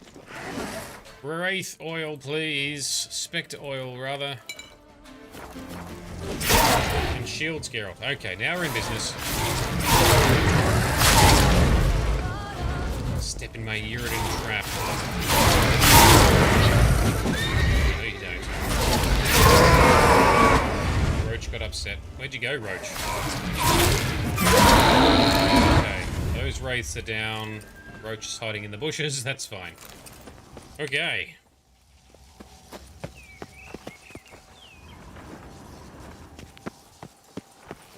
Wraith oil, please. Spectre oil, rather. And shields, Geralt. Okay, now we're in business. Step in my Uridan trap. No, you don't. Roach got upset. Where'd you go, Roach? Okay, those wraiths are down. Roach is hiding in the bushes. That's fine. Okay.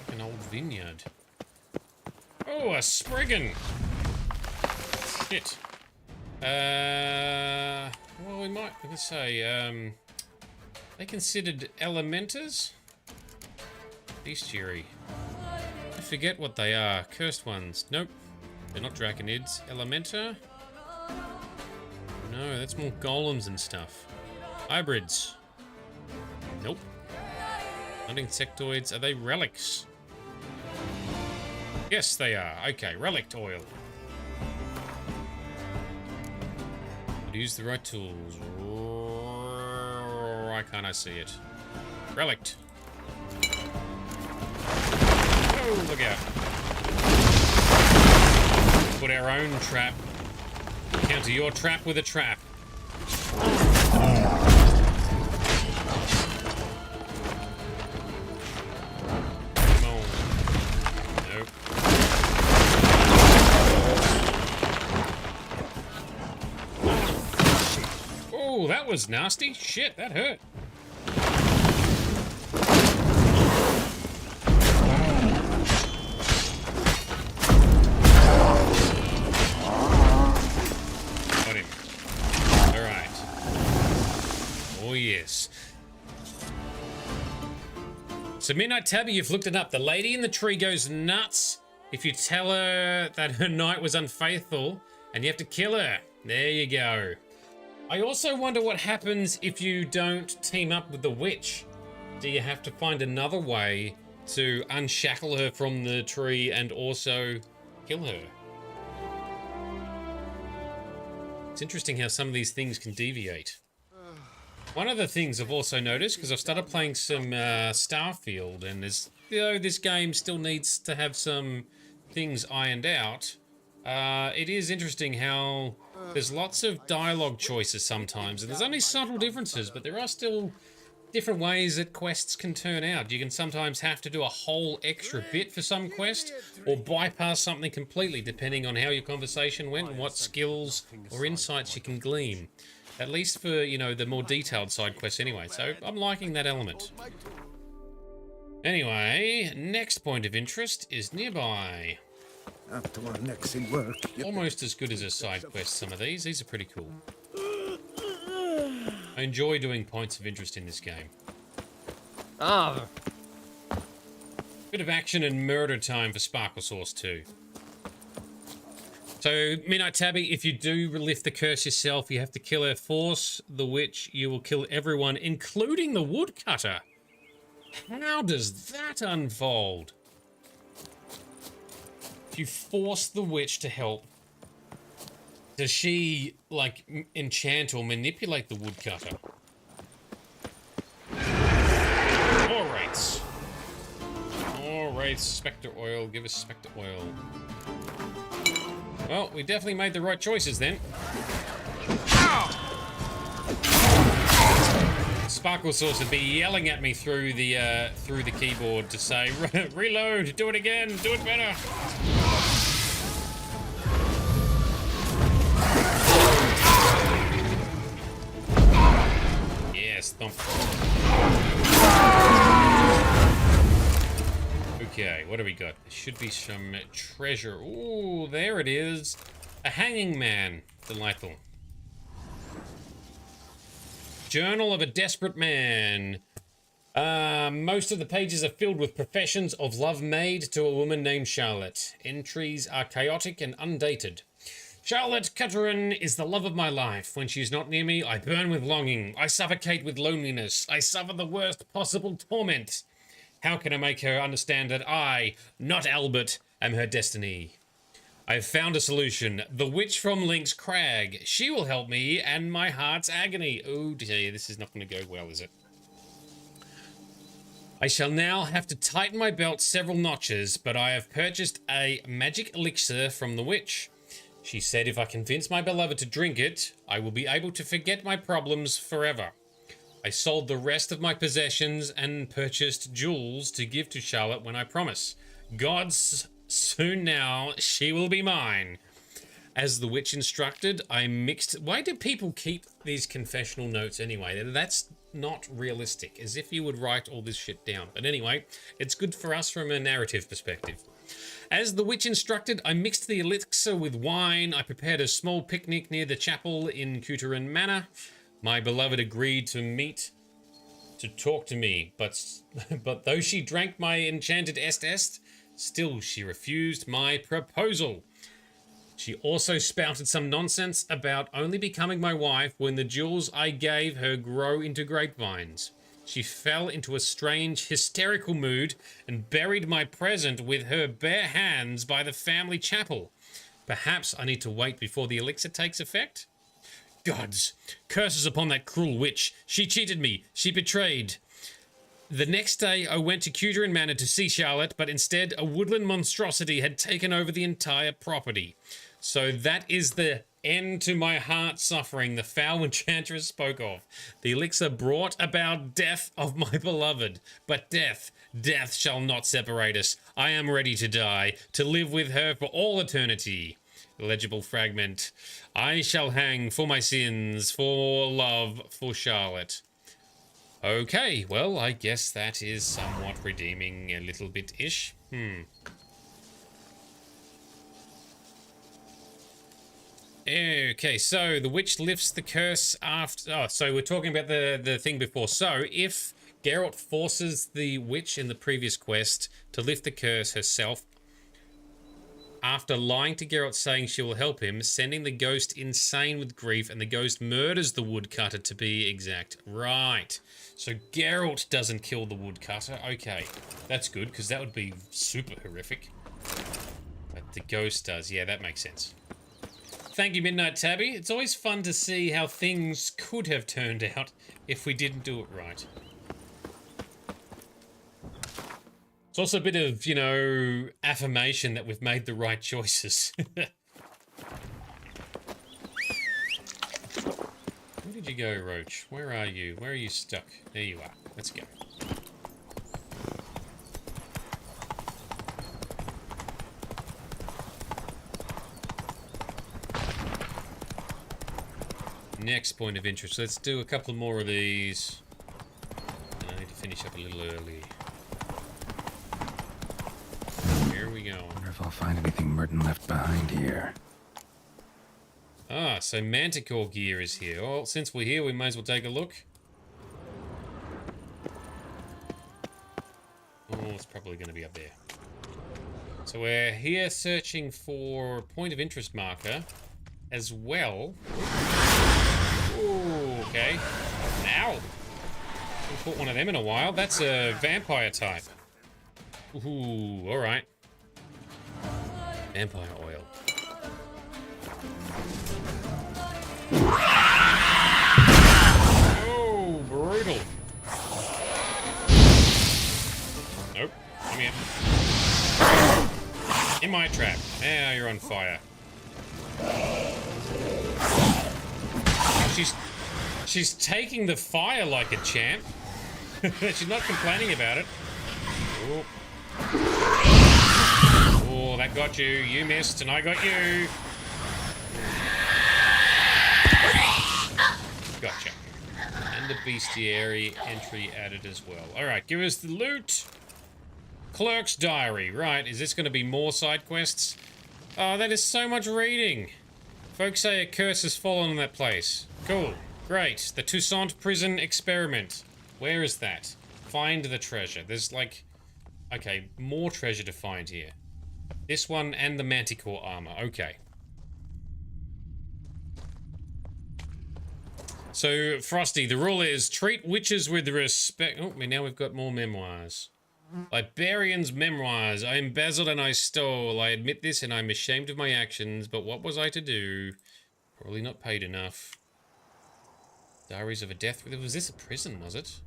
Like an old vineyard. Oh, a Spriggan! Shit. Well, we might, let's say, they considered elementers? Bestiary. I forget what they are. Cursed ones. Nope. They're not draconids. Elementor? No, that's more golems and stuff. Hybrids. Nope. Not insectoids. Are they relics? Yes, they are. Okay, relic oil. Use the right tools. Why can't I see it? Relict. Oh, look out. Put our own trap. Counter your trap with a trap. Come on. Nope. Oh, that was nasty. Shit, that hurt. Got him. Alright. Oh, yes. So, Midnight Tabby, you've looked it up. The lady in the tree goes nuts if you tell her that her knight was unfaithful and you have to kill her. There you go. I also wonder what happens if you don't team up with the witch. Do you have to find another way to unshackle her from the tree and also kill her? It's interesting how some of these things can deviate. One of the things I've also noticed, because I've started playing some Starfield, and there's, you know, this game still needs to have some things ironed out. It is interesting how there's lots of dialogue choices sometimes, and there's only subtle differences, but there are still different ways that quests can turn out. You can sometimes have to do a whole extra bit for some quest, or bypass something completely, depending on how your conversation went and what skills or insights you can glean. At least for, you know, the more detailed side quests anyway, so I'm liking that element. Anyway, next point of interest is nearby. After our necks in work. Almost as good as a side quest, some of these. These are pretty cool. I enjoy doing points of interest in this game. Ah. Bit of action and murder time for Sparkle Sauce too. So, Midnight Tabby, if you do lift the curse yourself, you have to kill her. Force the witch, you will kill everyone, including the woodcutter. How does that unfold? If you force the witch to help, does she, like, enchant or manipulate the woodcutter? Alright. Alright, Spectre Oil. Give us Spectre Oil. Well, we definitely made the right choices then. Sparkle Sauce would be yelling at me through the keyboard to say, reload, do it again, do it better. Yes, thump. Okay, what do we got? There should be some treasure. Ooh, there it is. A hanging man. Delightful. Journal of a Desperate Man. Most of the pages are filled with professions of love made to a woman named Charlotte. Entries are chaotic and undated. Charlotte Cutterin is the love of my life. When she is not near me, I burn with longing. I suffocate with loneliness. I suffer the worst possible torment. How can I make her understand that I, not Albert, am her destiny? I have found a solution. The witch from Link's Crag. She will help me and my heart's agony. Oh dear, this is not going to go well, is it? I shall now have to tighten my belt several notches, but I have purchased a magic elixir from the witch. She said if I convince my beloved to drink it, I will be able to forget my problems forever. I sold the rest of my possessions and purchased jewels to give to Charlotte when I promise. Gods, soon now, she will be mine. As the witch instructed, I mixed... Why do people keep these confessional notes anyway? That's not realistic, as if you would write all this shit down. But anyway, it's good for us from a narrative perspective. As the witch instructed, I mixed the elixir with wine. I prepared a small picnic near the chapel in Cooterin Manor. My beloved agreed to meet to talk to me, but though she drank my enchanted est, still she refused my proposal. She also spouted some nonsense about only becoming my wife when the jewels I gave her grow into grapevines. She fell into a strange, hysterical mood and buried my present with her bare hands by the family chapel. Perhaps I need to wait before the elixir takes effect? Gods, curses upon that cruel witch. She cheated me. She betrayed. The next day, I went to Cooterin Manor to see Charlotte, but instead a woodland monstrosity had taken over the entire property. So that is the end to my heart suffering the foul enchantress spoke of. The elixir brought about death of my beloved. But death shall not separate us. I am ready to die, to live with her for all eternity. Illegible fragment. I shall hang for my sins, for love, for Charlotte. Okay, well, I guess that is somewhat redeeming a little bit-ish. Okay, so the witch lifts the curse after... Oh, so we're talking about the thing before. So, if Geralt forces the witch in the previous quest to lift the curse herself, after lying to Geralt saying she will help him, sending the ghost insane with grief, and the ghost murders the woodcutter to be exact. Right. So Geralt doesn't kill the woodcutter. Okay, that's good, because that would be super horrific. But the ghost does. Yeah, that makes sense. Thank you, Midnight Tabby. It's always fun to see how things could have turned out if we didn't do it right. It's also a bit of, you know, affirmation that we've made the right choices. Where did you go, Roach? Where are you? Where are you stuck? There you are. Let's go. Next point of interest. Let's do a couple more of these. I need to finish up a little early. Here we go. I wonder if I'll find anything Merton left behind here. Ah, so Manticore gear is here. Well, since we're here, we may as well take a look. Oh, it's probably going to be up there. So we're here searching for point of interest marker as well. Ooh, okay. Ow! Haven't caught one of them in a while. That's a vampire type. Ooh, alright. Vampire oil. Oh, brutal. Nope. Come here. In my trap. Now you're on fire. Oh, she's taking the fire like a champ. She's not complaining about it. Oh. Oh, that got you. You missed, and I got you. Gotcha. And the bestiary entry added as well. Alright, give us the loot. Clerk's diary. Right, is this going to be more side quests? Oh, that is so much reading. Folks say a curse has fallen on that place. Cool. Great. The Toussaint prison experiment. Where is that? Find the treasure. There's like... Okay, more treasure to find here. This one and the Manticore armor. Okay. So, Frosty, the rule is treat witches with respect... Oh, now we've got more memoirs. Librarian's memoirs. I embezzled and I stole. I admit this and I'm ashamed of my actions, but what was I to do? Probably not paid enough. Diaries of a death... Was this a prison, was it?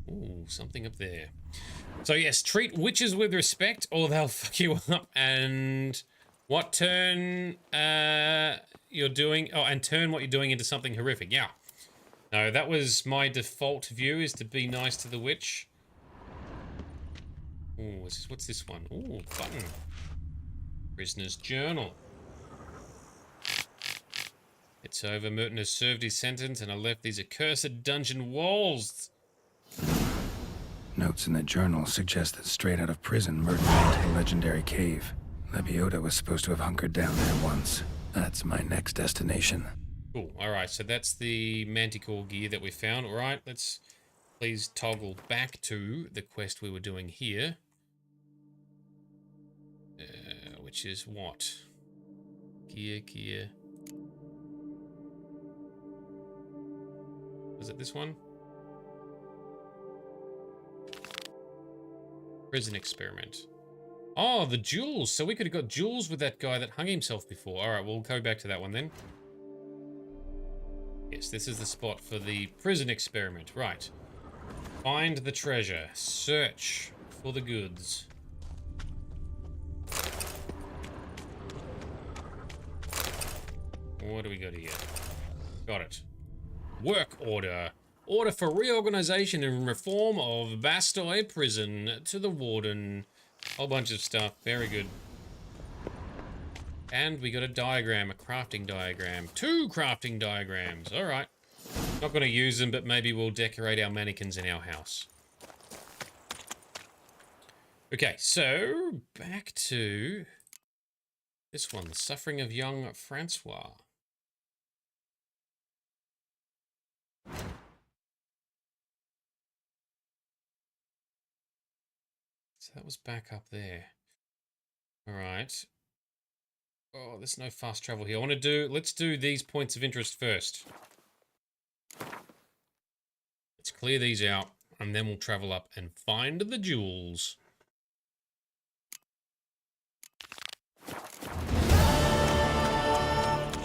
Ooh, something up there. So yes, treat witches with respect or they'll fuck you up. And what turn you're doing... Oh, and turn what you're doing into something horrific. Yeah. No, that was my default view, is to be nice to the witch. Ooh, what's this one? Ooh, button. Prisoner's journal. It's over. Merton has served his sentence and I left these accursed dungeon walls. Notes in the journal suggest that straight out of prison, Merton went to the legendary cave. Lebiota was supposed to have hunkered down there once. That's my next destination. Cool. Alright, so that's the Manticore gear that we found. Alright, let's please toggle back to the quest we were doing here. Which is what? Gear. Was it this one? Prison experiment. Oh, the jewels. So we could have got jewels with that guy that hung himself before. Alright, we'll go back to that one then. Yes, this is the spot for the prison experiment. Right. Find the treasure. Search for the goods. What do we got here? Got it. Work order. Order for reorganization and reform of Bastoy Prison to the warden. Whole bunch of stuff. Very good. And we got a diagram, a crafting diagram. 2 crafting diagrams. Alright. Not going to use them, but maybe we'll decorate our mannequins in our house. Okay, so back to this one. The Suffering of Young Francois. So that was back up there. Alright. Oh, there's no fast travel here. Let's do these points of interest first. Let's clear these out, and then we'll travel up and find the jewels.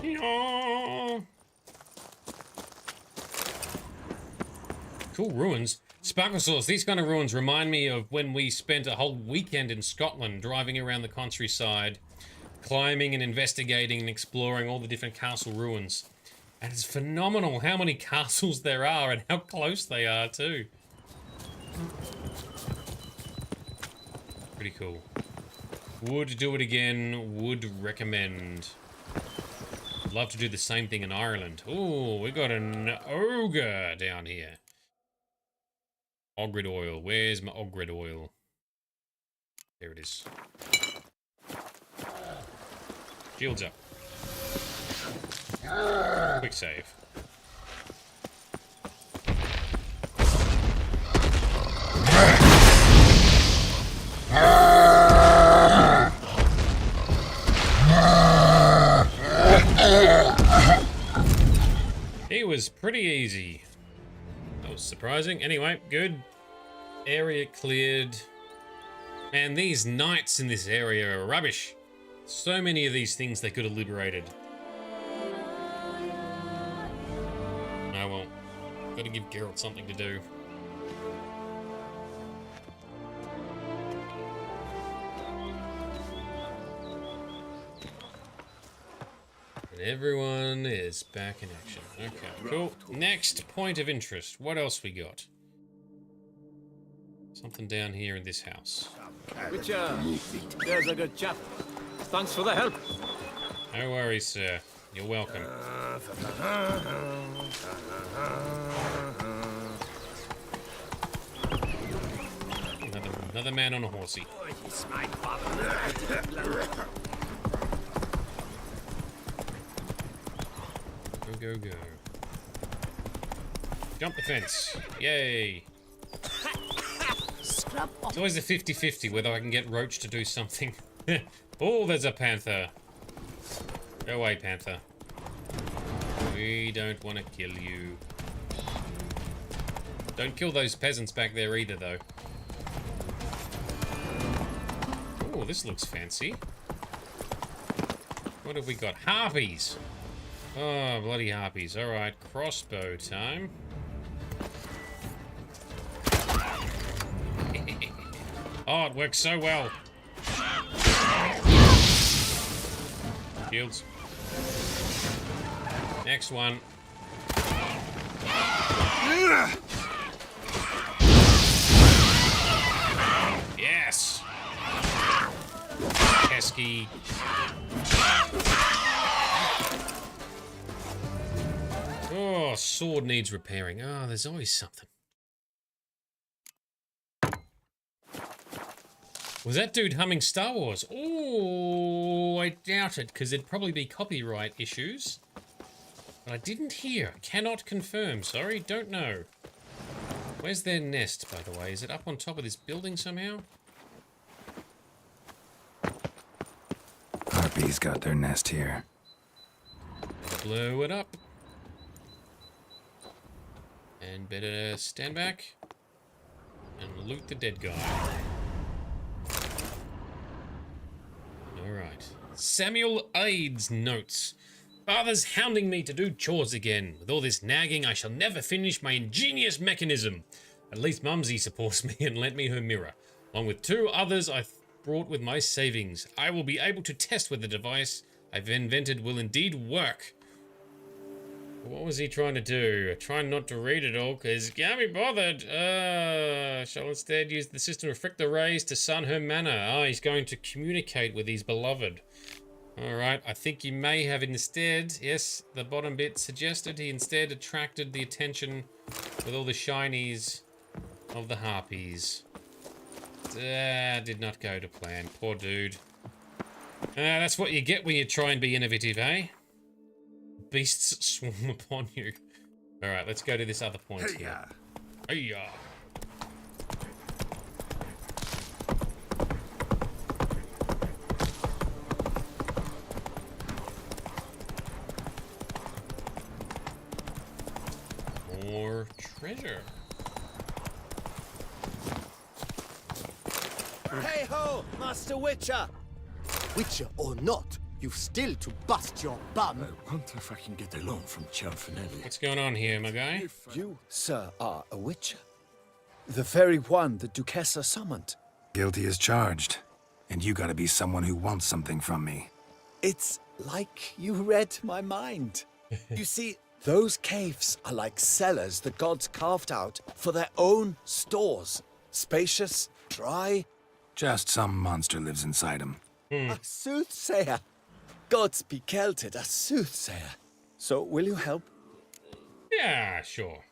Yeah. Cool ruins. Sparkle Sauce, these kind of ruins remind me of when we spent a whole weekend in Scotland driving around the countryside, climbing and investigating and exploring all the different castle ruins. And it's phenomenal how many castles there are and how close they are too. Pretty cool. Would do it again, would recommend. Love to do the same thing in Ireland. Ooh, we got an ogre down here. Ogrid oil. Where's my ogrid oil? There it is. Shields up. Quick save. He was pretty easy. That was surprising. Anyway, good. Area cleared. And these knights in this area are rubbish. So many of these things they could have liberated. Oh well. Gotta give Geralt something to do. And everyone is back in action. Okay, cool. Next point of interest. What else we got? Something down here in this house. Witcher, there's a good chap. Thanks for the help. No worries, sir. You're welcome. Another man on a horsey. Go, go, go. Jump the fence. Yay. It's always a 50-50 whether I can get Roach to do something. Oh, there's a panther. Go away, panther. We don't want to kill you. Don't kill those peasants back there either, though. Oh, this looks fancy. What have we got? Harpies! Oh, bloody harpies. Alright, crossbow time. Oh, it works so well. Shields. Next one. Yes. Pesky. Oh, sword needs repairing. Oh, there's always something. Was that dude humming Star Wars? Oh, I doubt it, because it'd probably be copyright issues. But I didn't hear. Cannot confirm. Sorry, don't know. Where's their nest, by the way? Is it up on top of this building somehow? Harpies got their nest here. Better blow it up. And better stand back and loot the dead guy. Alright. Samuel Aids notes. Father's hounding me to do chores again. With all this nagging, I shall never finish my ingenious mechanism. At least Mumsy supports me and lent me her mirror. Along with 2 others I brought with my savings. I will be able to test whether the device I've invented will indeed work. What was he trying to do? Trying not to read it all, because can't be bothered. Shall instead use the system to reflect the rays to sun her manor. Oh, he's going to communicate with his beloved. Alright, I think he may have instead, yes, the bottom bit suggested he instead attracted the attention with all the shinies of the harpies. Did not go to plan. Poor dude. That's what you get when you try and be innovative, eh? Beasts swarm upon you. Alright, let's go to this other point here. Hey-ya. More treasure. Hey ho, Master Witcher! Witcher or not, you've still to bust your bum. I wonder if I can get a loan from Cianfinelli. What's going on here, my guy? You, sir, are a witcher. The very one the Duchessa summoned. Guilty as charged. And you gotta be someone who wants something from me. It's like you read my mind. You see, those caves are like cellars the gods carved out for their own stores. Spacious, dry. Just some monster lives inside them. A soothsayer. Gods be kelted, a soothsayer. So, will you help? Yeah, sure.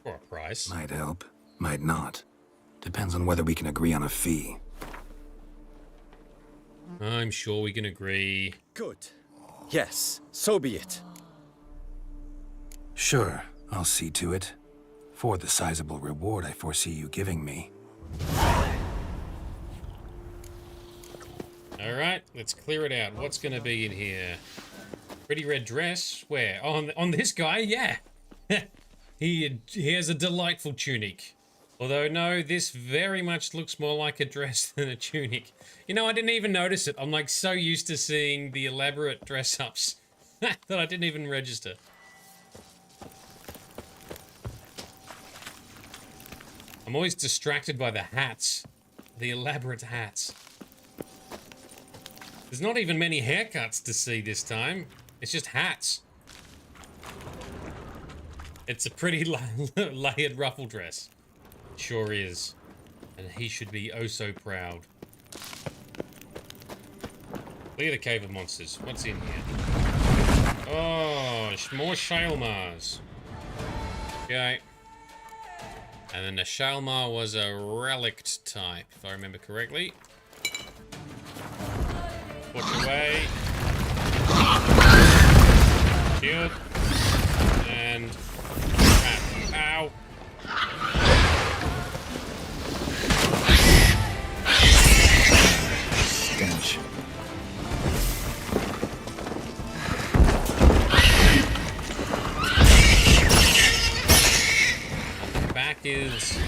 For a price. Might help, might not. Depends on whether we can agree on a fee. I'm sure we can agree. Good. Yes, so be it. Sure, I'll see to it. For the sizable reward I foresee you giving me. Alright, let's clear it out. What's gonna be in here? Pretty red dress? Where? Oh, on this guy? Yeah. He has a delightful tunic. Although, no, this very much looks more like a dress than a tunic. You know, I didn't even notice it. I'm like so used to seeing the elaborate dress-ups that I didn't even register. I'm always distracted by the hats. The elaborate hats. There's not even many haircuts to see this time. It's just hats. It's a pretty layered ruffle dress. Sure is. And he should be oh so proud. Clear the cave of monsters. What's in here? Oh, more Shailmars. Okay. And then the Shailmar was a relict type, if I remember correctly. Push away. Shield. And... Ow. Stench. Back is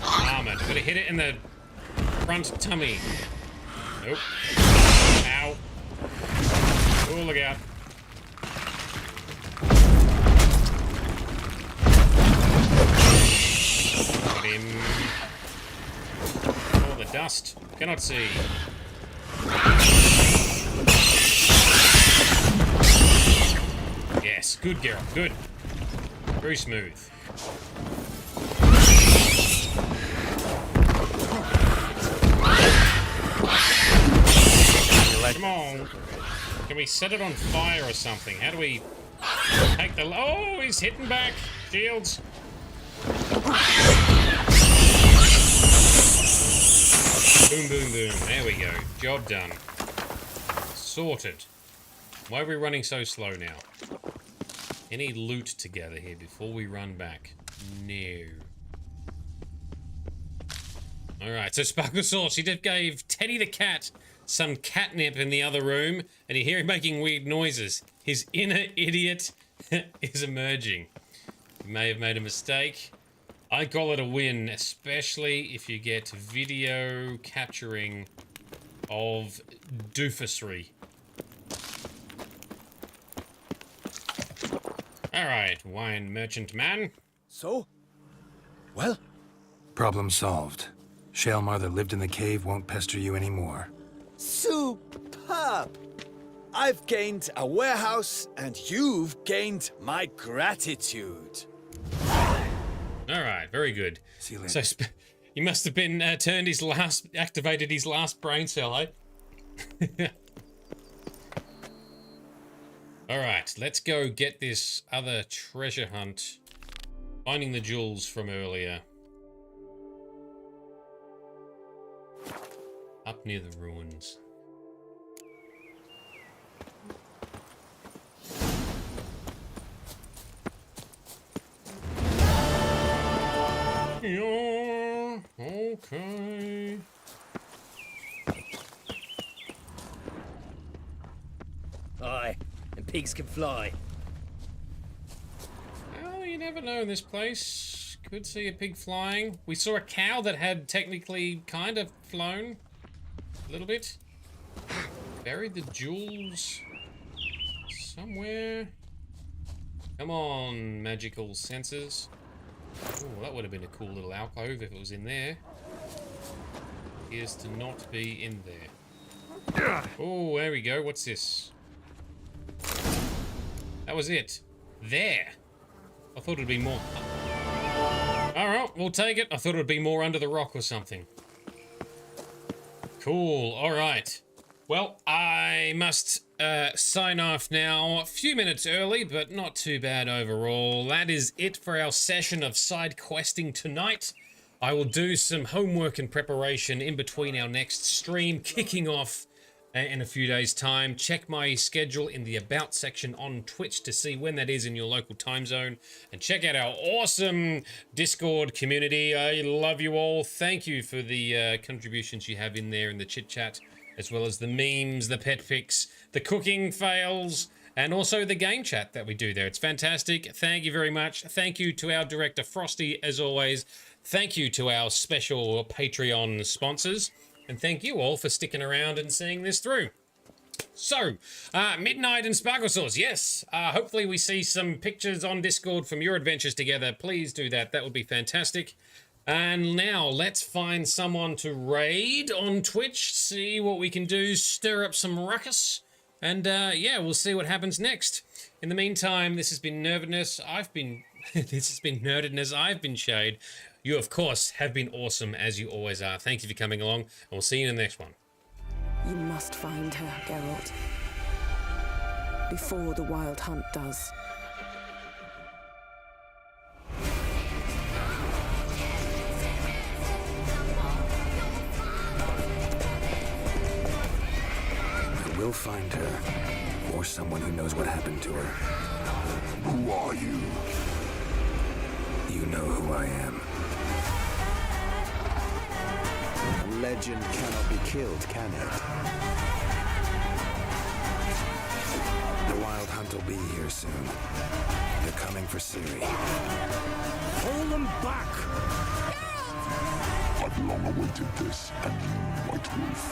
armored. Gotta hit it in the front tummy. Nope. Ow. Oh, look out. Got him. Oh, the dust. Cannot see. Yes, good, Geralt. Good. Very smooth. Come on. Can we set it on fire or something? How do we take the... Oh, he's hitting back. Shields. Boom, boom, boom. There we go. Job done. Sorted. Why are we running so slow now? Any loot to gather here before we run back? No. Alright, so Sparkle Sauce, he just gave Teddy the cat some catnip in the other room, and you hear him making weird noises. His inner idiot is emerging. He may have made a mistake. I call it a win, especially if you get video capturing of doofusry. Alright, wine merchant man. So? Well? Problem solved. Shailmar that lived in the cave won't pester you anymore. Superb! I've gained a warehouse, and you've gained my gratitude. Alright, very good. See you later. So, he must have been activated his last brain cell, eh? Alright, let's go get this other treasure hunt. Finding the jewels from earlier. Up near the ruins. Yeah, okay. Aye, and pigs can fly. Well, you never know in this place. Could see a pig flying. We saw a cow that had technically kind of flown. A little bit. Buried the jewels somewhere. Come on, magical senses. Oh, that would have been a cool little alcove if it was in there. Appears to not be in there. Oh, there we go. What's this? That was it. There. I thought it'd be more. Alright, we'll take it. I thought it'd be more under the rock or something. Cool, alright. Well, I must sign off now. A few minutes early, but not too bad overall. That is it for our session of side questing tonight. I will do some homework and preparation in between our next stream, kicking off in a few days' time. Check my schedule in the About section on Twitch to see when that is in your local time zone. And check out our awesome Discord community. I love you all. Thank you for the contributions you have in there in the chit-chat, as well as the memes, the pet pics, the cooking fails, and also the game chat that we do there. It's fantastic. Thank you very much. Thank you to our director, Frosty, as always. Thank you to our special Patreon sponsors. And thank you all for sticking around and seeing this through. So, Midnight and Sparkle Sauce, yes. Hopefully we see some pictures on Discord from your adventures together. Please do that. That would be fantastic. And now let's find someone to raid on Twitch, see what we can do, stir up some ruckus. And yeah, we'll see what happens next. In the meantime, this has been Nerdedness. This has been Nerdedness. I've been Shade. You, of course, have been awesome, as you always are. Thank you for coming along, and we'll see you in the next one. You must find her, Geralt. Before the Wild Hunt does. I will find her, or someone who knows what happened to her. Who are you? You know who I am. A legend cannot be killed, can it? The Wild Hunt will be here soon. They're coming for Ciri. Hold them back! I've long awaited this, and you, White Wolf.